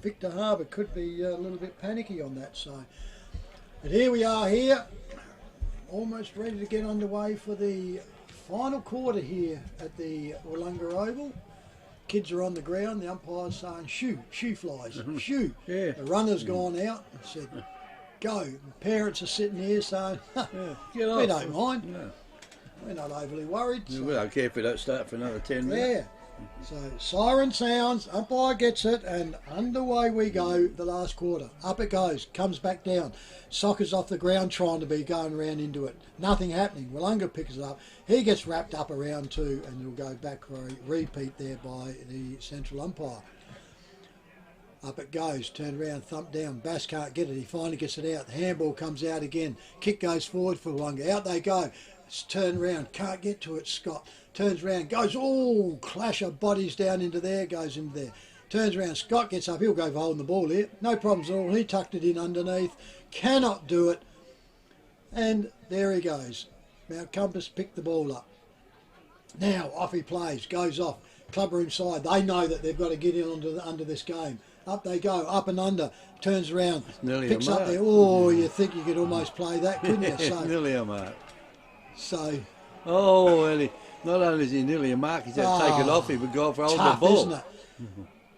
Victor Harbour could be a little bit panicky on that side. But here we are here, almost ready to get underway for the final quarter here at the Willunga Oval. Kids are on the ground. The umpire's saying, shoe flies, shoe. Yeah. The runner's gone out and said, go. The parents are sitting here saying, Get off. we don't mind. No. We're not overly worried. Yeah, So, we don't care if we don't start for another 10 minutes. yeah. So siren sounds, umpire gets it, and underway we go. The last quarter, up it goes, comes back down. Soccer's off the ground trying to be going around into it. Nothing happening. Willunga picks it up. He gets wrapped up around 2, and he'll go back for a repeat there by the central umpire. Up it goes, turned around, thumped down. Bass can't get it. He finally gets it out. The handball comes out again. Kick goes forward for Willunga. Out they go. It's turned around, can't get to it. Scott turns around, goes, clash of bodies down into there, goes into there. Turns around, Scott gets up, he'll go for holding the ball here. No problems at all, he tucked it in underneath. Cannot do it. And there he goes. Mount Compass picked the ball up. Now off he plays, goes off. Clubroom side, they know that they've got to get in under this game. Up they go, up and under, turns around, picks up there. You think you could almost play that, couldn't you? So, nearly a mark. So, well, not only is he nearly a mark, he's had to take it off him and go for holding the ball. Isn't it?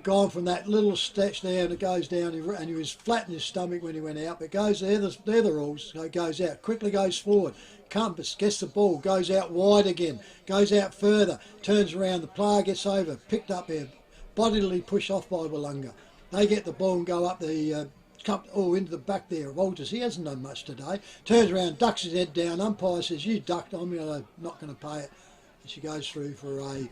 Gone from that little stretch there and it goes down, and he was flat in his stomach when he went out, but goes there, they're the rules. So it goes out, quickly goes forward. Compass gets the ball, goes out wide again, goes out further, turns around, the player gets over, picked up there, bodily pushed off by Willunga. They get the ball and go up the into the back there. Walters, he hasn't done much today. Turns around, ducks his head down. Umpire says, you ducked, I'm not going to pay it. And she goes through for a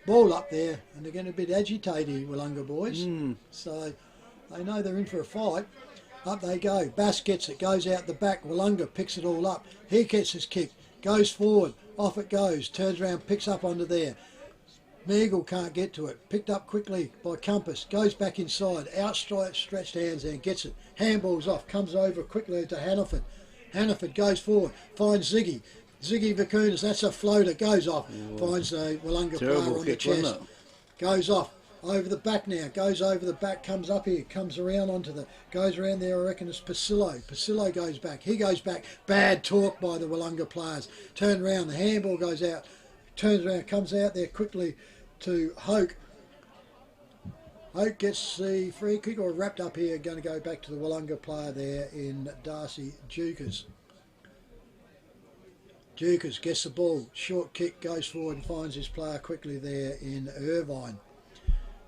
ball up there, and they're getting a bit agitated, Willunga boys. So they know they're in for a fight. Up they go. Bass gets it, goes out the back. Willunga picks it all up. He gets his kick, goes forward, off it goes, turns around, picks up under there. Meagle can't get to it. Picked up quickly by Compass. Goes back inside. Outstretched hands and gets it. Handballs off. Comes over quickly to Hannaford. Hannaford goes forward. Finds Ziggy. Ziggy Vacunas. That's a floater. Goes off. Finds the Willunga player on the chest. Goes off. Over the back now. Goes over the back. Comes up here. Comes around onto the... Goes around there. I reckon it's Pasillo. Pasillo goes back. He goes back. Bad talk by the Willunga players. Turn around. The handball goes out. Turns around. Comes out there quickly to Hoke. Hoke gets the free kick, or wrapped up here, going to go back to the Willunga player there in Darcy Dukas. Dukas gets the ball, short kick, goes forward and finds his player quickly there in Irvine.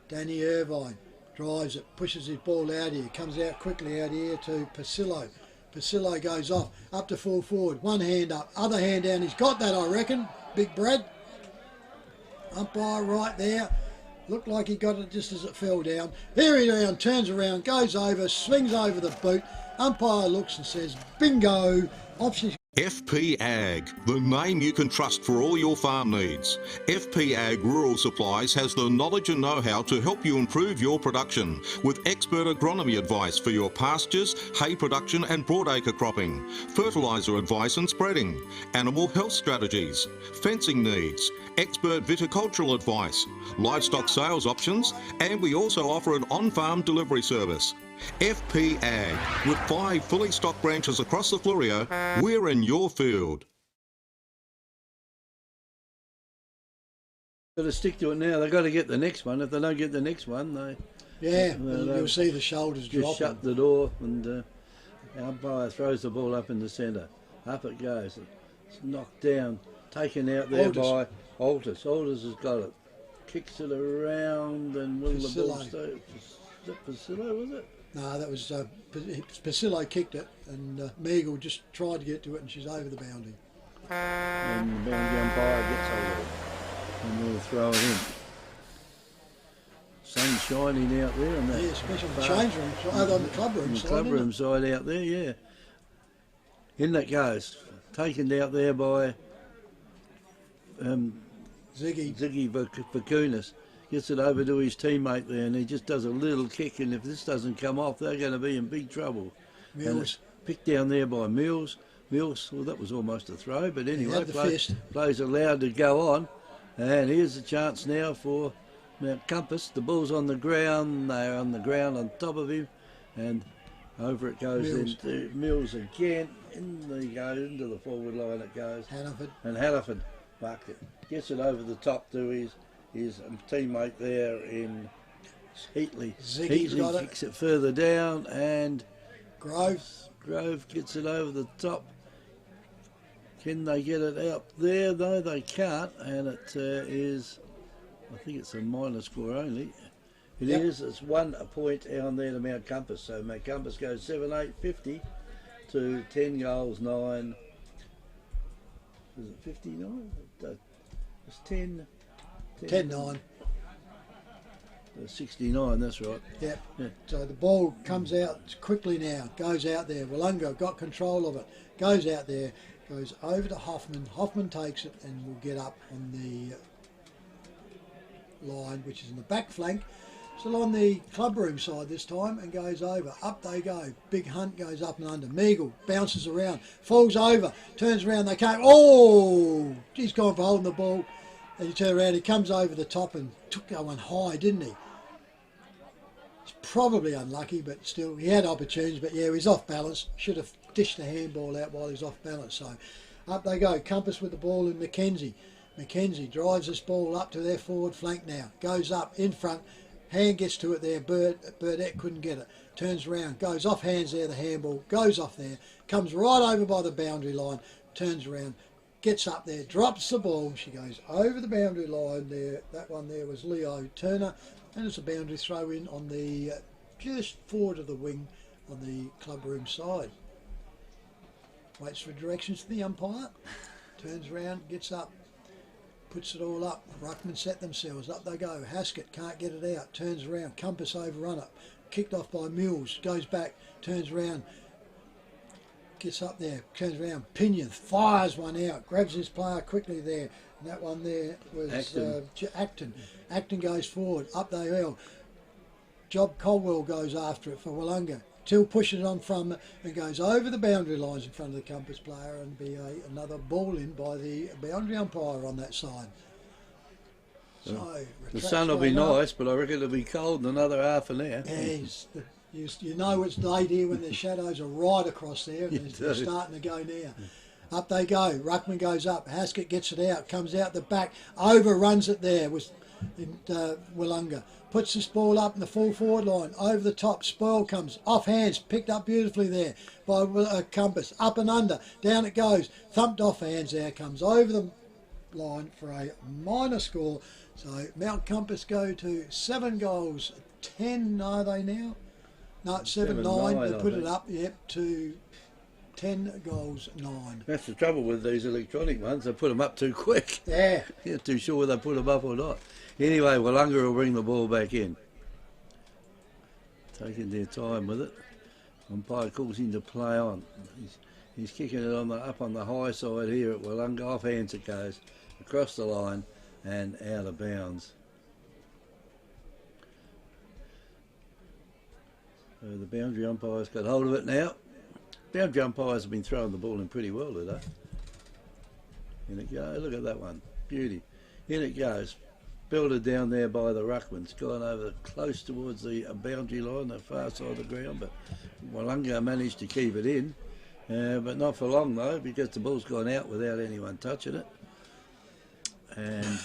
Danny Irvine drives it, pushes his ball out here, comes out quickly out here to Pasillo. Pasillo goes off, up to full forward, one hand up, other hand down, he's got that I reckon, Big Brad. Umpire right there. Looked like he got it just as it fell down. There he down, turns around, goes over, swings over the boot. Umpire looks and says, bingo. Option. FP Ag, the name you can trust for all your farm needs. FP Ag Rural Supplies has the knowledge and know-how to help you improve your production with expert agronomy advice for your pastures, hay production and broadacre cropping, fertiliser advice and spreading, animal health strategies, fencing needs, expert viticultural advice, livestock sales options, and we also offer an on-farm delivery service. FP Ag, with 5 fully stocked branches across the Fleurieu, we're in your field. Got to stick to it now. They've got to get the next one. If they don't get the next one, You'll see the shoulders just dropping. shut the door, and the umpire throws the ball up in the centre. Up it goes. It's knocked down, taken out there by Altus. Altus has got it. Kicks it around, and will the ball stay? Is that Pasillo, was it? No, that was Pasillo kicked it, and Meagle just tried to get to it, and she's over the boundary. And the boundary umpire gets over it. and they'll throw it in. Sun shining out there on that. Yeah, especially on the change room, on the clubroom On the side. clubroom side out there, yeah. In that goes, taken out there by Ziggy Vakunas. Gets it over to his teammate there, and he just does a little kick, and if this doesn't come off, they're going to be in big trouble. Mills. And it's picked down there by Mills. Mills, well, that was almost a throw, but anyway, plays allowed to go on. And here's the chance now for Mount Compass. The ball's on the ground. They're on the ground on top of him, and over it goes into Mills again. In they go into the forward line. It goes. Hannaford. And Hannaford marked it. Gets it over the top to his teammate there in Heatley. Ziggy's got it. Kicks it further down, and Grove gets it over the top. Can they get it out there? No, they can't, and it is, I think it's a minor score only. It is. It's 1 point down there to Mount Compass. So Mount Compass goes 7-8-50 to 10 goals 9. Is it 59? It's 10-9. 69, that's right. Yep. Yeah. So the ball comes out quickly now, goes out there. Willunga got control of it, goes out there, goes over to Hoffman. Hoffman takes it and will get up on the line, which is in the back flank. Still on the clubroom side this time, and goes over. Up they go. Big Hunt goes up and under. Meagle bounces around, falls over, turns around. They can't. Oh, he's gone for holding the ball. And he turned around. He comes over the top and took that one high, didn't he? It's probably unlucky, but still, he had opportunities. But yeah, he's off balance. Should have dished the handball out while he's off balance. So up they go. Compass with the ball in Mackenzie. Mackenzie drives this ball up to their forward flank now. Goes up in front. Hand gets to it there. Burdette couldn't get it. Turns around. Goes off hands there. The handball goes off there. Comes right over by the boundary line. Turns around. Gets up there. Drops the ball. She goes over the boundary line there. That one there was Leo Turner. And it's a boundary throw in on the just forward of the wing on the clubroom side. Waits for directions from the umpire. Turns around. Gets up. Puts it all up. Ruckman set themselves. Up they go. Haskett can't get it out. Turns around. Compass overrun it. Kicked off by Mills. Goes back. Turns around. Gets up there. Turns around. Pinion fires one out. Grabs his player quickly there. And that one there was Acton. Acton goes forward. Up they go. Job Colwell goes after it for Willunga. Till pushes it on from and goes over the boundary lines in front of the Compass player, and be another ball in by the boundary umpire on that side. So the sun will be nice, but I reckon it'll be cold in another half an hour. Yeah, you know it's late here when the shadows are right across there, and they're starting to go now. Up they go. Ruckman goes up. Haskett gets it out. Comes out the back. Overruns it there with Willunga. Puts this ball up in the full forward line. Over the top. Spoil comes. Off hands. Picked up beautifully there by Compass. Up and under. Down it goes. Thumped off hands there. Comes over the line for a minor score. So Mount Compass go to 7 goals 10, are they now? No, 7-9. They put it up, to 10 goals 9. That's the trouble with these electronic ones. They put them up too quick. Yeah. You're not too sure whether they put them up or not. Anyway, Willunga will bring the ball back in. Taking their time with it. Umpire calls him to play on. He's kicking it up on the high side here at Willunga. Off hands it goes. Across the line and out of bounds. So the boundary umpire's got hold of it now. Boundary umpires have been throwing the ball in pretty well today. In it goes. Look at that one. Beauty. In it goes. Belted down there by the Ruckmans. Gone over close towards the boundary line, the far side of the ground. But Willunga managed to keep it in. But not for long though, because the ball's gone out without anyone touching it. And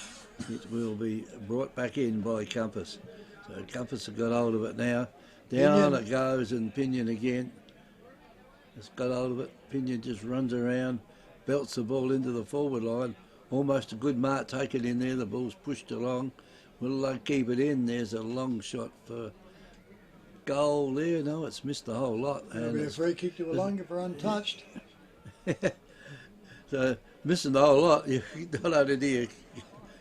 it will be brought back in by Compass. So Compass have got hold of it now. Down it goes, and Pinion again. It's got hold of it. Pinion just runs around, belts the ball into the forward line. Almost a good mark taken in there. The ball's pushed along. Will they keep it in? There's a long shot for goal there. No, it's missed the whole lot. It'll be a free kick to Willunga for untouched. So missing the whole lot. Not only do you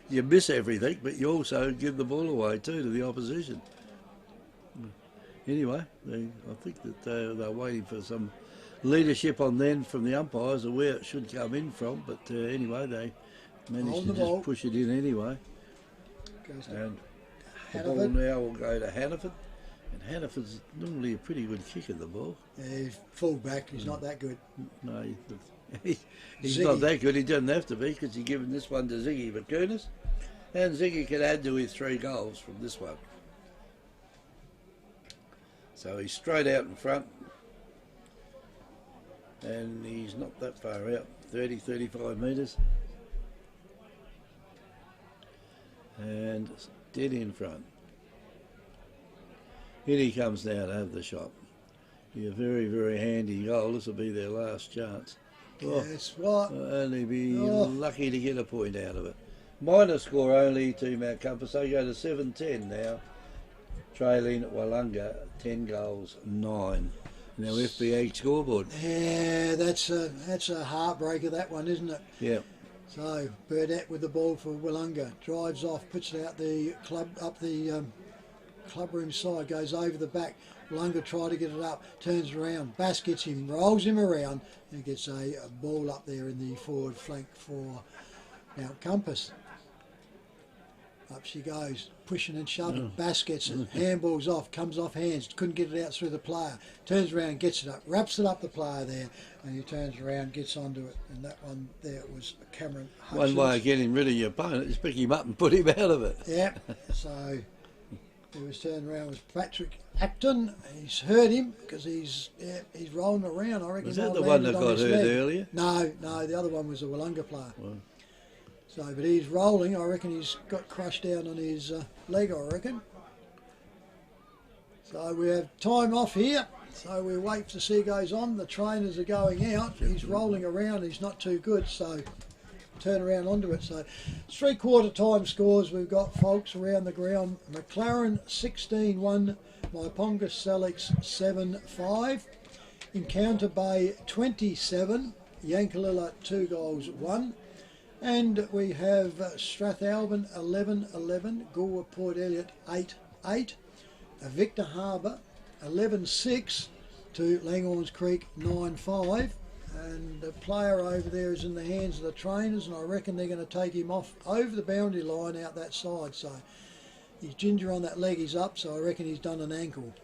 you miss everything, but you also give the ball away too to the opposition. Anyway, I think that they're waiting for some leadership on then from the umpires of where it should come in from. But anyway, they managed to just push it in anyway. And the ball now will go to Hannaford. And Hannaford's normally a pretty good kick of the ball. Yeah, he's full back. He's not that good. No, he's not that good. He doesn't have to be because he's given this one to Ziggy McCurnis. And Ziggy can add to his 3 goals from this one. So he's straight out in front. And he's not that far out, 30, 35 metres. And dead in front. In he comes now to have the shot. Be a very, very handy goal. This will be their last chance. Guess what? Only be lucky to get a point out of it. Minor score only to Mount Compass. They go to 7-10 now. Trailing Willunga, 10 goals, 9. Now FBA scoreboard. Yeah, that's a heartbreaker, that one, isn't it? Yeah. So Burdett with the ball for Willunga, drives off, puts it out the clubroom side, goes over the back. Willunga try to get it up, turns around, Bass gets him, rolls him around, and gets a ball up there in the forward flank for Mount Compass. Up she goes, pushing and shoving. Bass gets it, handballs off, comes off hands, couldn't get it out through the player. Turns around, gets it up, wraps it up the player there, and he turns around, gets onto it. And that one there was Cameron Hutchins. One way of getting rid of your opponent is pick him up and put him out of it. Yeah, so he was turned around was Patrick Acton. He's hurt him because he's rolling around. I reckon. Was that the one that got hurt earlier? No, the other one was a Willunga player. Wow. So, but he's rolling. I reckon he's got crushed down on his leg, I reckon. So we have time off here. So we wait to see who goes on. The trainers are going out. He's rolling around. He's not too good. So turn around onto it. So 3/4 time scores we've got, folks, around the ground. McLaren 16-1. Maiponga Selix 7-5. Encounter Bay 27. Yankalilla 2 goals 1. And we have Strathalbyn 11-11, Goolwa Port Elliot 8-8, Victor Harbour 11-6 to Langhorns Creek 9-5, and the player over there is in the hands of the trainers, and I reckon they're going to take him off over the boundary line out that side. So he's ginger on that leg, he's up, so I reckon he's done an ankle.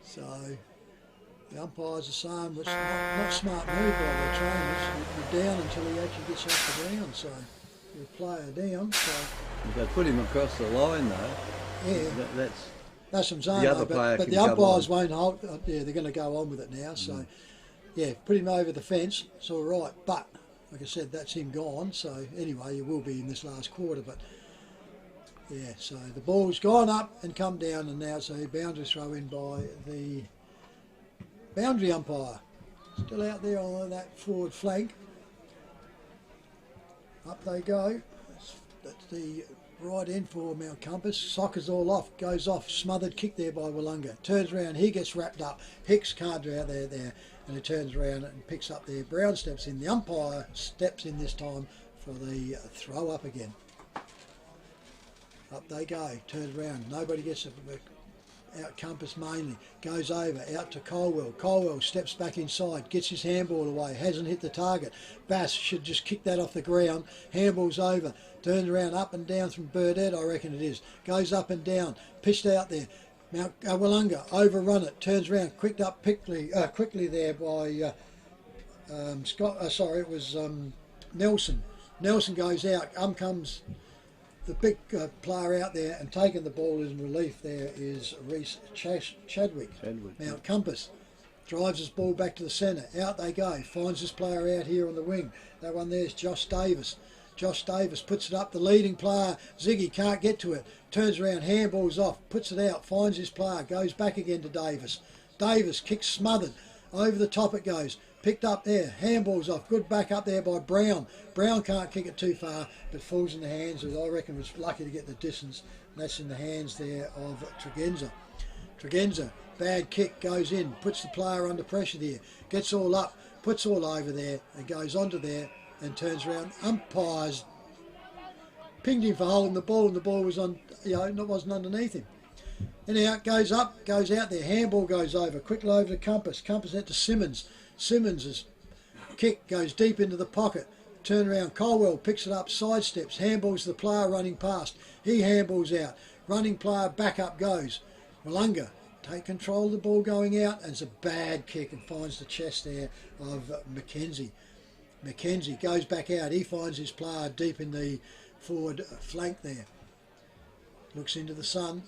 So the umpires are saying it's not smart move by the trainers. You're down until he actually gets off the ground. So you player down. So if they put him across the line though, yeah, that's what I'm saying. The other player but the umpires won't hold. Yeah, they're going to go on with it now. So yeah, put him over the fence. It's all right. But like I said, that's him gone. So anyway, he will be in this last quarter. But yeah, so the ball's gone up and come down, and now so boundary throw in by the boundary umpire, still out there on that forward flank. Up they go. That's the right end for Mount Compass. Soccer's all off, goes off, smothered kick there by Willunga. Turns around, he gets wrapped up. Hicks can't do out there, and he turns around and picks up there. Brown steps in. The umpire steps in this time for the throw up again. Up they go, turns around, nobody gets it. Out Compass mainly, goes over, out to Colwell. Colwell steps back inside, gets his handball away, hasn't hit the target. Bass should just kick that off the ground. Handball's over, turns around up and down from Burdett, I reckon it is. Goes up and down, pitched out there. Mount Willunga overrun it, turns around, quickly there by Scott. Sorry, it was Nelson. Nelson goes out, comes the big player out there, and taking the ball in relief there is Reece Chadwick. Mount Compass drives his ball back to the centre. Out they go. Finds this player out here on the wing. That one there's Josh Davis. Josh Davis puts it up. The leading player, Ziggy, can't get to it. Turns around, handballs off, puts it out, finds his player, goes back again to Davis. Davis kicks smothered. Over the top it goes. Picked up there, handballs off, good back up there by Brown. Brown can't kick it too far, but falls in the hands of, I reckon, was lucky to get the distance, and that's in the hands there of Tregenza. Tregenza, bad kick, goes in, puts the player under pressure there, gets all up, puts all over there, and goes onto there, and turns around. Umpires pinged him for holding the ball, and the ball was on, wasn't underneath him. Anyhow, it goes up, goes out there, handball goes over, quickly over to Compass. Compass out to Simmons. Simmons' kick goes deep into the pocket. Turn around, Colwell picks it up, sidesteps, handballs the player running past. He handballs out. Running player, back up goes. Willunga take control of the ball going out, and it's a bad kick and finds the chest there of Mackenzie. Mackenzie goes back out. He finds his player deep in the forward flank there. Looks into the sun.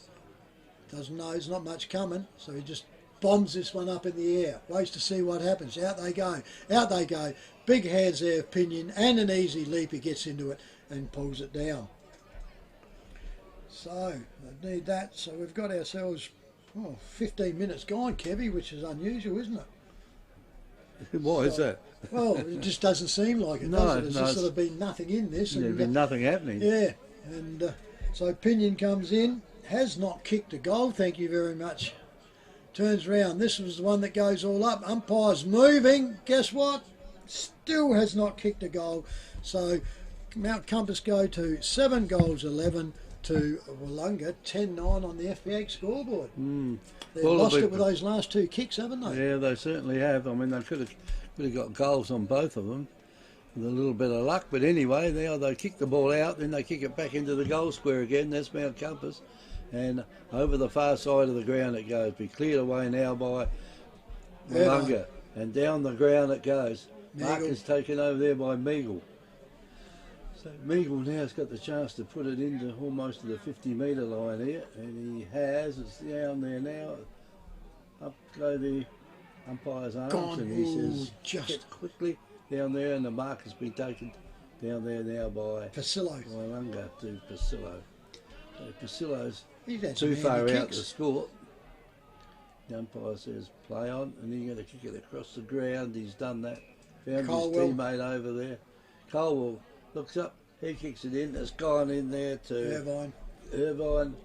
Doesn't know, there's not much coming, so he just bombs this one up in the air. Waits to see what happens. Out they go. Out they go. Big hands there of Pinion, and an easy leap. He gets into it and pulls it down. So, I need that. So we've got ourselves 15 minutes gone, Kevy, which is unusual, isn't it? Why is that? Well, it just doesn't seem like it, does it? There's just sort of been nothing in this. There's And, been nothing happening. yeah, and so Pinion comes in, has not kicked a goal, thank you very much. Turns round, this was the one that goes all up. Umpire's moving, guess what? Still has not kicked a goal. So Mount Compass go to 7 goals 11 to Willunga, 10-9 on the FPH scoreboard. They've lost it with those last 2 kicks, haven't they? Yeah, they certainly have. I mean, they could have got goals on both of them with a little bit of luck. But anyway, now they kick the ball out, then they kick it back into the goal square again. That's Mount Compass. And over the far side of the ground it goes. Be cleared away now by Willunga. And down the ground it goes. Mark is taken over there by Meagle. So Meagle now's got the chance to put it into almost to the 50-metre line here. And he has. It's down there now. Up go the umpire's arms. And he says, just quickly down there. And the mark has been taken down there now by Pasillo. Willunga to Pasillo. So Pasillo's He's too far out to score. The umpire says play on, and he's going to kick it across the ground. He's done that. Found Colwell. his teammate over there. Colwell looks up, he kicks it in. It's gone in there to Irvine. Irvine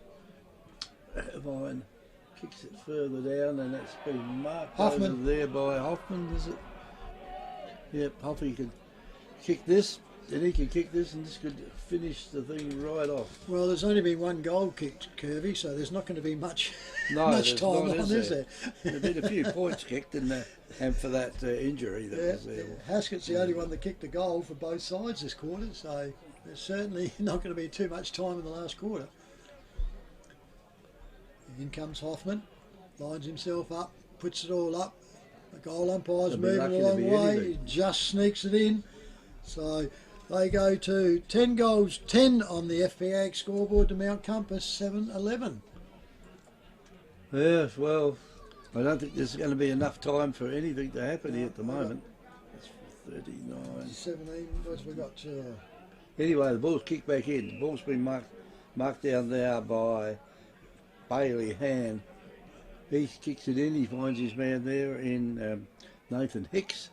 kicks it further down, and it's been marked Hoffman. over there by Hoffman, is it? Yep, Hoffy can kick this. And he could kick this, and this could finish the thing right off. Well, there's only been 1 goal kicked, Kirby, so there's not going to be much much time on, is there? There's been a few points kicked, and for that injury that was there. Haskett's the only one that kicked a goal for both sides this quarter, so there's certainly not going to be too much time in the last quarter. In comes Hoffman, lines himself up, puts it all up. The goal umpire's moving a long way, he just sneaks it in. So they go to 10 goals 10 on the FPH scoreboard to Mount Compass 7-11. Yes, well, I don't think there's going to be enough time for anything to happen here at the moment. It's 39. 17, what's we got? Anyway, the ball's kicked back in. The ball's been marked down there by Bailey Han. He kicks it in. He finds his man there in Nathan Hicks.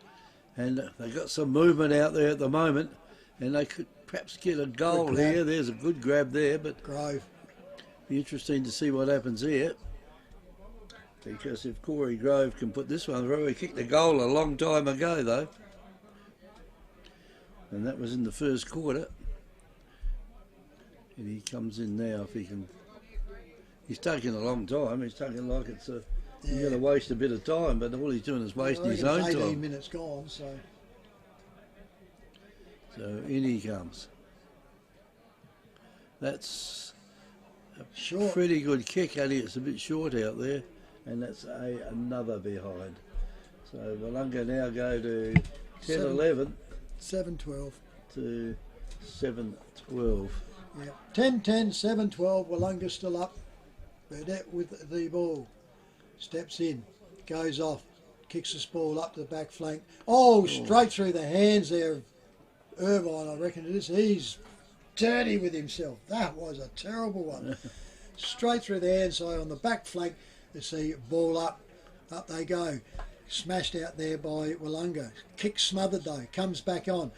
And they've got some movement out there at the moment. And they could perhaps get a goal here. There's a good grab there. But Grove. Be interesting to see what happens here. Because if Corey Grove can put this one through, he kicked a goal a long time ago, though. And that was in the first quarter. And he comes in now if he can. He's taking a long time. He's taking like it's a. Yeah. You're going to waste a bit of time, but all he's doing is wasting his own 18 time. minutes gone, so. So in he comes. That's a pretty good kick, only it's a bit short out there, and that's another behind. So Willunga now go to 10-11. 7-12. To 7-12. Yeah, 10-10, 7-12. Willunga still up. Burdett with the ball. Steps in, goes off, kicks this ball up to the back flank. Oh, straight through the hands there of Irvine, I reckon it is. He's dirty with himself. That was a terrible one. Straight through the hands, so on the back flank, you see ball up. Up they go. Smashed out there by Willunga. Kick smothered though, comes back on.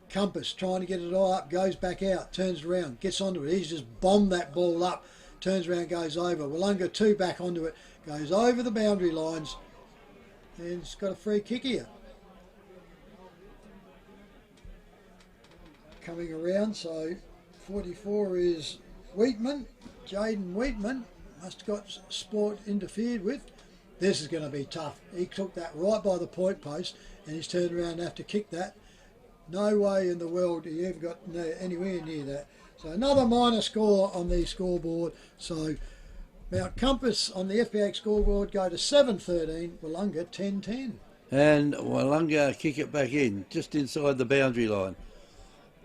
Compass trying to get it all up, goes back out, turns around, gets onto it. He's just bombed that ball up, turns around, goes over. Willunga 2 back onto it. Goes over the boundary lines and it's got a free kick here. Coming around, so 44 is Wheatman. Jaden Wheatman must have got sport interfered with. This is going to be tough. He took that right by the point post and he's turned around and have to kick that. No way in the world he ever got anywhere near that. So another minor score on the scoreboard. So Mount Compass on the FPH scoreboard go to 7-13, Willunga 10-10. And Willunga kick it back in, just inside the boundary line,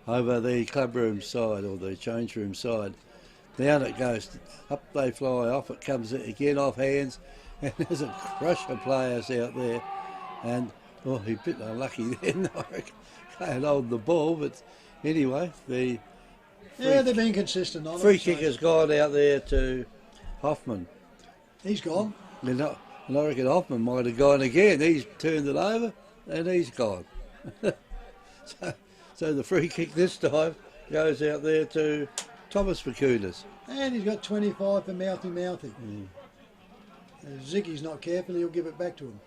over the club room side or the change room side. Down it goes, up they fly, off it comes again off hands, and there's a crush of players out there. And, oh, he's a bit unlucky then, I reckon. Can't hold the ball, but anyway, they've been consistent on it. Free kick has gone out there to Hoffman. He's gone. And I reckon Hoffman might have gone again. He's turned it over and he's gone. so the free kick this time goes out there to Thomas Vacunas. And he's got 25 for Mouthy. If Ziggy's not careful, he'll give it back to him.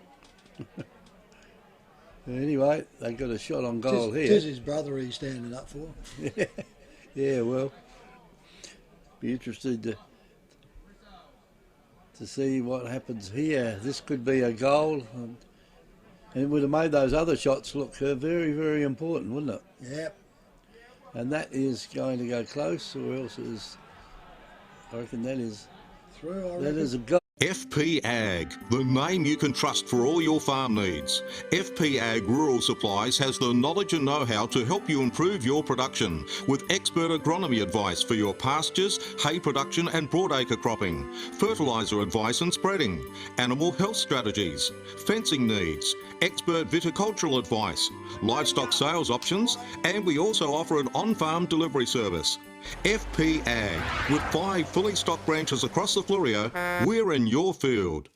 Anyway, they got a shot on goal here. Tis his brother he's standing up for. Yeah, well, be interested to see what happens here. This could be a goal, and it would have made those other shots look very, very important, wouldn't it? Yep. And that is going to go close, or else I reckon that is through. That is a goal. FP Ag, the name you can trust for all your farm needs. FP Ag Rural Supplies has the knowledge and know-how to help you improve your production with expert agronomy advice for your pastures, hay production and broadacre cropping, fertiliser advice and spreading, animal health strategies, fencing needs, expert viticultural advice, livestock sales options, and we also offer an on-farm delivery service. FP Ag, with 5 fully stocked branches across the Fleurieu, we're in your field.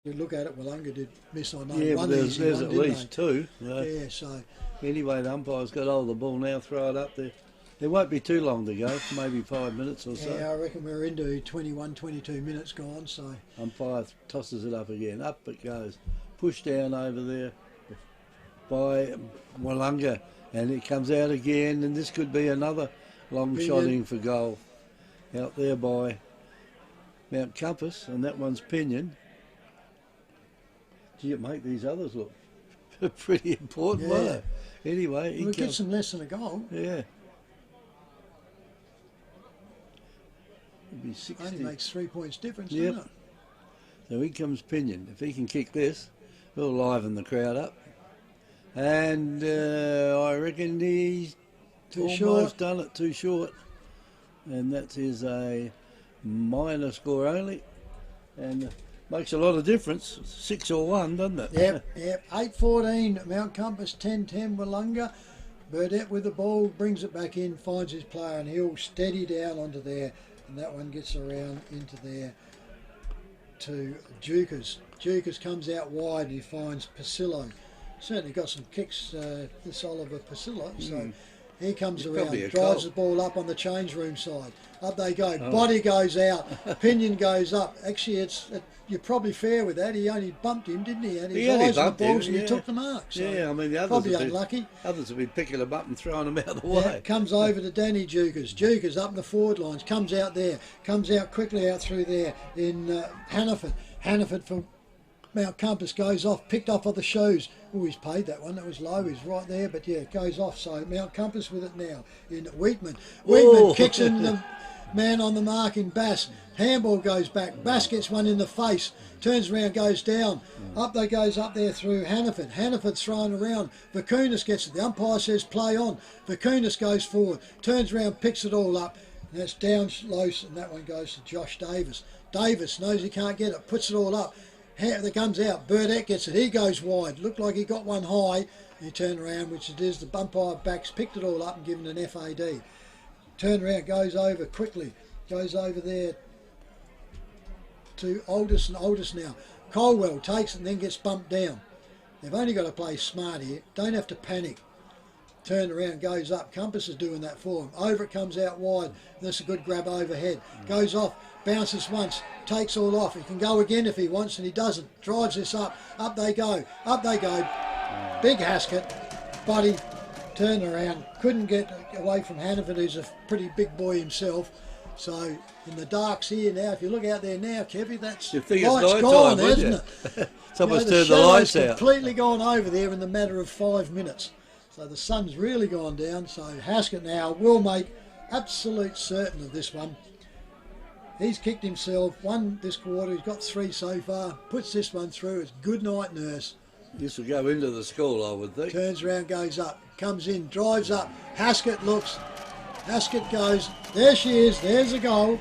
You look at it, Willunga did miss on one. Yeah, but there's at least 2. Yeah, so. Anyway, the umpire's got hold of the ball now, throw it up there. There won't be too long to go, maybe 5 minutes or so. Yeah, I reckon we're into 21, 22 minutes gone, so. Umpire tosses it up again, up it goes. Pushed down over there by Willunga, and it comes out again, and this could be another long shotting for goal out there by Mount Compass, and that one's Pinion. Gee, it make these others look pretty important, won't it? Anyway, we'll get some less than a goal. Yeah. It'd be 60. Only makes 3 points difference, doesn't it? So here comes Pinion. If he can kick this, he'll liven the crowd up. And I reckon he's almost done it, too short. And that is a minor score only. And makes a lot of difference. 6 or 1, doesn't it? Yep. 8-14, Mount Compass, 10-10, Willunga. Burdett with the ball, brings it back in, finds his player, and he'll steady down onto there. And that one gets around into there to Dukas. Dukas comes out wide and he finds Pasillo. Certainly got some kicks, this Oliver Pasillo. So he comes around, drives the ball up on the change room side. Up they go. Body goes out. Pinion goes up. Actually, you're probably fair with that. He only bumped him, didn't he? And his eyes on the balls, and he took the mark. So I mean, the others probably unlucky. Others have been picking him up and throwing him out of the way. Comes over to Danny Dukas. Dukas up in the forward lines. Comes out there. Comes out quickly out through there in Hannaford. Hannaford from Mount Compass goes off, picked off of the shoes. Oh, he's paid that one. That was low. He's right there, but yeah, it goes off. So Mount Compass with it now in Wheatman. Wheatman kicks in the man on the mark in Bass. Handball goes back. Bass gets one in the face. Turns around, goes down. Up they goes up there through Hannaford. Hannaford's thrown around. Vacunas gets it. The umpire says play on. Vacunas goes forward. Turns around, picks it all up. And that's down low, and that one goes to Josh Davis. Davis knows he can't get it. Puts it all up. That comes out. Burdett gets it. He goes wide. Looked like he got one high. He turned around, which it is. The umpire backs, picked it all up and given an FAD. Turn around, goes over quickly. Goes over there to Aldous now. Colwell takes it and then gets bumped down. They've only got to play smart here. Don't have to panic. Turn around, goes up. Compass is doing that for him. Over it comes out wide. That's a good grab overhead. Goes off, bounces once, takes all off. He can go again if he wants, and he doesn't. Drives this up. Up they go. Up they go. Big Haskett. Buddy turned around, couldn't get away from Hannaford, who's a pretty big boy himself. So in the darks here now, if you look out there now, Kevy, that's You think it's light's night gone, time, wouldn't hasn't you? it? Someone's the turned the shadow's lights out. completely gone over there in the matter of 5 minutes. So the sun's really gone down. So Haskett now will make absolute certain of this one. He's kicked himself, won this quarter, he's got 3 so far, puts this one through, it's good night nurse. This will go into the school, I would think. Turns around, goes up, comes in, drives up, Haskett looks, Haskett goes, there she is, there's a goal.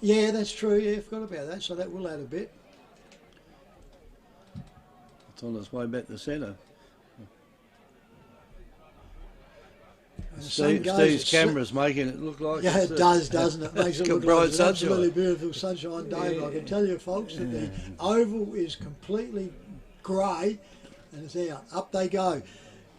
Yeah, that's true. Yeah, I forgot about that. So that will add a bit. It's on its way back to centre. Steve's camera's making it look like yeah, it does, doesn't it? Makes it look bright like an sunshine. absolutely beautiful sunshine day. Yeah. But I can tell you, folks, that the oval is completely grey, and it's out. Up they go.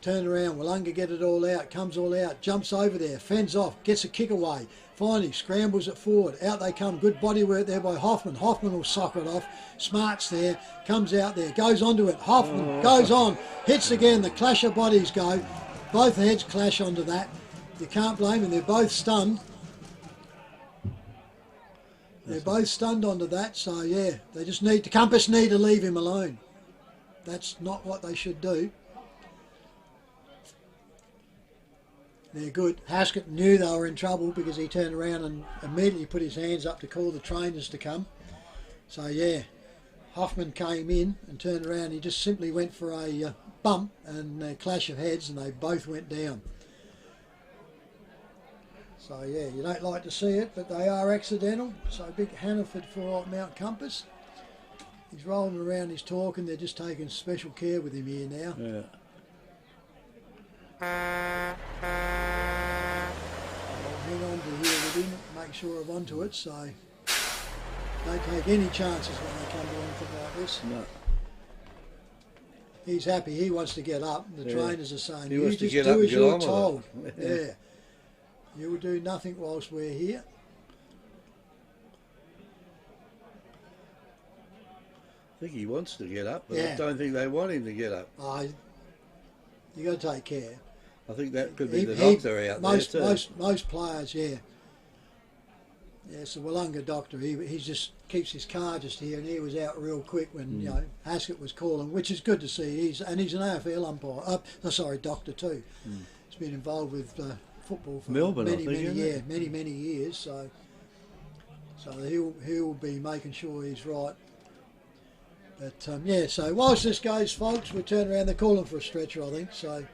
Turn around. Willunga get it all out. Comes all out. Jumps over there. Fends off. Gets a kick away. Finally scrambles it forward. Out they come. Good body work there by Hoffman. Hoffman will soccer it off. Smart's there. Comes out there. Goes onto it. Hoffman goes on. Hits again. The clash of bodies go. Both heads clash onto that. You can't blame them. They're both stunned. They're both stunned onto that. So yeah, they just need the Compass need to leave him alone. That's not what they should do. They're good. Haskett knew they were in trouble because he turned around and immediately put his hands up to call the trainers to come. So yeah, Hoffman came in and turned around. He just simply went for a bump and a clash of heads, and they both went down. So yeah, you don't like to see it, but they are accidental. So big Hannaford for Mount Compass. He's rolling around, he's talking. They're just taking special care with him here now. Yeah. I'll hang on to here with him, make sure I'm onto it, so don't take any chances when they come to anything like this. No. He's happy, he wants to get up. The Yeah. trainers are saying, He you wants to just get up do and as get you're on with it." told. Yeah. Yeah. You will do nothing whilst we're here. I think he wants to get up, but Yeah. I don't think they want him to get up. You got to take care. I think that could be the doctor out most, there too. Most players, yeah. Yeah, it's the Willunga doctor. He just keeps his car just here, and he was out real quick when you know Haskett was calling, which is good to see. He's an AFL umpire. Doctor too. He's been involved with football for Melbourne, I many think, isn't it? many years. So he'll be making sure he's right. But yeah, so whilst this goes, folks, we turn around. They're calling for a stretcher, I think. So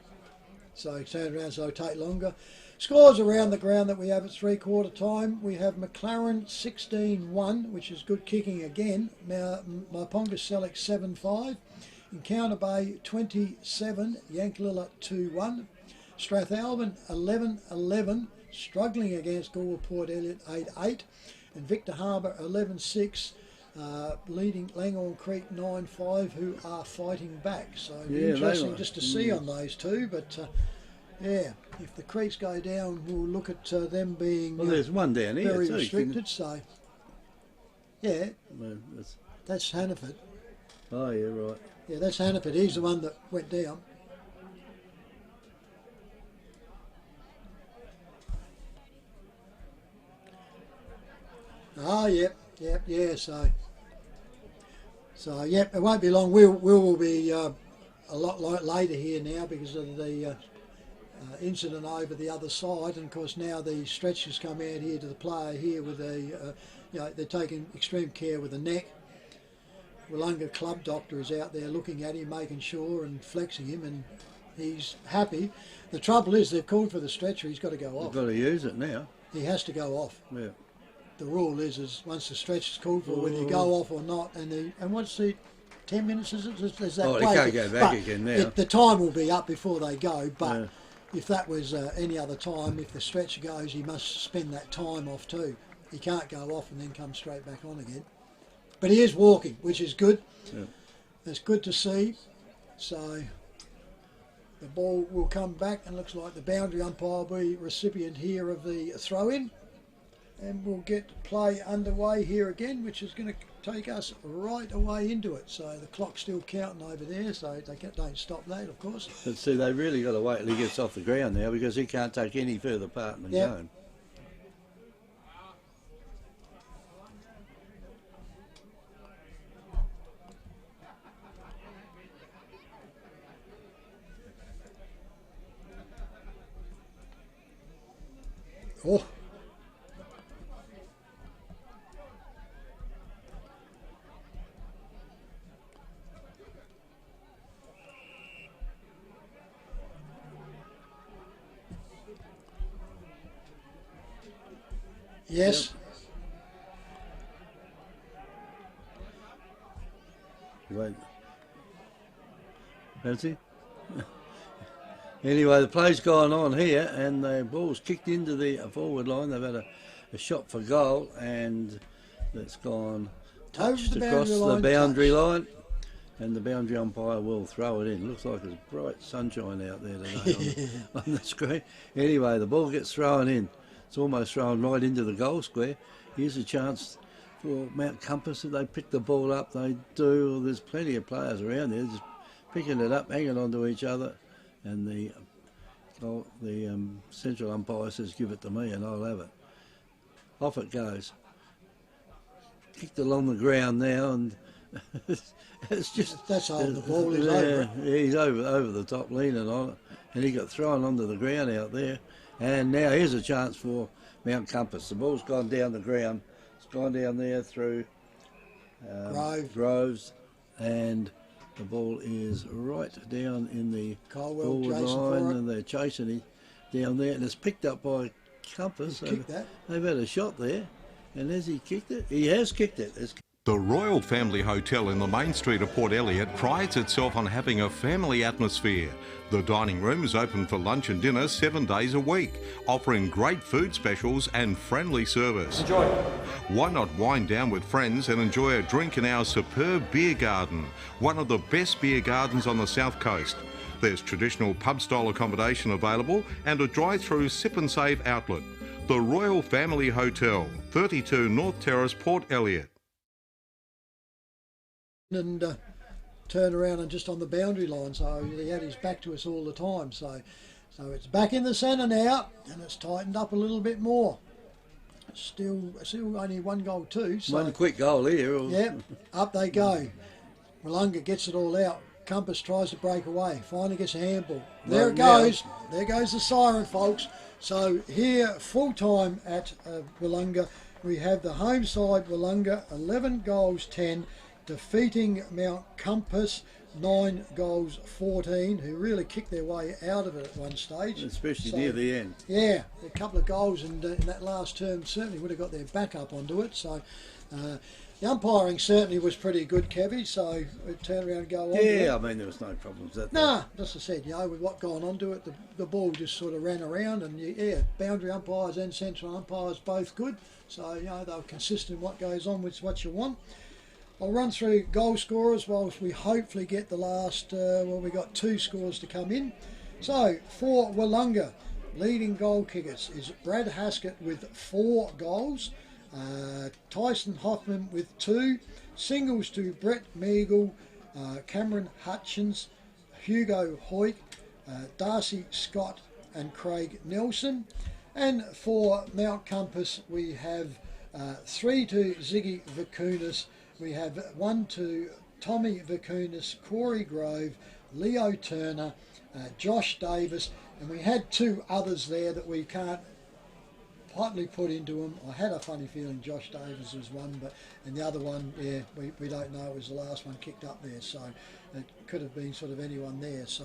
turn around, so it'll take longer. Scores around the ground that we have at 3/4 time. We have McLaren 16-1, which is good kicking again. Now, Myponga Select 7-5. Encounter Bay 27, Yankalilla 2-1. Strathalbyn 11-11, struggling against Galway Port Elliot 8-8. And Victor Harbour 11-6. Leading Langhorne Creek 9-5, who are fighting back. So it'll be interesting just to see on those two. But yeah, if the creeks go down, we'll look at them being There's one down here very too. restricted. So yeah, Well, that's Hannaford. oh yeah, right. Yeah, that's Hannaford. He's the one that went down. Oh, yep. Yeah. So yep, it won't be long. We will be a lot later here now because of the incident over the other side, and of course now the stretchers come out here to the player here with they're taking extreme care with the neck. Willunga club doctor is out there looking at him, making sure and flexing him, and he's happy. The trouble is they've called for the stretcher. He's got to go off. They've got to use it now. He has to go off. Yeah. The rule is once the stretch is called for, whether you go off or not, and what's the 10 minutes, is it? There's that Oh, they break. can't go back But again now. the time will be up before they go, but Yeah. if that was any other time, if the stretch goes, he must spend that time off too. He can't go off and then come straight back on again. But he is walking, which is good. Yeah. It's good to see. So the ball will come back, and looks like the boundary umpire will be recipient here of the throw-in. And we'll get play underway here again, which is going to take us right away into it. So the clock's still counting over there, so they don't stop that, of course. But see, they really got to wait till he gets off the ground now, because he can't take any further part in the Yep. game. Oh. Yes. Right. Fancy? Anyway, the play's gone on here, and the ball's kicked into the forward line. They've had a shot for goal, and it's gone touched the across boundary the line, boundary touched. line, and the boundary umpire will throw it in. Looks like there's bright sunshine out there today on the screen. Anyway, the ball gets thrown in. It's almost thrown right into the goal square. Here's a chance for Mount Compass. If they pick the ball up, they do. There's plenty of players around there just picking it up, hanging on to each other. And the central umpire says, give it to me and I'll have it. Off it goes. Kicked along the ground now, and it's just... That's how the ball is over it. Yeah, he's over the top, leaning on it. And he got thrown onto the ground out there. And now here's a chance for Mount Compass. The ball's gone down the ground. It's gone down there through Groves, and the ball is right down in the Colwell forward chasing line, for it. and they're chasing it down there, and it's picked up by Compass. He's kicked that. They've had a shot there, and has he kicked it? He has kicked it. The Royal Family Hotel in the main street of Port Elliot prides itself on having a family atmosphere. The dining room is open for lunch and dinner 7 days a week, offering great food specials and friendly service. Enjoy. Why not wind down with friends and enjoy a drink in our superb beer garden, one of the best beer gardens on the south coast. There's traditional pub-style accommodation available and a drive-through sip and save outlet. The Royal Family Hotel, 32 North Terrace, Port Elliot. And turn around and just on the boundary line, so he had his back to us all the time. So it's back in the centre now, and it's tightened up a little bit more. Still only 1 goal too. So One quick goal here. yeah, up they go. Willunga gets it all out. Compass tries to break away. Finally gets a handball. There it goes. There goes the siren, folks. So here, full time at Willunga, we have the home side Willunga 11 goals 10, defeating Mount Compass 9 goals 14, who really kicked their way out of it at one stage. Especially So, near the end. yeah, a couple of goals in that last term certainly would have got their back up onto it. So the umpiring certainly was pretty good, Kevy, so it turned around and go on. Yeah, I mean, there was no problems. Nah, just as I said, with what gone on to it, the ball just sort of ran around, and boundary umpires and central umpires both good. So, they were consistent in what goes on with what you want. I'll run through goal scorers whilst we hopefully get the last, we got 2 scores to come in. So, for Willunga, leading goal kickers is Brad Haskett with 4 goals, Tyson Hoffman with 2, singles to Brett Meagle, Cameron Hutchins, Hugo Hoyt, Darcy Scott and Craig Nelson. And for Mount Compass, we have 3 to Ziggy Vakunas. We have 1 to Tommy Vakunas, Corey Grove, Leo Turner, Josh Davis, and we had 2 others there that we can't partly put into them. I had a funny feeling Josh Davis was one, and the other one, we don't know. It was the last one kicked up there, so it could have been sort of anyone there. So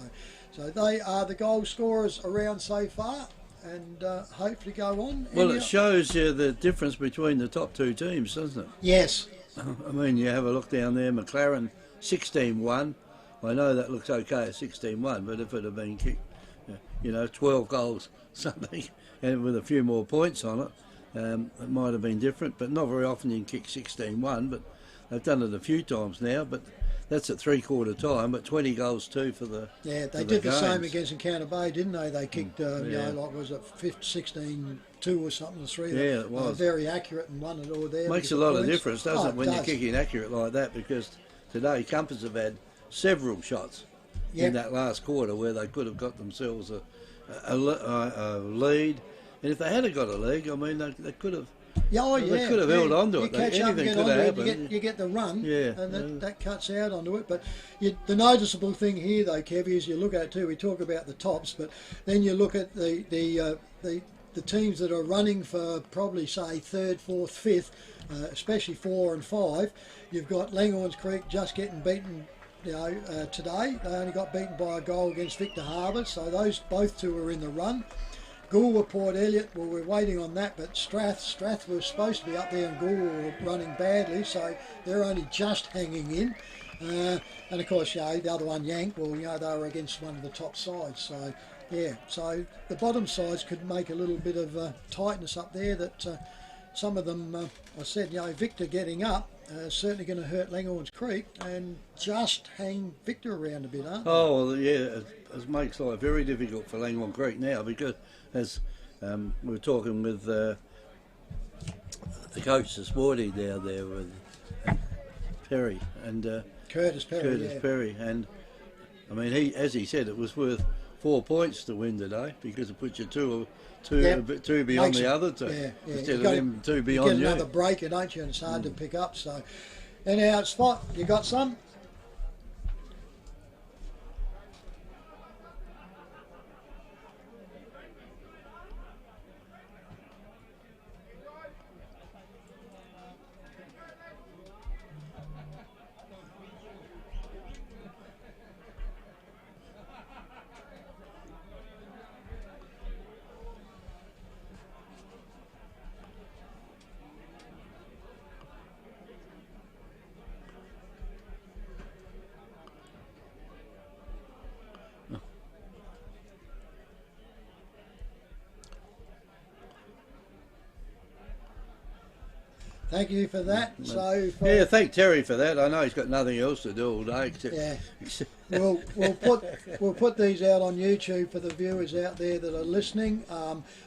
they are the goal scorers around so far, and hopefully go on. Well, it shows you the difference between the top 2 teams, doesn't it? Yes. I mean, you have a look down there, McLaren 16-1, I know that looks okay at 16-1, but if it had been kicked, 12 goals something, and with a few more points on it, it might have been different. But not very often you can kick 16-1, but they've done it a few times now. But that's at three-quarter time, but 20 goals too for the they did the same against Encounter Bay, didn't they? They kicked, was it 16-2 or something, three. Yeah, it was. Very accurate and won it all there. Makes a lot of difference, doesn't it, when you're kicking accurate like that? Because today Compass have had several shots in that last quarter where they could have got themselves a lead. And if they had got a lead, I mean, they could have. They could have held on to it. Anything could have happened. You get the run, and that cuts out onto it. But the noticeable thing here, though, Kev, is you look at it too. We talk about the tops, but then you look at the teams that are running for probably say third, fourth, fifth, especially 4 and 5. You've got Langhorns Creek just getting beaten. Today they only got beaten by a goal against Victor Harbour, so both two are in the run. Goolwa Port Elliot, well, we're waiting on that, but Strath was supposed to be up there and Goolwa were running badly, so they're only just hanging in. And of course, the other one, Yank, well, they were against one of the top sides, so so the bottom sides could make a little bit of tightness up there that some of them, I said, Victor getting up, certainly going to hurt Langhorns Creek and just hang Victor around a bit, aren't they? Oh, well, yeah, it makes life very difficult for Langhorne Creek now because, as we were talking with the coach this morning down there with Perry and Curtis Perry, and I mean, as he said, it was worth 4 points to win today because it puts you two beyond the other two instead of them two beyond you. You get another breaker, don't you? And it's hard to pick up. So, anyhow, Spot, you got some? Thank you for that. Thank Terry for that. I know he's got nothing else to do all day. We'll put these out on YouTube for the viewers out there that are listening.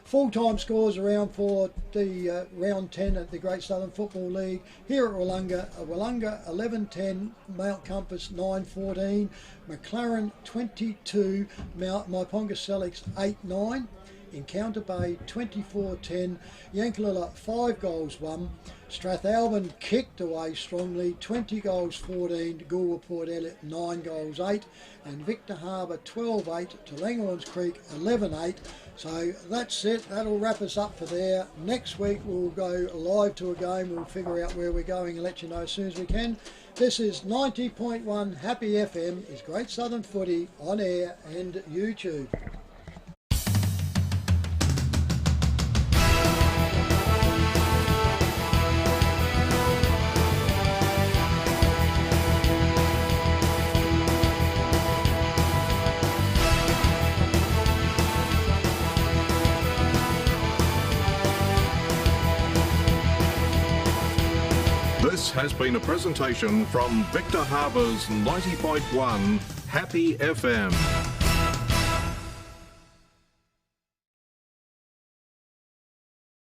Full-time scores around for the round 10 at the Great Southern Football League here at Willunga. Willunga 11-10, Mount Compass 9-14, McLaren 22, Maiponga Selix 8-9. Encounter Bay 24-10, Yankalilla 5 goals 1, Strathalbyn kicked away strongly 20 goals 14, Goolwa Port Elliot 9 goals 8, and Victor Harbour 12-8 to Langhorns Creek 11-8. So that's it, that'll wrap us up for there. Next week we'll go live to a game, we'll figure out where we're going and let you know as soon as we can. This is 90.1 Happy FM, is Great Southern Footy on air and YouTube. This has been a presentation from Victor Harbour's 90.1 Happy FM.